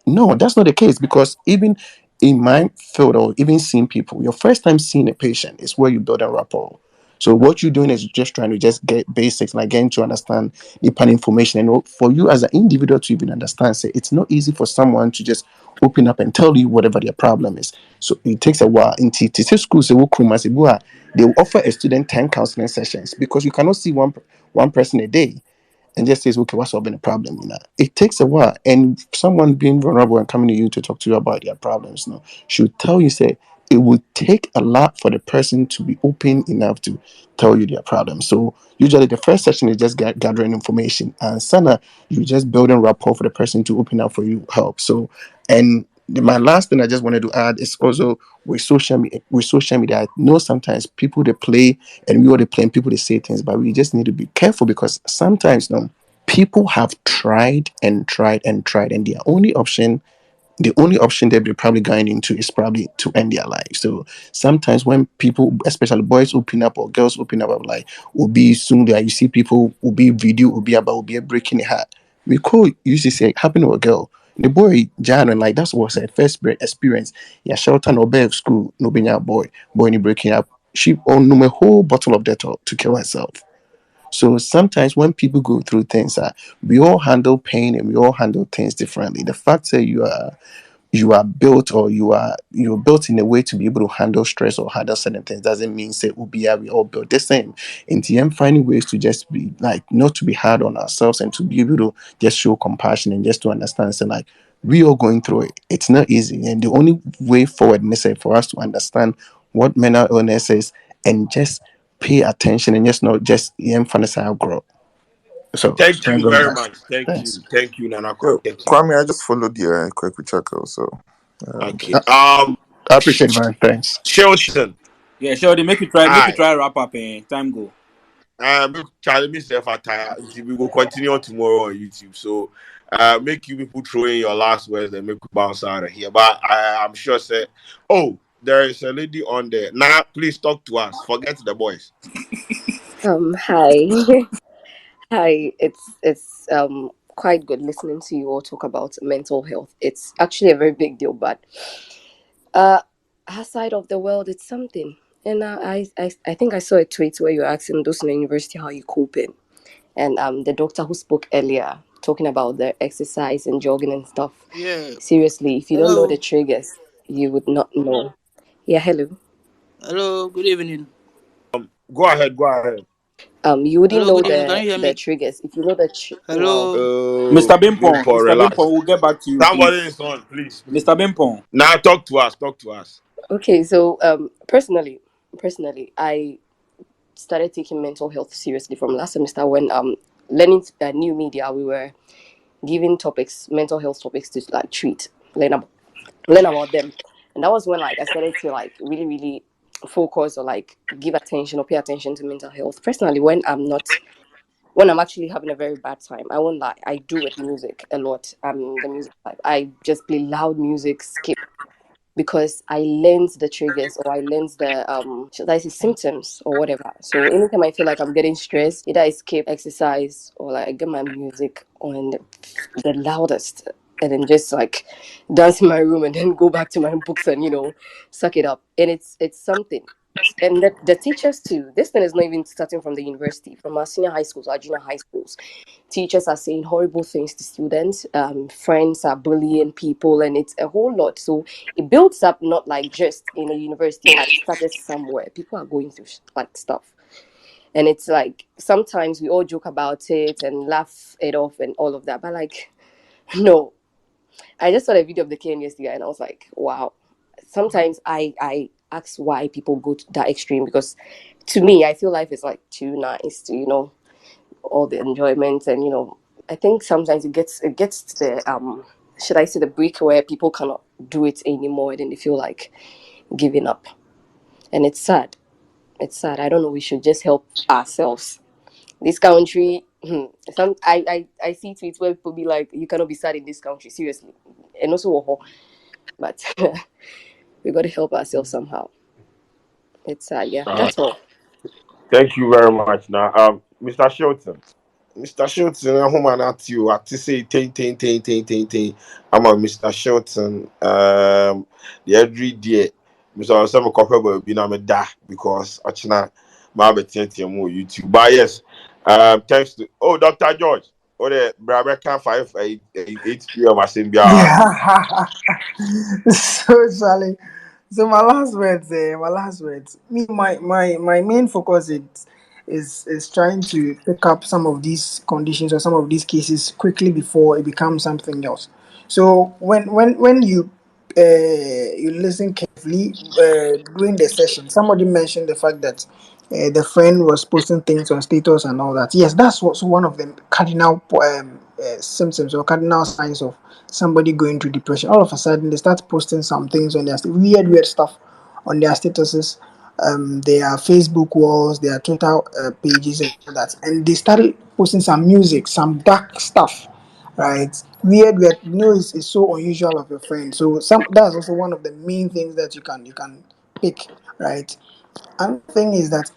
No, that's not the case, because even in my field or even seeing people, your first time seeing a patient is where you build a rapport. So what you're doing is just trying to just get basics, like getting to understand the pan information. And for you as an individual to even understand, say it's not easy for someone to just open up and tell you whatever their problem is. So it takes a while. In TTC schools, they will offer a student 10 counseling sessions because you cannot see one person a day and just says, okay, what's solving the problem? It takes a while. And someone being vulnerable and coming to you to talk to you about their problems, should tell you, say, it would take a lot for the person to be open enough to tell you their problems. So usually the first session is just gathering information, and Sana, you just building rapport for the person to open up for you help. So, and my last thing I just wanted to add is also with social media. With social media, I know sometimes people they play and we all they play and people they say things, but we just need to be careful because sometimes people have tried and tried and tried, and the only option they'll be probably going into is probably to end their life. So sometimes when people, especially boys, open up or girls open up, like will be soon there, you see people will be video will be about will be breaking a heart. We call used to say happened to a girl. The boy Jan and like that was her first experience. Yeah, Sheldon no bed school, no being boy ni breaking up. She owned a whole bottle of Dettol to kill herself. So sometimes when people go through things, we all handle pain and we all handle things differently. The fact that you are built or you're built in a way to be able to handle stress or handle certain things doesn't mean say we all built the same. In the end, finding ways to just be like not to be hard on ourselves and to be able to just show compassion and just to understand say like we are going through it. It's not easy. And the only way forward necessary for us to understand what mental illness is and just pay attention and just not just emphasize grow. So Thank thank you you very very much. much. Thank Thanks. you. Thank you, Nana Yo, Kwame. Thank you. Kwame, I just followed your quick with Chuckle, so Okay. I, I appreciate it, man. Thanks. Sheldon. Yeah, sure. They make you Hi. try wrap up. Time go. Charlie, myself attire. We will continue tomorrow on YouTube. So, make you people throw in your last words and make you bounce out of here. But I'm sure say, oh, there is a lady on there. Now, please talk to us. Forget the boys. Hi. Hi. It's quite good listening to you all talk about mental health. It's actually a very big deal, but uh her side of the world it's something. And I think I saw a tweet where you're asking those in the university how you coping. And the doctor who spoke earlier talking about the exercise and jogging and stuff. Yeah. Seriously, if you don't know the Hello. triggers, you would not know. Yeah, hello. Hello. Good evening. Go ahead. Go ahead. You wouldn't Hello, know good evening. Can you hear the me? triggers. If you know the wow. Hello. Mr. Oh, Bimpong, Bimpo, Mr. relax. Bimpong, we'll get back to you, Somebody please. is on, please. Mr. Bimpong. Now talk to us. Talk to us. Okay, so personally, I started taking mental health seriously from last semester when learning new media. We were given topics, mental health topics to like treat, learn about them, and that was when like I started to like really focus or like give attention or pay attention to mental health. Personally, when I'm actually having a very bad time, I won't lie, I do with music a lot. The music type. I just play loud music, skip because I learned the triggers or I learned the should I say symptoms or whatever. So anytime I feel like I'm getting stressed, either I skip exercise or like I get my music on the loudest and then just like dance in my room and then go back to my books and suck it up. And it's something. And the teachers too. This thing is not even starting from the university, from our senior high schools, our junior high schools. Teachers are saying horrible things to students. Friends are bullying people, and it's a whole lot. So it builds up, not like just in a university. It has started somewhere. People are going through like stuff, and it's like sometimes we all joke about it and laugh it off and all of that. But like, no, I just saw a video of the KNUST guy, and I was like, wow. Sometimes I ask why people go to that extreme because, to me, I feel life is like too nice to all the enjoyment and I think sometimes it gets to the should I say the break where people cannot do it anymore and then they feel like giving up, and it's sad. It's sad. I don't know, we should just help ourselves. This country, I see tweets where people be like, you cannot be sad in this country, seriously. And also but we got to help ourselves somehow. It's sad. Yeah, that's all. Thank you very much. Now, Mr. Shelton. Mr. Shelton, I'm home at you. I to say, ten. I'm a Mr. Shelton. The every day, Mr. Some copper will be na me da because actually, my betting more YouTube. But yes, thanks to Dr. George. The Brabeca 8 p.m. I seen Yeah. So Charlie. So my last words. Me, my main focus is trying to pick up some of these conditions or some of these cases quickly before it becomes something else. So when you listen carefully during the session, somebody mentioned the fact that the friend was posting things on status and all that. Yes, that's what's one of the cardinal symptoms or cardinal signs of somebody going through depression. All of a sudden, they start posting some things on their weird stuff on their statuses, their Facebook walls, their Twitter pages, and all that. And they started posting some music, some dark stuff, right? Weird. It's so unusual of your friend. So that's also one of the main things that you can pick, right? Another thing is that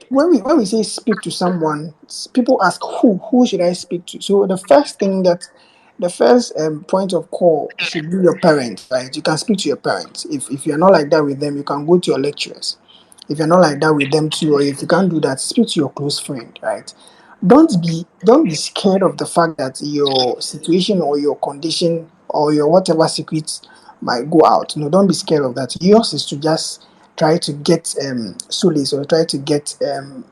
when we say speak to someone, people ask who should I speak to. So the first point of call should be your parents, right? You can speak to your parents. If you're not like that with them, you can go to your lecturers. If you're not like that with them too, or if you can't do that, speak to your close friend, right? Don't be scared of the fact that your situation or your condition or your whatever secrets might go out. No, don't be scared of that. Yours is to just try to get solace or try to get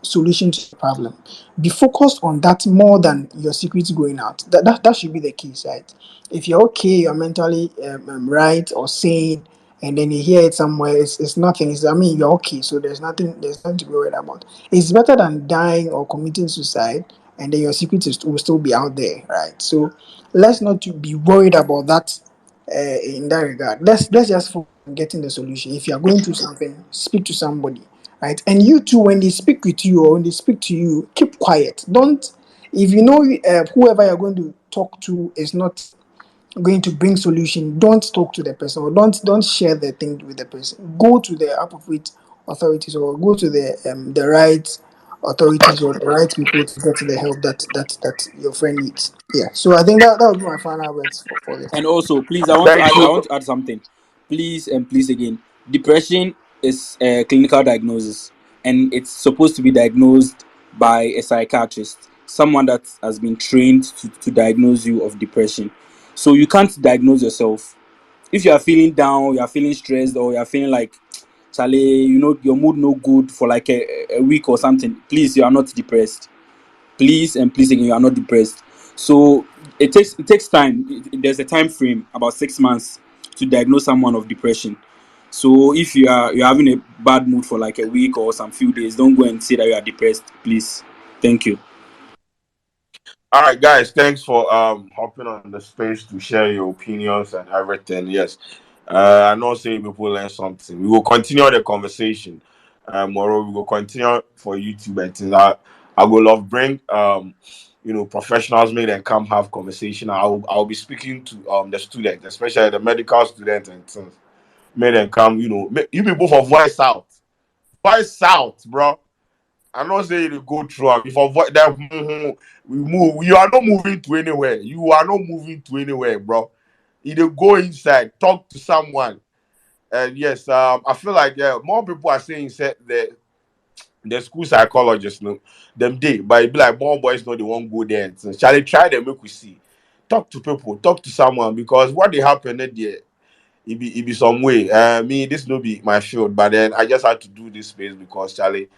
solution to the problem. Be focused on that more than your secrets going out. That should be the case, right? If you're okay, you're mentally right or sane, and then you hear it somewhere, it's nothing. I mean, you're okay, so there's nothing to be worried about. It's better than dying or committing suicide, and then your secret will still be out there, right? So let's not to be worried about that in that regard. Let's just focus on getting the solution. If you are going through something, speak to somebody, right? And you too, when they speak with you or when they speak to you, keep quiet. Don't if you know whoever you're going to talk to is not going to bring solution, don't talk to the person or don't share the thing with the person. Go to the appropriate authorities or go to the right authorities or the right people to get the help that your friend needs. Yeah. So I think that would be my final words for this. And also, please, I want to Thank add. I want you. to add something. Please and please again. Depression is a clinical diagnosis, and it's supposed to be diagnosed by a psychiatrist, someone that has been trained to diagnose you of depression. So you can't diagnose yourself. If you are feeling down, you are feeling stressed, or you are feeling like Charlie, your mood no good for like a week or something. Please, you are not depressed. Please and please again, you are not depressed. So it takes time. There's a time frame about 6 months to diagnose someone of depression. So if you're having a bad mood for like a week or some few days, don't go and say that you are depressed, please. Thank you. All right, guys. Thanks for hopping on the space to share your opinions and everything. Yes, I know say people learn something. We will continue the conversation. Moreover, we will continue for YouTube and things. I will love bring professionals, make them come have conversation. I'll be speaking to the students, especially the medical students and things. Make them come. You people for voice out, bro. I'm not saying you go through. If avoid that, we move. You are not moving to anywhere. You are not moving to anywhere, bro. Either go inside, talk to someone. And yes, I feel like more people are saying said the school psychologists know them day, but it be like more boys know they won't go there. So shall they try them? Make we see. Talk to people, talk to someone because what they happen there, it be some way. Me, this no be my field, but then I just had to do this space because Charlie.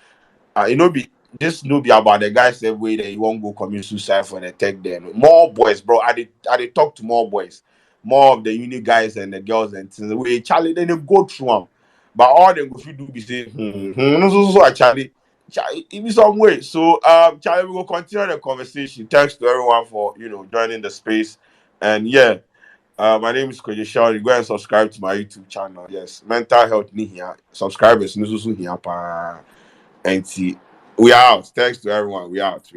Be this no be about the guys that way that you won't go commit suicide for the tech then. More boys, bro. I talk to more boys, more of the uni guys and the girls and things. We Charlie, then they go through them. But all them if you do be say, no, Charlie. It be some way. So Charlie, we will continue the conversation. Thanks to everyone for joining the space. And yeah, my name is Kwadwo Sheldon. Go and subscribe to my YouTube channel. Yes, mental health ni here. Subscribers, no so here pa. And see, we out. Thanks to everyone. We out.